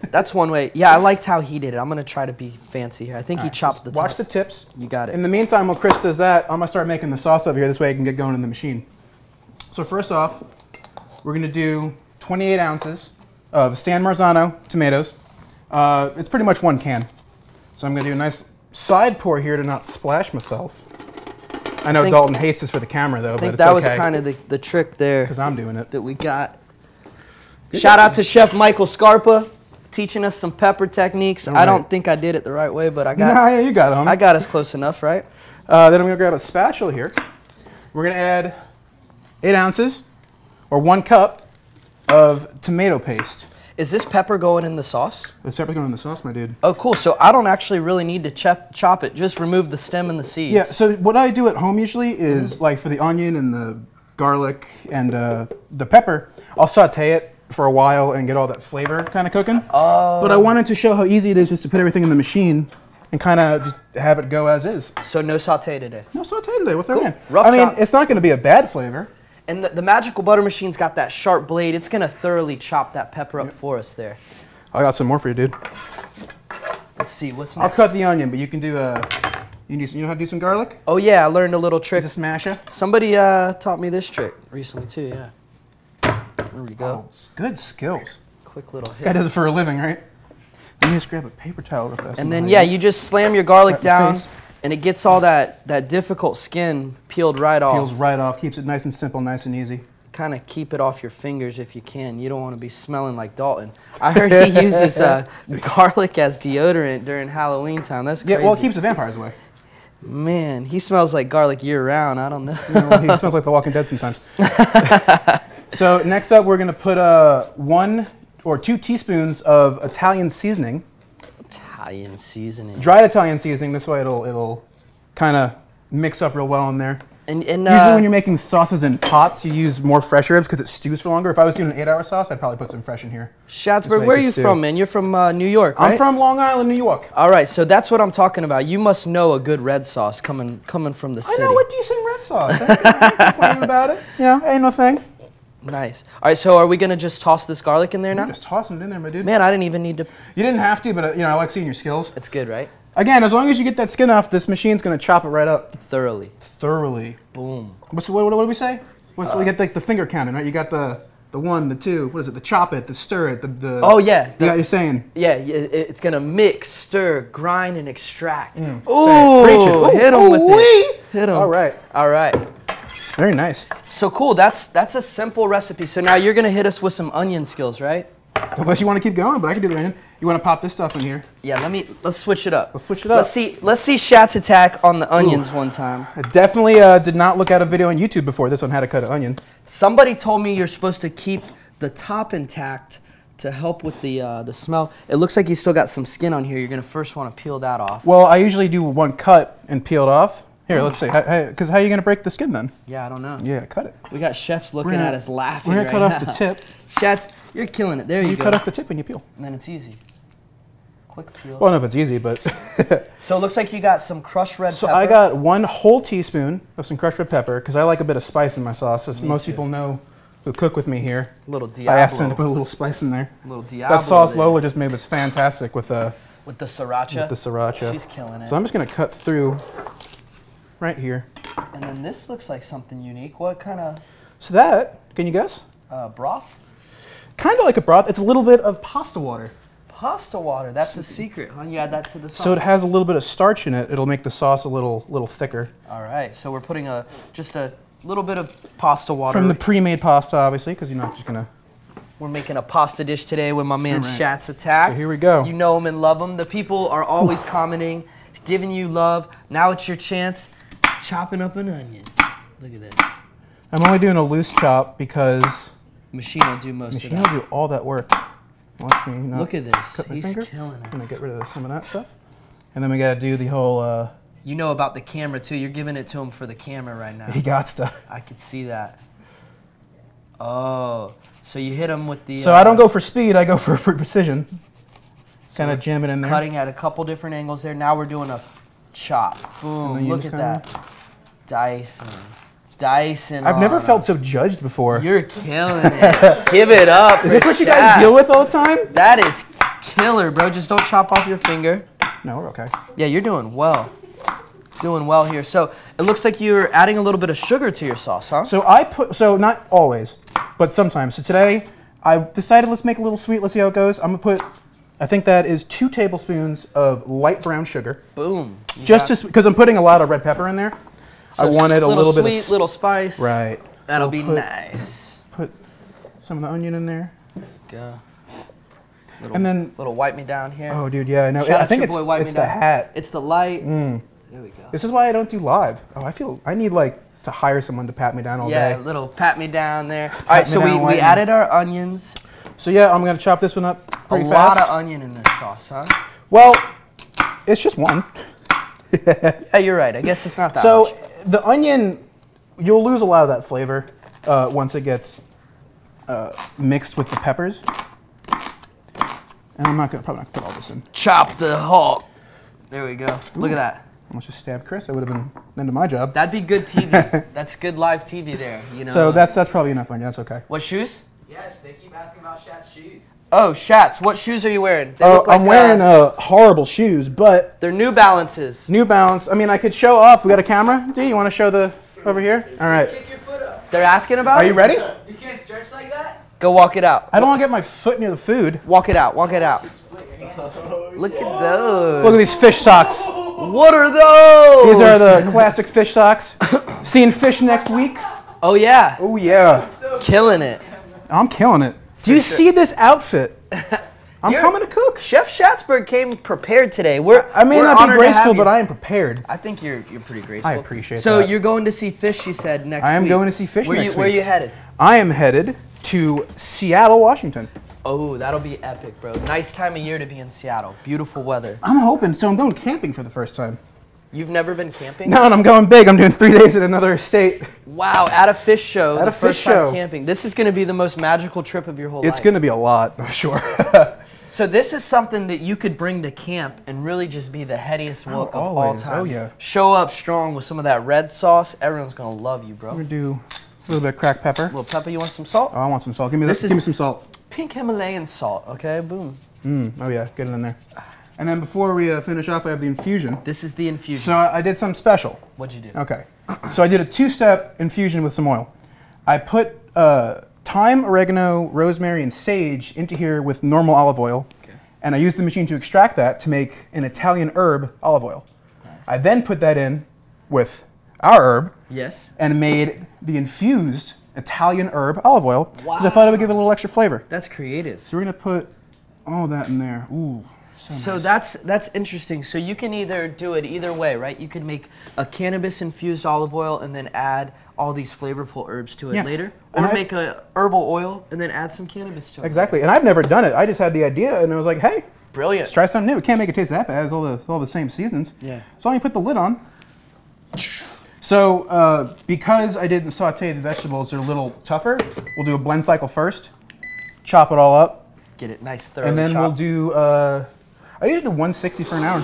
S1: That's one way. Yeah, I liked how he did it. I'm going to try to be fancy here. I think he chopped the top.
S7: Watch the tips.
S1: You got it.
S7: In the meantime, while Chris does that, I'm going to start making the sauce over here. This way I can get going in the machine. So first off, we're going to do 28 ounces of San Marzano tomatoes. It's pretty much 1 can. So I'm going to do a nice side pour here to not splash myself. I know
S1: think-
S7: Dalton hates this for the camera though,
S1: I
S7: but
S1: think
S7: it's
S1: that was
S7: okay,
S1: kind of the trick there
S7: because I'm doing it.
S1: that we got. Shout out to Chef Michael Scarpa teaching us some pepper techniques. I don't think I did it the right way, but I got.
S7: Nah, yeah, you got it, homie.
S1: I got us close enough, right?
S7: Then I'm gonna grab a spatula here. We're gonna add 8 ounces or 1 cup of tomato paste.
S1: Is this pepper going in the sauce?
S7: Let's start going in the sauce, my dude.
S1: Oh, cool. So I don't actually really need to chop it. Just remove the stem and the seeds.
S7: Yeah, so what I do at home usually is like for the onion and the garlic and the pepper, I'll saute it for a while and get all that flavor kind of cooking.
S1: Oh.
S7: But I wanted to show how easy it is just to put everything in the machine and kind of just have it go as is.
S1: So no saute today.
S7: No saute today, what's that
S1: Cool.
S7: in?
S1: Rough
S7: I mean,
S1: chop.
S7: it's not going to be a bad flavor.
S1: And the Magical Butter Machine's got that sharp blade. It's going to thoroughly chop that pepper up for us there.
S7: I got some more for you, dude.
S1: Let's see, what's
S7: I'll
S1: next?
S7: cut the onion, but you can do you know how to do some garlic?
S1: Oh yeah, I learned a little trick.
S7: Is a smasher?
S1: Somebody taught me this trick recently too, yeah. There we go.
S7: Oh, good skills.
S1: Quick little
S7: This guy
S1: hit.
S7: does it for a living, right? Let me just grab a paper towel real fast.
S1: And then yeah, you just slam your garlic
S7: Right in the
S1: down
S7: face.
S1: and it gets all that difficult skin peeled right off.
S7: peels right off, keeps it nice and simple, nice and easy.
S1: Kind of keep it off your fingers if you can. You don't want to be smelling like Dalton. I heard he uses garlic as deodorant during Halloween time. That's
S7: Yeah,
S1: crazy.
S7: well, it keeps the vampires away.
S1: Man, he smells like garlic year round. I don't know.
S7: You know, he smells like The Walking Dead sometimes. So next up, we're gonna put 1 or 2 teaspoons of Italian seasoning,
S1: Italian seasoning.
S7: dried Italian seasoning. This way, it'll kind of mix up real well in there.
S1: And
S7: Usually, when you're making sauces in pots, you use more fresh herbs because it stews for longer. If I was doing an 8-hour sauce, I'd probably put some fresh in here.
S1: Schatzberg,
S7: way
S1: where are
S7: it
S1: you
S7: can stew.
S1: from, man? You're from New York, right?
S7: I'm from Long Island, New York.
S1: All right, so that's what I'm talking about. You must know a good red sauce coming from the city.
S7: I know a decent red sauce. I ain't complaining about it. Yeah, ain't no thing.
S1: Nice. All right, so are we gonna just toss this garlic in there now?
S7: Just tossing it in there, my dude.
S1: Man, I didn't even need to.
S7: You didn't have to, but you know, I like seeing your skills.
S1: It's good, right?
S7: Again, as long as you get that skin off, this machine's gonna chop it right up
S1: Thoroughly.
S7: thoroughly.
S1: Boom.
S7: What do we say? We get like the finger counting, right? You got the 1, the 2. What is it? The chop it, the stir it, the.
S1: Oh yeah.
S7: You got your saying.
S1: Yeah, it's gonna mix, stir, grind, and extract.
S7: Say it.
S1: Ooh,
S7: Preach it.
S1: hit him with
S7: Ooh-wee.
S1: it. Hit him.
S7: All right.
S1: All right.
S7: Very nice.
S1: So cool. That's a simple recipe. So now you're gonna hit us with some onion skills, right?
S7: Unless you want to keep going, but I can do the onion. You want to pop this stuff in here?
S1: Yeah. Let's switch it up.
S7: Let's switch it up.
S1: Let's see Shat's attack on the onions one time.
S7: I definitely did not look at a video on YouTube before this on how to cut an onion.
S1: Somebody told me you're supposed to keep the top intact to help with the smell. It looks like you still got some skin on here. You're gonna first want to peel that off.
S7: Well, I usually do 1 cut and peel it off. Here, let's see. Because how are you going to break the skin then?
S1: Yeah, I don't know.
S7: Yeah, cut it.
S1: We got chefs looking
S7: gonna-
S1: at us laughing
S7: We're
S1: right
S7: going to
S1: now.
S7: cut off the tip.
S1: Shat's, you're killing it. There you
S7: You
S1: go.
S7: cut off the tip and you peel.
S1: And then it's easy. Quick peel.
S7: Well, I don't know if it's easy, but...
S1: So it looks like you got some crushed red
S7: So
S1: pepper.
S7: I got 1 whole teaspoon of some crushed red pepper because I like a bit of spice in my sauce, as most
S1: too.
S7: people know who cook with me here.
S1: a little Diablo.
S7: I asked them to put a little spice in there.
S1: little Diablo.
S7: That sauce
S1: there.
S7: Lola just made was fantastic with the
S1: With the sriracha.
S7: sriracha.
S1: She's killing it.
S7: So I'm just going to cut through right here.
S1: And then this looks like something unique. What kind of
S7: So that, can you guess?
S1: broth?
S7: Kind of like a broth. It's a little bit of pasta water.
S1: Pasta water. That's the secret, huh? You add that to the sauce.
S7: So it has a little bit of starch in it. It'll make the sauce a little thicker.
S1: All right. So we're putting just a little bit of pasta water.
S7: From the pre-made pasta, obviously, because you're not just going to...
S1: We're making a pasta dish today with my man
S7: All right.
S1: Shat's Attack.
S7: So here we go.
S1: You know him and love him. The people are always commenting, giving you love. Now it's your chance, chopping up an onion. Look at this.
S7: I'm only doing a loose chop because
S1: Machine will do most
S7: machine
S1: of
S7: will
S1: that.
S7: do all that work. Watch me not
S1: Look at this.
S7: cut my
S1: He's
S7: finger.
S1: killing
S7: I'm
S1: it.
S7: going to get rid of some of that stuff. And then we got to do the whole...
S1: You know about the camera too. You're giving it to him for the camera right now.
S7: he got stuff.
S1: I could see that. Oh, so you hit him with the.
S7: So I don't go for speed. I go for precision. Kind of jam it in there.
S1: Cutting at a couple different angles there. Now we're doing a chop.
S7: And then
S1: Boom!
S7: you
S1: Look at
S7: just
S1: that. Dicing.
S7: I've never
S1: on
S7: felt
S1: him.
S7: so judged before.
S1: You're killing it. Give it up.
S7: Is this what you guys deal with all the time?
S1: That is killer, bro. Just don't chop off your finger.
S7: No, we're okay.
S1: Yeah, you're doing well. Doing well here. So it looks like you're adding a little bit of sugar to your sauce, huh?
S7: So not always, but sometimes. So today I decided let's make it a little sweet. Let's see how it goes. I'm gonna put I think that is 2 tablespoons of light brown sugar.
S1: Boom.
S7: Just because I'm putting a lot of red pepper in there.
S1: So
S7: I wanted a little
S1: sweet,
S7: bit of
S1: little spice.
S7: Right.
S1: That'll
S7: So
S1: be nice.
S7: Put some of the onion in there.
S1: Go.
S7: And then
S1: Little wipe me down here.
S7: oh, dude, yeah, I know.
S1: Shout
S7: I
S1: out
S7: think
S1: your
S7: it's
S1: boy, wipe
S7: it's
S1: me
S7: the
S1: down.
S7: hat.
S1: It's the light.
S7: Mm.
S1: There we go.
S7: This is why I don't do live. Oh, I need like to hire someone to pat me down all
S1: Yeah,
S7: day.
S1: little pat me down there. All right,
S7: me
S1: so we
S7: down, wipe me.
S1: added our onions.
S7: So yeah, I'm gonna chop this one up pretty
S1: a
S7: fast.
S1: lot of onion in this sauce, huh?
S7: Well, it's just one.
S1: Yeah, you're right. I guess it's not that
S7: So
S1: much.
S7: the onion, you'll lose a lot of that flavor once it gets mixed with the peppers. And I'm probably not gonna put all this in.
S1: Chop the Hulk. There we go. Look at that.
S7: Almost just stabbed Chris. That would have been the end of my job.
S1: That'd be good TV. That's good live TV there. You know.
S7: So that's probably enough onion. That's okay.
S1: What shoes?
S4: Yes, they keep asking about Shat's shoes.
S1: Oh, Shats. What shoes are you wearing? They
S7: Oh,
S1: look like,
S7: I'm wearing horrible shoes, but
S1: they're New Balances.
S7: New Balance. I mean, I could show off. We got a camera. D, you want to show the over here? All right.
S4: Kick your foot up.
S1: They're asking about
S7: Are
S1: it?
S7: you ready?
S4: You can't stretch like that?
S1: Go walk it out.
S7: I don't want to get my foot near the food.
S1: Walk it out. Walk it out. Look at those.
S7: Look at these fish socks.
S1: What are those?
S7: These are the classic fish socks. Seeing fish next week.
S1: Oh yeah.
S7: Oh yeah.
S1: Killing it.
S7: I'm killing it. Do you see this outfit? I'm coming to cook.
S1: Chef Schatzberg came prepared today.
S7: I may
S1: we're
S7: not be
S1: honored to have
S7: graceful,
S1: you.
S7: but I am prepared.
S1: I think you're pretty graceful.
S7: I appreciate
S1: so
S7: that.
S1: you're going to see fish, you said, next week.
S7: I am going to see fish
S1: where
S7: next
S1: you,
S7: week.
S1: Where are you headed?
S7: I am headed to Seattle, Washington.
S1: Oh, that'll be epic, bro. Nice time of year to be in Seattle. Beautiful weather.
S7: I'm hoping. So I'm going camping for the first time.
S1: You've never been camping?
S7: No, and I'm going big. I'm doing 3 days in another state.
S1: Wow, at a fish show.
S7: At
S1: the
S7: a fish
S1: first time
S7: show.
S1: camping. This is going to be the most magical trip of your whole life.
S7: It's going to be a lot, I'm sure.
S1: So this is something that you could bring to camp and really just be the headiest look of all
S7: always.
S1: time.
S7: Oh, yeah.
S1: Show up strong with some of that red sauce. Everyone's going to love you, bro.
S7: I'm going to do a little bit of cracked pepper.
S1: Little pepper, you want some salt?
S7: Oh, I want some salt. Give me
S1: This
S7: this.
S1: is-
S7: Give me some salt.
S1: Pink Himalayan salt, okay? Boom.
S7: Oh yeah, get it in there. And then before we finish off, I have the infusion.
S1: This is the infusion.
S7: So I did something special.
S1: What'd you do?
S7: Okay. So I did a 2-step infusion with some oil. I put thyme, oregano, rosemary, and sage into here with normal olive oil. Okay. And I used the machine to extract that to make an Italian herb olive oil. Nice. I then put that in with our herb.
S1: Yes.
S7: And made the infused Italian herb olive oil.
S1: Wow.
S7: Because I thought it would give it a little extra flavor.
S1: That's creative.
S7: So we're going to put all that in there. Ooh.
S1: So
S7: nice.
S1: that's interesting. So you can either do it either way, right? You could make a cannabis infused olive oil and then add all these flavorful herbs to it later, or make a herbal oil and then add some cannabis to it.
S7: Exactly. And I've never done it. I just had the idea and I was like, hey,
S1: Brilliant.
S7: let's try something new. We can't make it taste that bad. It's all the same seasons.
S1: Yeah.
S7: So you put the lid on. So because I didn't saute the vegetables, they're a little tougher. We'll do a blend cycle first. Chop it all up.
S1: Get it nice, thoroughly
S7: And then
S1: chopped.
S7: we'll do, I usually do 160 for an hour.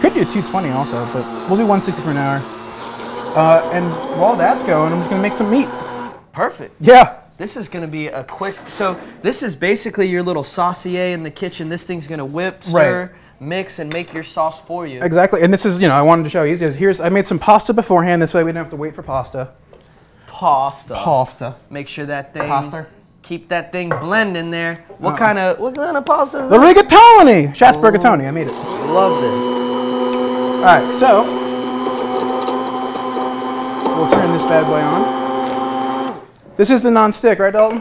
S7: Could do 220 also, but we'll do 160 for an hour. And while that's going, I'm just gonna make some meat.
S1: Perfect.
S7: Yeah.
S1: This is going to be a quick, so this is basically your little saucier in the kitchen. This thing's going to whip, stir, mix, and make your sauce for you.
S7: Exactly, and this is, I wanted to show you easy. I made some pasta beforehand. This way we didn't have to wait for pasta.
S1: Pasta. Make sure that thing,
S7: Pasta.
S1: keep that thing blending there. What kind of pasta is
S7: The
S1: this?
S7: rigatoni! Schatzberg rigatoni, I made it.
S1: Love this.
S7: All right, so we'll turn this bad boy on. This is the non-stick, right, Dalton?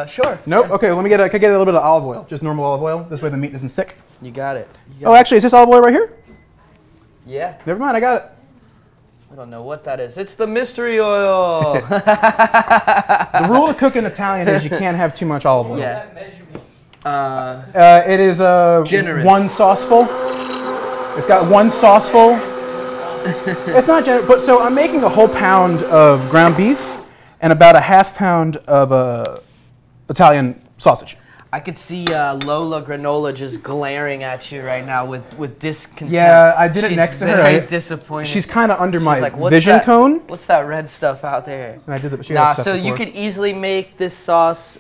S1: Sure.
S7: Nope. Okay, can I get a little bit of olive oil? Just normal olive oil. This way the meat doesn't stick.
S1: You got it.
S7: Oh, actually, is this olive oil right here?
S1: Yeah.
S7: Never mind, I got it.
S1: I don't know what that is. It's the mystery oil.
S7: The rule to cook in Italian is you can't have too much olive oil.
S1: Yeah.
S7: It is
S1: generous.
S7: 1 sauceful. It's got 1 sauceful. It's not generous, but so I'm making a whole pound of ground beef and about a half pound of Italian sausage.
S1: I could see Lola Granola just glaring at you right now with discontent.
S7: Yeah, I did it
S1: She's
S7: next to her.
S1: very
S7: right?
S1: disappointed.
S7: She's kind of under
S1: She's
S7: my
S1: like, "What's
S7: vision
S1: that-
S7: cone.
S1: What's that red stuff out there?
S7: And I did that. She
S1: Nah,
S7: had stuff
S1: so you
S7: before.
S1: could easily make this sauce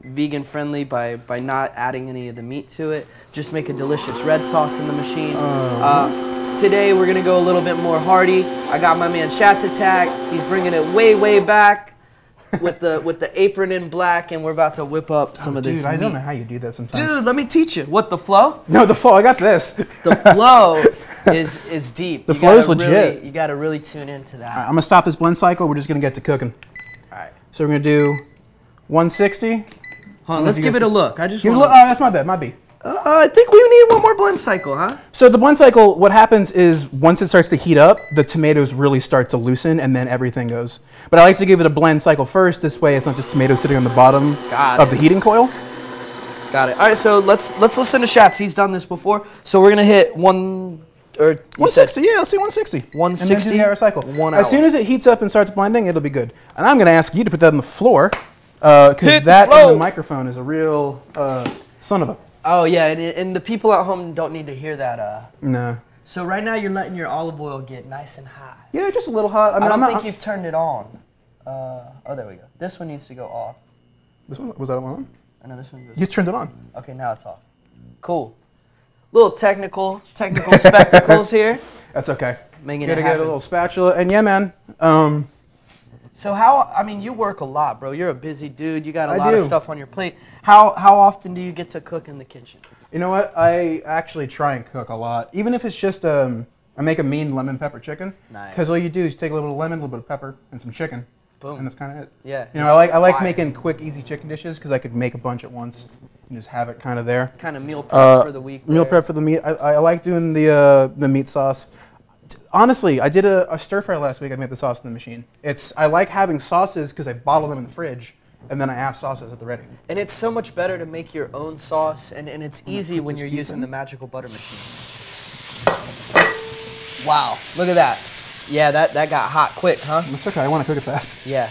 S1: vegan friendly by not adding any of the meat to it. Just make a delicious red sauce in the machine. Today we're gonna go a little bit more hearty. I got my man Shatz Attack. He's bringing it way back. with the apron in black, and we're about to whip up some of this
S7: Dude, I don't
S1: meat.
S7: know how you do that sometimes.
S1: Dude, let me teach you. What, the flow?
S7: No, the flow. I got this.
S1: The flow is deep.
S7: The flow's legit.
S1: You got to really tune into that.
S7: All right, I'm gonna stop this blend cycle. We're just gonna get to cooking.
S1: All right.
S7: So we're gonna do 160.
S1: Hold on, let's give it a look. I just
S7: Oh,
S1: want
S7: that's my bad. My B.
S1: I think we need one more blend cycle, huh?
S7: So the blend cycle, what happens is once it starts to heat up, the tomatoes really start to loosen, and then everything goes. But I like to give it a blend cycle first. This way, it's not just tomatoes sitting on the bottom of the heating coil.
S1: Got it. All right, so let's listen to Shats. He's done this before, so we're gonna hit
S7: 160. Yeah, let's do 160.
S1: 160.
S7: And then do the hour cycle.
S1: 1 hour.
S7: As soon as it heats up and starts blending, it'll be good. And I'm gonna ask you to put that on the floor, because that in the microphone is a real son of a.
S1: Oh yeah, and the people at home don't need to hear that.
S7: No.
S1: So right now you're letting your olive oil get nice and hot.
S7: Yeah, just a little hot. I mean,
S1: I don't think you've turned it on. Oh, there we go. This one needs to go off.
S7: This one was that one on?
S1: I know this one goes.
S7: You just turned it on.
S1: Okay, now it's off. Cool. Little technical spectacles here.
S7: That's okay.
S1: Making it
S7: Gotta
S1: happen.
S7: get a little spatula, and yeah, man.
S1: So I mean, you work a lot, bro. You're a busy dude. You got a lot
S7: do.
S1: of stuff on your plate. How often do you get to cook in the kitchen?
S7: You know what? I actually try and cook a lot, even if it's just I make a mean lemon pepper chicken.
S1: Nice.
S7: Because all you do is take a little lemon, a little bit of pepper, and some chicken.
S1: Boom.
S7: And that's kind of it.
S1: Yeah.
S7: You know, I like making quick, easy chicken dishes because I could make a bunch at once and just have it kind of there.
S1: Kind of meal prep for the week.
S7: Meal prep for the meat. I like doing the meat sauce. Honestly, I did a stir fry last week. I made the sauce in the machine. I like having sauces because I bottle them in the fridge, and then I have sauces at the ready.
S1: And it's so much better to make your own sauce, and it's easy when you're using the Magical Butter machine. Wow, look at that. Yeah, that got hot quick, huh?
S7: That's okay. I want to cook it fast.
S1: Yeah.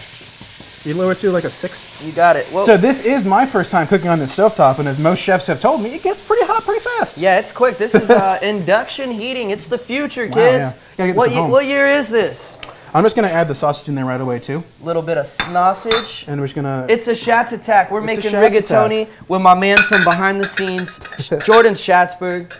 S7: You lower it to like a 6.
S1: You got it. Well,
S7: So this is my first time cooking on this stovetop, and as most chefs have told me, it gets pretty hot pretty fast.
S1: yeah, it's quick. This is induction heating. It's the future,
S7: Wow,
S1: kids.
S7: yeah. Gotta get this at home.
S1: What year is this?
S7: I'm just going to add the sausage in there right away, too.
S1: Little bit of sausage.
S7: And we're just going to...
S1: It's a Shats attack. We're making
S7: Shats
S1: rigatoni with my man from behind the scenes, Jordan Schatzberg,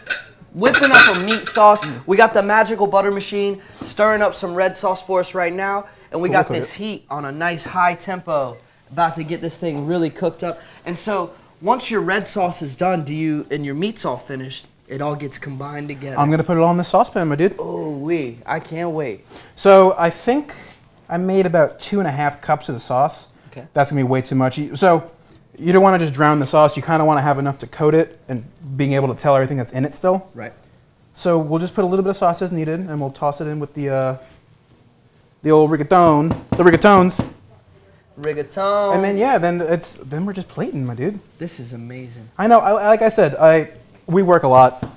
S1: whipping up a meat sauce. We got the Magical Butter machine stirring up some red sauce for us right now, and we got this heat on a nice high tempo, about to get this thing really cooked up. And so once your red sauce is done, and your meat's all finished, it all gets combined together.
S7: I'm going to put it all in the saucepan, my dude.
S1: Oh, I can't wait.
S7: So I think I made about 2.5 cups of the sauce.
S1: Okay.
S7: That's going to be way too much. So you don't want to just drown the sauce. You kind of want to have enough to coat it and being able to tell everything that's in it still.
S1: Right.
S7: So we'll just put a little bit of sauce as needed, and we'll toss it in with the old rigatone, the rigatones.
S1: Rigatone.
S7: And then yeah, then we're just plating, my dude.
S1: This is amazing.
S7: I know. Like I said, we work a lot.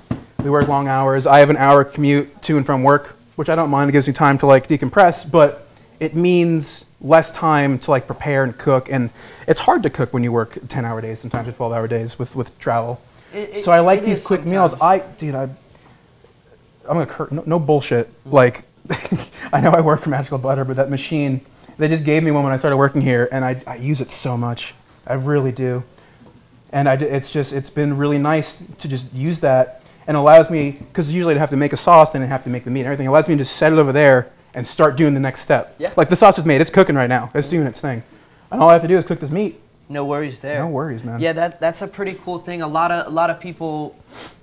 S7: We work long hours. I have an hour commute to and from work, which I don't mind. It gives me time to like decompress, but it means less time to like prepare and cook, and it's hard to cook when you work 10-hour days, sometimes 12-hour days with travel. So I like these quick meals. I'm gonna no bullshit. Like I know I work for Magical Butter, but that machine, they just gave me one when I started working here, and I use it so much. I really do. And it's been really nice to just use that, and allows me, because usually I'd have to make a sauce, then I'd have to make the meat and everything. It allows me to just set it over there and start doing the next step.
S1: Yeah.
S7: Like the sauce is made, it's cooking right now. It's doing its thing. And all I have to do is cook this meat.
S1: No worries there.
S7: No worries, man.
S1: Yeah, that's a pretty cool thing. A lot of people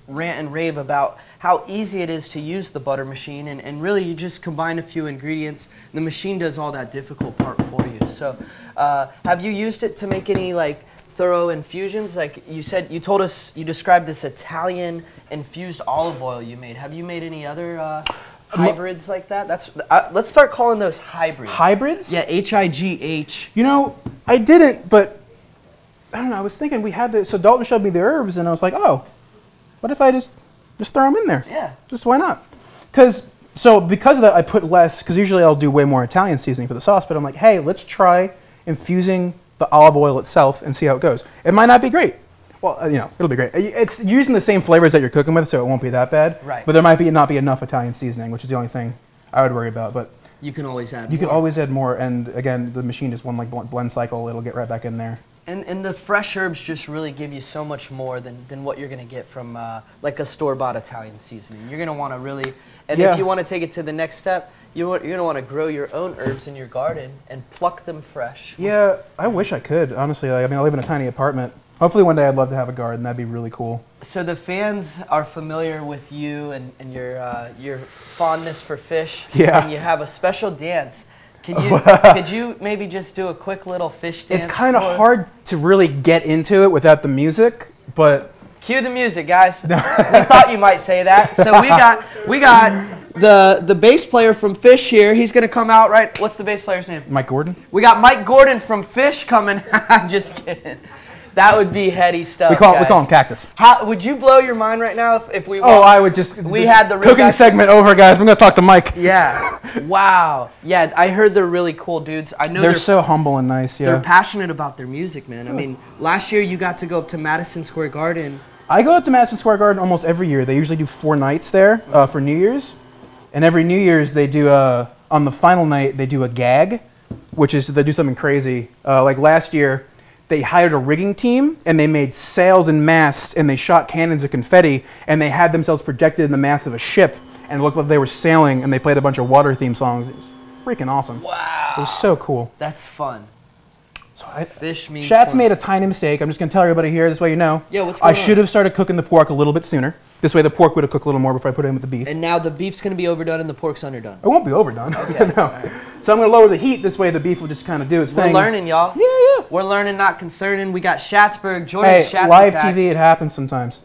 S1: rant and rave about how easy it is to use the butter machine, and really you just combine a few ingredients. The machine does all that difficult part for you. So have you used it to make any like thorough infusions? Like you said, you told us, you described this Italian infused olive oil you made. Have you made any other hybrids like that? Let's start calling those hybrids.
S7: Hybrids?
S1: Yeah, HIGH.
S7: You know, I didn't, but I don't know. I was thinking we had so Dalton showed me the herbs, and I was like, oh, what if I just throw them in there?
S1: Yeah.
S7: Just why not? Because of that, I put less, because usually I'll do way more Italian seasoning for the sauce, but I'm like, hey, let's try infusing the olive oil itself and see how it goes. It might not be great. Well, it'll be great. It's using the same flavors that you're cooking with, so it won't be that bad.
S1: Right.
S7: But there might not be enough Italian seasoning, which is the only thing I would worry about. But
S1: you can always add
S7: you can always add more, and again, the machine is one like blend cycle. It'll get right back in there.
S1: And the fresh herbs just really give you so much more than what you're going to get from like a store-bought Italian seasoning. You're going to want to really, and if you want to take it to the next step, You're gonna want to grow your own herbs in your garden and pluck them fresh.
S7: Yeah, I wish I could, honestly. I mean, I live in a tiny apartment. Hopefully one day I'd love to have a garden. That'd be really cool.
S1: So the fans are familiar with you and your fondness for fish.
S7: Yeah.
S1: And you have a special dance. Could you maybe just do a quick little fish dance?
S7: It's kind of hard to really get into it without the music, but...
S1: Cue the music, guys. We thought you might say that. So we got the bass player from Fish here. He's gonna come out, right? What's the bass player's name?
S7: Mike Gordon?
S1: We got Mike Gordon from Fish coming. I'm just kidding. That would be heady stuff.
S7: We call him Cactus.
S1: How would you blow your mind right now if we?
S7: Oh, I would just.
S1: We had the
S7: cooking segment over, guys. I'm gonna talk to Mike.
S1: Yeah. Wow. Yeah, I heard they're really cool dudes. I know
S7: they're so humble and nice. Yeah.
S1: They're passionate about their music, man. I mean, last year you got to go up to Madison Square Garden.
S7: I go up to Madison Square Garden almost every year. They usually do 4 nights there for New Year's, and every New Year's they do on the final night they do a gag, which is they do something crazy. Like last year. They hired a rigging team, and they made sails and masts, and they shot cannons of confetti, and they had themselves projected in the mast of a ship, and it looked like they were sailing, and they played a bunch of water theme songs. It was freaking awesome.
S1: Wow.
S7: It was so cool.
S1: That's fun.
S7: So
S1: Fish means
S7: Shat's
S1: fun.
S7: made a tiny mistake. I'm just going to tell everybody here, this way you know.
S1: Yeah, what's going on?
S7: I should have started cooking the pork a little bit sooner. This way the pork would have cooked a little more before I put it in with the beef.
S1: And now the beef's going to be overdone and the pork's underdone.
S7: It won't be overdone.
S1: Okay.
S7: No. Right. So I'm going to lower the heat. This way the beef will just kind of do its thing.
S1: We're learning, y'all.
S7: Yeah.
S1: We're learning, not concerning. We got Schatzberg, Jordan
S7: Hey,
S1: Schatz
S7: live
S1: attack.
S7: TV, it happens sometimes.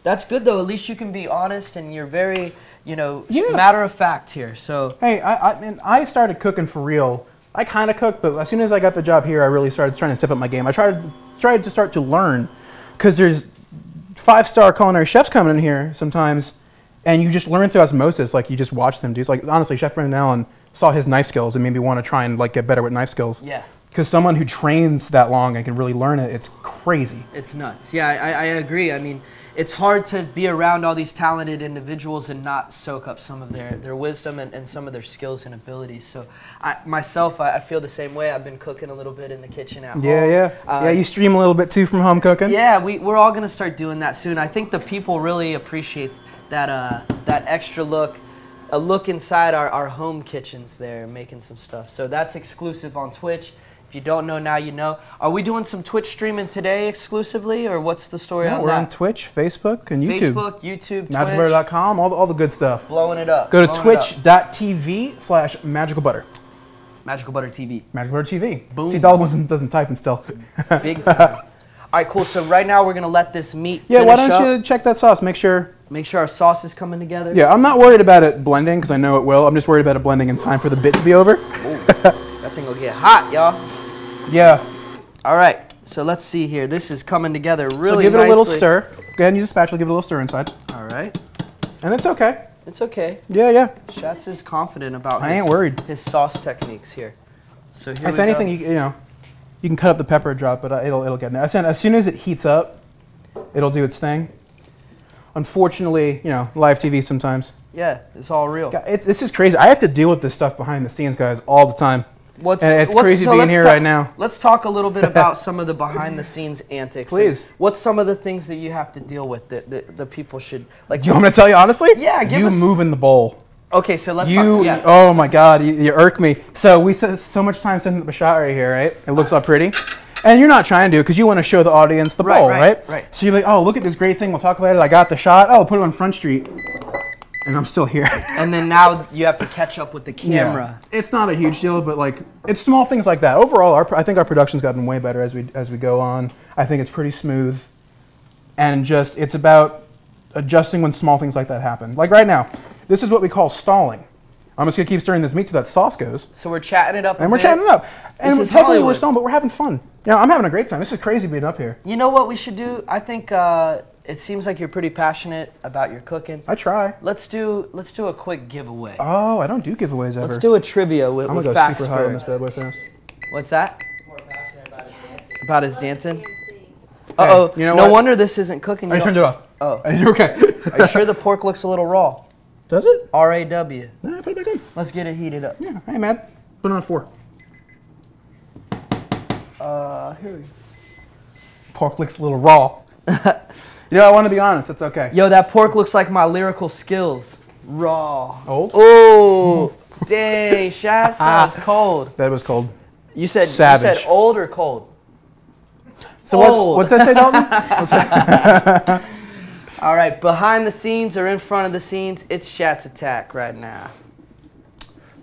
S1: That's good, though. At least you can be honest, and you're very, matter of fact here. So
S7: hey, I started cooking for real. I kind of cooked, but as soon as I got the job here, I really started trying to step up my game. I tried to start to learn, because there's 5-star culinary chefs coming in here sometimes, and you just learn through osmosis. Like you just watch them do. It's like honestly, Chef Brendan Allen saw his knife skills and made me want to try and get better with knife skills.
S1: yeah.
S7: Because someone who trains that long and can really learn it, it's crazy.
S1: It's nuts. Yeah, I agree. I mean, it's hard to be around all these talented individuals and not soak up some of their wisdom and some of their skills and abilities. So I feel the same way. I've been cooking a little bit in the kitchen at home.
S7: Yeah, you stream a little bit too from home cooking?
S1: Yeah, we're all going to start doing that soon. I think the people really appreciate that extra look, a look inside our home kitchens there, making some stuff. So that's exclusive on Twitch. If you don't know, now you know. Are we doing some Twitch streaming today exclusively, or what's the story on that?
S7: We're on Twitch, Facebook, and YouTube.
S1: Facebook, YouTube, Twitch.
S7: MagicalButter.com, all the good stuff.
S1: Blowing it up.
S7: Go to twitch.tv/MagicalButter.
S1: MagicalButter TV.
S7: MagicalButter TV.
S1: Boom.
S7: See, Dollman doesn't type and still.
S1: Big time. All right, cool. So right now we're going to let this meat
S7: Yeah,
S1: finish
S7: why don't you check that sauce? Make sure
S1: our sauce is coming together.
S7: Yeah, I'm not worried about it blending, because I know it will. I'm just worried about it blending in time for the bit to be over.
S1: That thing will get hot, y'all.
S7: Yeah.
S1: All right, so let's see here. This is coming together really nicely.
S7: So give it a little stir. Go ahead and use a spatula, give it a little stir inside.
S1: All right.
S7: And it's okay.
S1: It's okay.
S7: Yeah.
S1: Schatz is confident about
S7: I ain't worried.
S1: his sauce techniques here. So here
S7: if anything, you can cut up the pepper drop, but it'll get in there. As soon as it heats up, it'll do its thing. Unfortunately, live TV sometimes.
S1: Yeah, it's all real.
S7: This is crazy. I have to deal with this stuff behind the scenes, guys, all the time. It's crazy being here right now.
S1: Let's talk a little bit about some of the behind-the-scenes antics.
S7: Please.
S1: What's some of the things that you have to deal with that the people should like?
S7: Do you want me to tell you honestly?
S1: Yeah, give us.
S7: You move in the bowl.
S1: Okay, so let's.
S7: Oh my God, you irk me. So we spent so much time setting up a shot right here, right? It looks all pretty. And you're not trying to, because you want to show the audience the bowl, right? So you're like, oh, look at this great thing. We'll talk about it. I got the shot. Oh, put it on Front Street. And I'm still here.
S1: And then now you have to catch up with the camera.
S7: Yeah. It's not a huge deal, but it's small things like that. Overall, I think our production's gotten way better as we go on. I think it's pretty smooth, and it's about adjusting when small things like that happen. Like right now, this is what we call stalling. I'm just gonna keep stirring this meat till that sauce goes.
S1: So we're chatting it up.
S7: And we're chatting it up. And technically
S1: Hollywood.
S7: we're stalling, but we're having fun. I'm having a great time. This is crazy being up here.
S1: You know what we should do? I think it seems like you're pretty passionate about your cooking.
S7: I try.
S1: Let's do a quick giveaway.
S7: Oh, I don't do giveaways ever.
S1: Let's do a trivia with
S7: I'm gonna go super hot on
S1: Faxberg.
S7: this bad boy fast.
S1: What's that?
S4: He's more passionate about his dancing.
S1: About his dancing? Uh-oh.
S7: You know
S1: no
S7: what?
S1: wonder this isn't cooking.
S7: I turned it off.
S1: Oh.
S7: You're okay.
S1: Are you sure the pork looks a little raw?
S7: Does it?
S1: R-A-W.
S7: Nah, put it back in.
S1: Let's get it heated up.
S7: Yeah. Hey, man. Put it on 4.
S1: Here we go.
S7: Pork looks a little raw. I want to be honest. It's okay.
S1: Yo, that pork looks like my lyrical skills. Raw.
S7: Old?
S1: Oh. Dang, Shaz, that was cold.
S7: That was cold.
S1: You said
S7: Savage.
S1: old or cold?
S7: So
S1: Old.
S7: what's that say, Dalton?
S1: All right, behind the scenes or in front of the scenes, it's Shat's attack right now.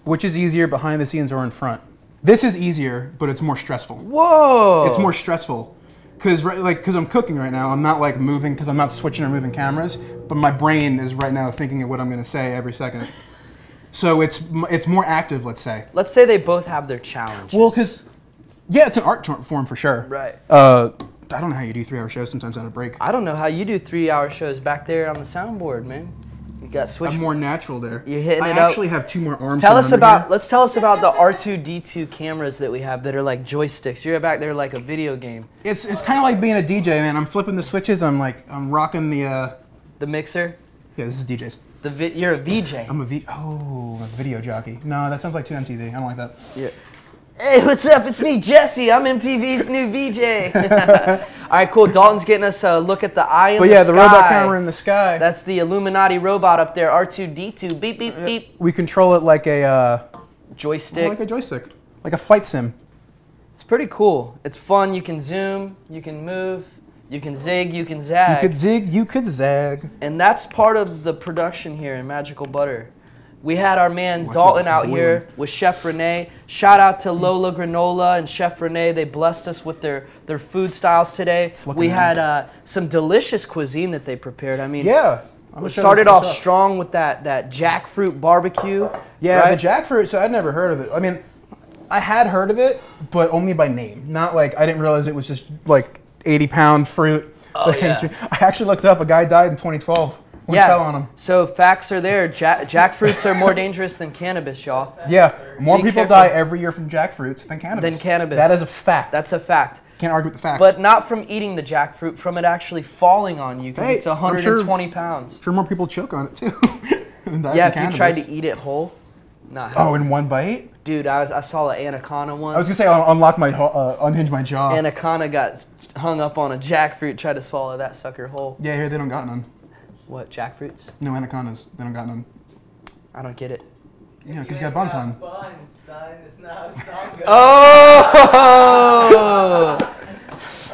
S7: Which is easier, behind the scenes or in front? This is easier, but it's more stressful.
S1: Whoa!
S7: It's more stressful. Because I'm cooking right now, I'm not like moving, because I'm not switching or moving cameras, but my brain is right now thinking of what I'm going to say every second. So it's more active, let's say.
S1: Let's say they both have their challenges.
S7: Well, because, yeah, it's an art form for sure.
S1: Right.
S7: I don't know how you do 3-hour shows sometimes on a break.
S1: I don't know how you do 3-hour shows back there on the soundboard, man. You got switch.
S7: I'm more natural there.
S1: You're hitting it up.
S7: I actually have 2 more arms.
S1: Let's tell us about the R2-D2 cameras that we have that are like joysticks. You're back there like a video game.
S7: It's kind of like being a DJ, man. I'm flipping the switches. I'm rocking the
S1: mixer.
S7: Yeah, this is DJ's.
S1: You're a VJ.
S7: I'm a video jockey. No, that sounds like too MTV. I don't like that.
S1: Yeah. Hey, what's up? It's me, Jesse. I'm MTV's new VJ. All right, cool. Dalton's getting us a look at the eye in the sky.
S7: But yeah, the robot camera in the sky.
S1: That's the Illuminati robot up there, R2-D2. Beep, beep, beep.
S7: We control it like a
S1: joystick.
S7: Like a joystick. Like a fight sim.
S1: It's pretty cool. It's fun. You can zoom. You can move. You can zig. You can zag.
S7: You could zig. You could zag.
S1: And that's part of the production here in Magical Butter. We had our man Dalton out here with Chef Renee. Shout out to Lola Granola and Chef Renee. They blessed us with their food styles today. We had some delicious cuisine that they prepared. I mean,
S7: yeah.
S1: We started off strong with that jackfruit barbecue.
S7: Yeah,
S1: right?
S7: the jackfruit, so I'd never heard of it. I mean, I had heard of it, but only by name. Not like, I didn't realize it was just like 80-pound fruit.
S1: Oh, yeah.
S7: I actually looked it up. A guy died in 2012. One fell on him.
S1: So facts are there. Jackfruits are more dangerous than cannabis, y'all.
S7: Yeah, more people die every year from jackfruits than cannabis. That is a fact.
S1: That's a fact.
S7: Can't argue with the facts.
S1: But not from eating the jackfruit, from it actually falling on you, because it's 120 pounds.
S7: I'm sure more people choke on it too.
S1: Yeah, if you tried to eat it whole. Not how.
S7: Oh, in one bite?
S1: Dude, I saw an anaconda once.
S7: I was gonna say unhinge my jaw.
S1: Anaconda got hung up on a jackfruit, tried to swallow that sucker whole.
S7: Yeah, here they don't got none.
S1: What, jackfruits?
S7: No, anacondas. They don't got none.
S1: I don't get it.
S7: Yeah, because you got buns on.
S4: Buns, son. It's not how a song goes.
S1: Oh!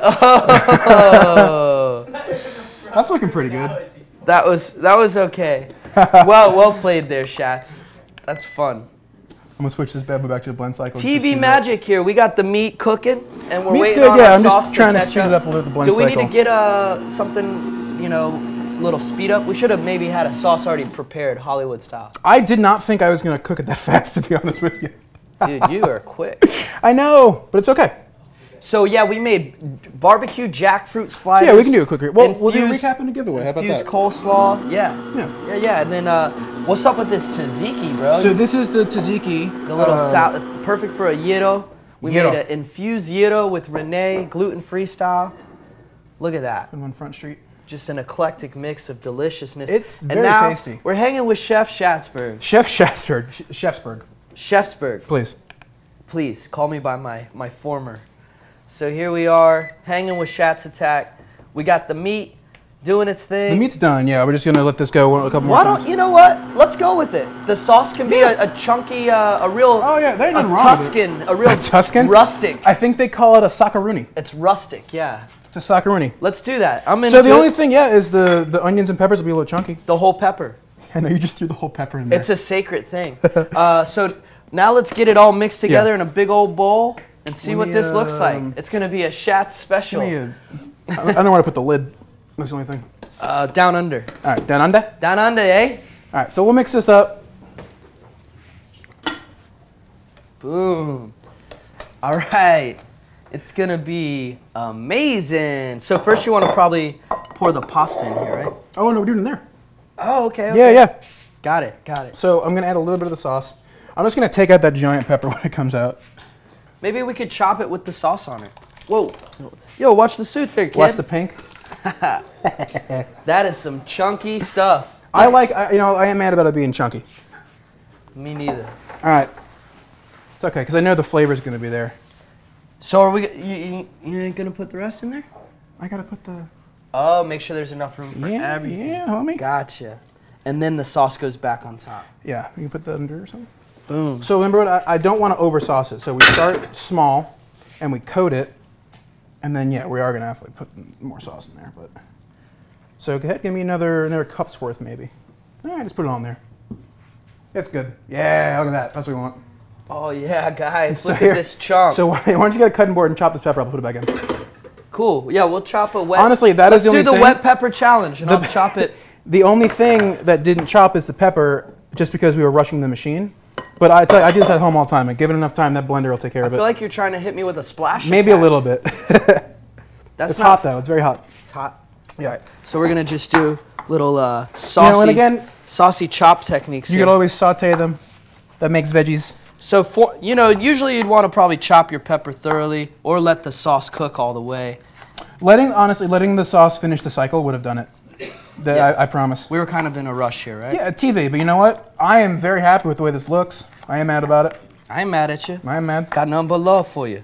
S1: Oh!
S7: That's looking pretty good.
S1: That was okay. Well played there, Shats. That's fun.
S7: I'm gonna switch this bad boy back to the blend cycle.
S1: TV magic here. We got the meat cooking, and we're waiting
S7: good,
S1: on
S7: yeah.
S1: our
S7: I'm
S1: sauce
S7: just trying to
S1: catch
S7: speed it up a little bit. The blend
S1: Do we
S7: cycle.
S1: need to get something, little speed up? We should have maybe had a sauce already prepared, Hollywood style.
S7: I did not think I was gonna cook it that fast, to be honest with you.
S1: Dude, you are quick.
S7: I know, but it's okay.
S1: So yeah, we made barbecue jackfruit sliders.
S7: Yeah, we can do a quick. Well, we'll do a
S1: infused-
S7: recap and a giveaway. How about
S1: Infused
S7: that?
S1: coleslaw. Yeah.
S7: Yeah.
S1: And then what's up with this tzatziki, bro?
S7: So this is the tzatziki.
S1: The little salad, perfect for a gyro. We
S7: gyro.
S1: made an infused gyro with Renee, gluten-free style. Look at that.
S7: On Front Street.
S1: Just an eclectic mix of deliciousness.
S7: It's very
S1: and now
S7: tasty.
S1: We're hanging with Chef Schatzberg.
S7: Chef Schatzberg. Chefsberg.
S1: Chefsberg.
S7: Please.
S1: Please, call me by my former. So here we are, hanging with Shat's Attack. We got the meat doing its thing.
S7: The meat's done, yeah. We're just going to let this go a couple more
S1: Why
S7: times.
S1: don't, you know what? Let's go with it. The sauce can be a chunky, a real
S7: Oh, yeah, there ain't nothing wrong
S1: Tuscan,
S7: with it.
S1: a real
S7: Tuscan?
S1: rustic.
S7: I think they call it a saccaroni.
S1: It's rustic, yeah.
S7: It's a saccaroni.
S1: Let's do that. I'm into
S7: So the only thing, yeah, is the onions and peppers will be a little chunky.
S1: the whole pepper.
S7: I know, you just threw the whole pepper in there.
S1: It's a sacred thing. So now let's get it all mixed together in a big old bowl and see what this looks like. It's going to be a Shatz special.
S7: I don't want to put the lid. That's the only thing.
S1: Down under.
S7: All right, down under?
S1: Down under, eh?
S7: All right, so we'll mix this up.
S1: Boom. All right. It's going to be amazing. So first you want to probably pour the pasta in here, right?
S7: Oh, no, we're doing it in there.
S1: Oh, okay.
S7: Yeah.
S1: Got it.
S7: So I'm going to add a little bit of the sauce. I'm just going to take out that giant pepper when it comes out.
S1: Maybe we could chop it with the sauce on it. Whoa. Yo, watch the suit there, kid.
S7: Watch the pink.
S1: That is some chunky stuff.
S7: I am mad about it being chunky.
S1: Me neither.
S7: All right. It's okay, because I know the flavor is going to be there.
S1: So are we? You ain't gonna put the rest in there?
S7: I got to put the...
S1: Oh, make sure there's enough room for everything.
S7: Yeah, homie.
S1: Gotcha. And then the sauce goes back on top.
S7: Yeah, you can put that under or something.
S1: Boom.
S7: So remember what, I don't want to over sauce it. So we start small and we coat it. And then, yeah, we are going to have to put more sauce in there. But so go ahead, give me another cup's worth maybe. All right, just put it on there. It's good. Yeah, look at that. That's what we want.
S1: Oh, yeah, guys.
S7: So
S1: Look
S7: here-
S1: at this chunk.
S7: So why don't you get a cutting board and chop this pepper up? I'll put it back in.
S1: Cool. Yeah, we'll chop a wet.
S7: Honestly, that is
S1: Let's
S7: the only
S1: do the
S7: thing.
S1: wet pepper challenge, and I'll chop it.
S7: The only thing that didn't chop is the pepper, just because we were rushing the machine. But I tell you, I do this at home all the time. And give it enough time, that blender will take care of
S1: I
S7: it.
S1: feel like you're trying to hit me with a splash
S7: Maybe a
S1: attack.
S7: little bit.
S1: That's
S7: It's
S1: not
S7: hot though. It's very hot.
S1: It's hot.
S7: Yeah.
S1: All right. So we're gonna just do little saucy,
S7: and again,
S1: saucy chop techniques
S7: You
S1: here.
S7: could always saute them. That makes veggies.
S1: So for usually you'd want to probably chop your pepper thoroughly, or let the sauce cook all the way.
S7: Honestly, letting the sauce finish the cycle would have done it.
S1: Yeah.
S7: I promise.
S1: We were kind of in a rush here, right?
S7: Yeah, TV. But you know what? I am very happy with the way this looks. I am mad about it.
S1: I ain't mad at you.
S7: I am mad.
S1: Got nothing but love for you.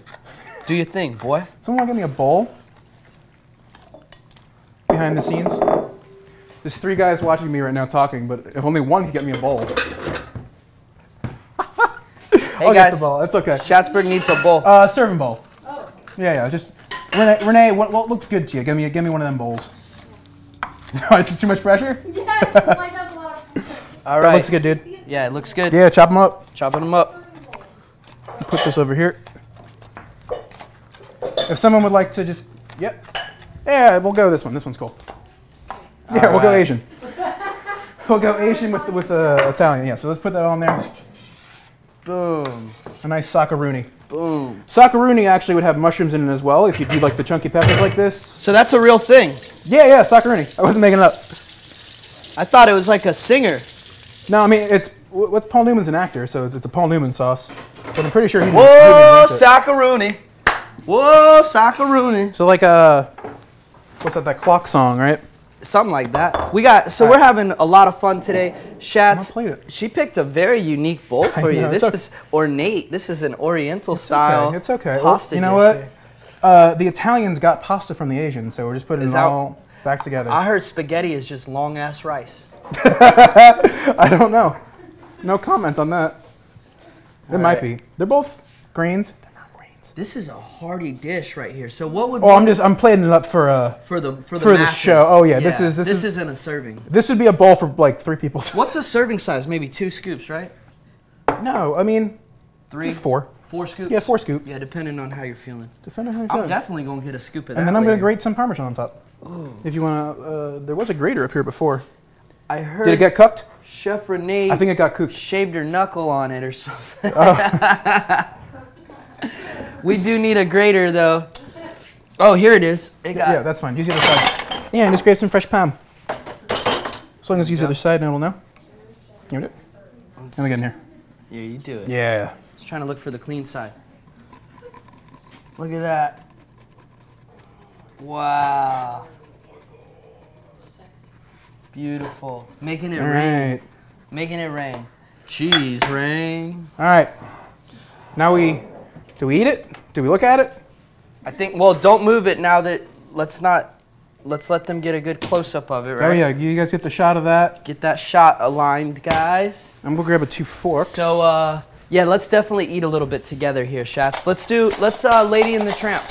S1: Do your thing, boy.
S7: Someone want to give me a bowl? Behind the scenes. There's 3 guys watching me right now talking, but if only one could get me a bowl.
S1: Hey
S7: I'll
S1: guys,
S7: get the bowl. It's okay.
S1: Schatzberg needs a bowl.
S7: Serving bowl. Yeah. Just Renee, what looks good to you? Give me one of them bowls. Is it too much pressure?
S3: Yes, like that's a lot of
S1: All
S7: That
S1: right.
S7: looks good, dude.
S1: Yeah, it looks good.
S7: Yeah, chop them up.
S1: Chopping them up.
S7: Put this over here. If someone would like to just, yep. Yeah, we'll go this one. This one's cool. Yeah, we'll go
S1: right.
S7: Asian. We'll go Asian with Italian. Yeah, so let's put that on there.
S1: Boom.
S7: A nice saccaroni.
S1: Boom.
S7: Saccaroni actually would have mushrooms in it as well if you do like the chunky peppers like this.
S1: So that's a real thing.
S7: Yeah, saccaroni. I wasn't making it up.
S1: I thought it was like a singer.
S7: No, I mean, what's Paul Newman's an actor, so it's a Paul Newman sauce. But I'm pretty sure he
S1: Whoa,
S7: invents it.
S1: saccaroni. Whoa, saccaroni.
S7: So like what's that clock song, right?
S1: Something like that. We're having a lot of fun today. Schatz,
S7: plate it.
S1: she picked a very unique bowl for you.
S7: know,
S1: This
S7: it's
S1: is ornate. This is an Oriental style.
S7: It's okay.
S1: Pasta
S7: You know
S1: dish
S7: what?
S1: here.
S7: The Italians got pasta from the Asians, so we're just putting
S1: Is
S7: it
S1: that-
S7: all back together.
S1: I heard spaghetti is just long ass rice.
S7: I don't know. No comment on that. It might be. They're both grains. They're not grains.
S1: This is a hearty dish right here. So what would
S7: Oh, I'm plating it up for
S1: the
S7: the show. Oh yeah, this is
S1: isn't a serving.
S7: this would be a bowl for like 3 people.
S1: What's a serving size? Maybe 2 scoops, right?
S7: No, I mean
S1: 3,
S7: 4.
S1: 4 scoops.
S7: Yeah, 4 scoop.
S1: Yeah, depending on how you're feeling.
S7: Depending on how you
S1: I'm
S7: feel.
S1: definitely gonna get a scoop of that.
S7: And then I'm gonna
S1: later.
S7: grate some Parmesan on top. If you wanna, there was a grater up here before.
S1: I heard
S7: Did it get cooked?
S1: Chef Renee
S7: I think it got cooked.
S1: shaved her knuckle on it or something. We do need a grater though. Oh, here it is. It got
S7: Yeah, that's fine. Use the other side. Yeah, and just grate some fresh palm. As long as you use the other side, and it'll know. Here it. Let me get in here.
S1: Yeah, you do it.
S7: Yeah.
S1: Just trying to look for the clean side. Look at that. Wow. Beautiful. Making it
S7: All
S1: rain.
S7: right.
S1: Making it rain. Cheese rain.
S7: All right. Now do we eat it? Do we look at it?
S1: I think, well, don't move it now that, let's let them get a good close-up of it, right?
S7: Oh yeah, you guys get the shot of that.
S1: Get that shot aligned, guys.
S7: I'm gonna grab 2 forks.
S1: So, yeah, let's definitely eat a little bit together here, Schatz. Let's Lady and the Tramp.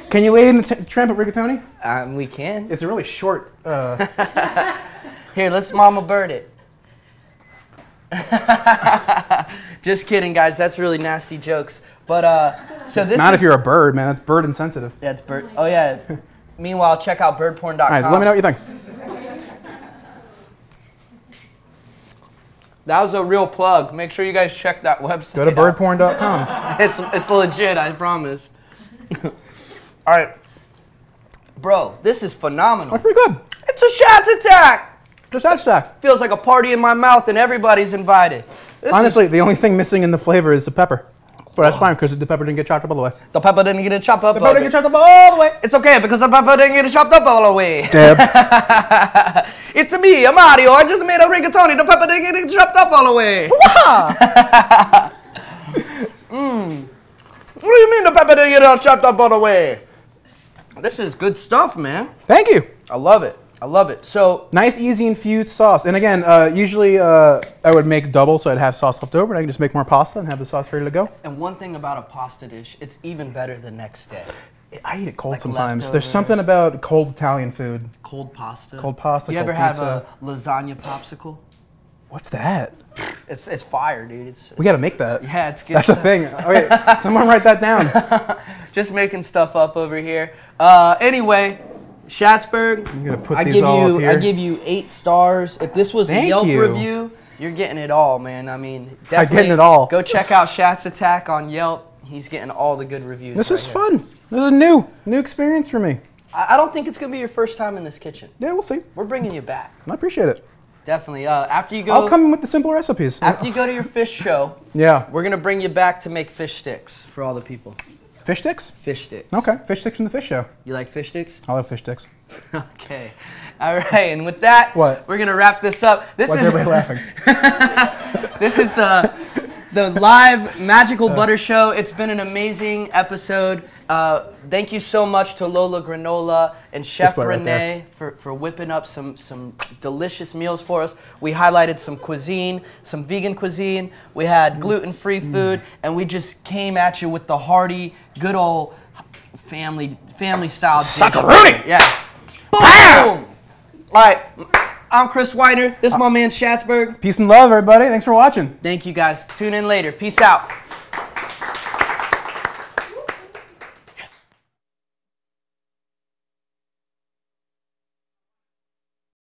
S7: Can you lay in the tramp at rigatoni?
S1: We can.
S7: It's a really short.
S1: Here, let's Mama Bird it. Just kidding, guys. That's really nasty jokes. But, so this
S7: Not
S1: is...
S7: if you're a bird, man. That's bird insensitive.
S1: That's bird. Oh, yeah. Meanwhile, check out birdporn.com.
S7: All right, let me know what you think.
S1: That was a real plug. Make sure you guys check that website
S7: Go to
S1: out.
S7: birdporn.com.
S1: It's legit, I promise. All right. Bro, this is phenomenal.
S7: That's pretty good.
S1: It's a Schatz attack.
S7: Just that stack.
S1: Feels like a party in my mouth and everybody's invited.
S7: Honestly, the only thing missing in the flavor is the pepper. But that's fine because the pepper didn't get chopped up all the way.
S1: The pepper didn't get it chopped up.
S7: The pepper didn't get chopped up all the way.
S1: It's okay because the pepper didn't get it chopped up all the way.
S7: Deb.
S1: It's me, I'm Mario. I just made a rigatoni. The pepper didn't get it chopped up all the way. What do you mean the pepper didn't get it chopped up all the way? This is good stuff, man.
S7: Thank you.
S1: I love it. I love it. So
S7: nice, easy infused sauce. And again, usually I would make double, so I'd have sauce left over, and I can just make more pasta and have the sauce ready to go.
S1: And one thing about a pasta dish, it's even better the next day.
S7: I eat it cold
S1: Like
S7: sometimes.
S1: leftovers.
S7: There's something about cold Italian food.
S1: Cold pasta.
S7: Cold pasta.
S1: You
S7: cold
S1: ever have
S7: pizza.
S1: a lasagna popsicle?
S7: What's that?
S1: It's fire, dude.
S7: We got to make that.
S1: Yeah, it's good.
S7: That's a thing. Okay, someone write that down.
S1: Just making stuff up over here. Anyway, Schatzberg,
S7: I'm gonna put these all up here.
S1: I give you 8 stars. If this was a
S7: Thank
S1: Yelp
S7: you.
S1: review, you're getting it all, man. I mean, definitely
S7: I'm getting it all.
S1: Go check out Schatz Attack on Yelp. He's getting all the good reviews.
S7: This
S1: right
S7: is
S1: here.
S7: fun. This is a new experience for me.
S1: I don't think it's gonna be your first time in this kitchen.
S7: Yeah, we'll see.
S1: We're bringing you back.
S7: I appreciate it.
S1: Definitely. After you go,
S7: I'll come with the simple recipes.
S1: after you go to your fish show,
S7: Yeah.
S1: we're gonna bring you back to make fish sticks for all the people.
S7: Fish sticks?
S1: Fish sticks.
S7: Okay, fish sticks from the fish show.
S1: You like fish sticks?
S7: I love fish sticks.
S1: Okay. All right. And with that,
S7: What?
S1: we're gonna wrap this up. This
S7: Why's
S1: is
S7: everybody laughing?
S1: this is the live Magical Butter Show. It's been an amazing episode. Thank you so much to Lola Granola and Chef
S7: boy right
S1: Renee for whipping up some delicious meals for us. We highlighted some cuisine, some vegan cuisine. We had gluten-free food, and we just came at you with the hearty, good old family style dish.
S7: Saccaroni!
S1: Yeah. Boom! All right. I'm Chris Weiner. This is my man Schatzberg.
S7: Peace and love, everybody. Thanks for watching.
S1: Thank you guys. Tune in later. Peace out.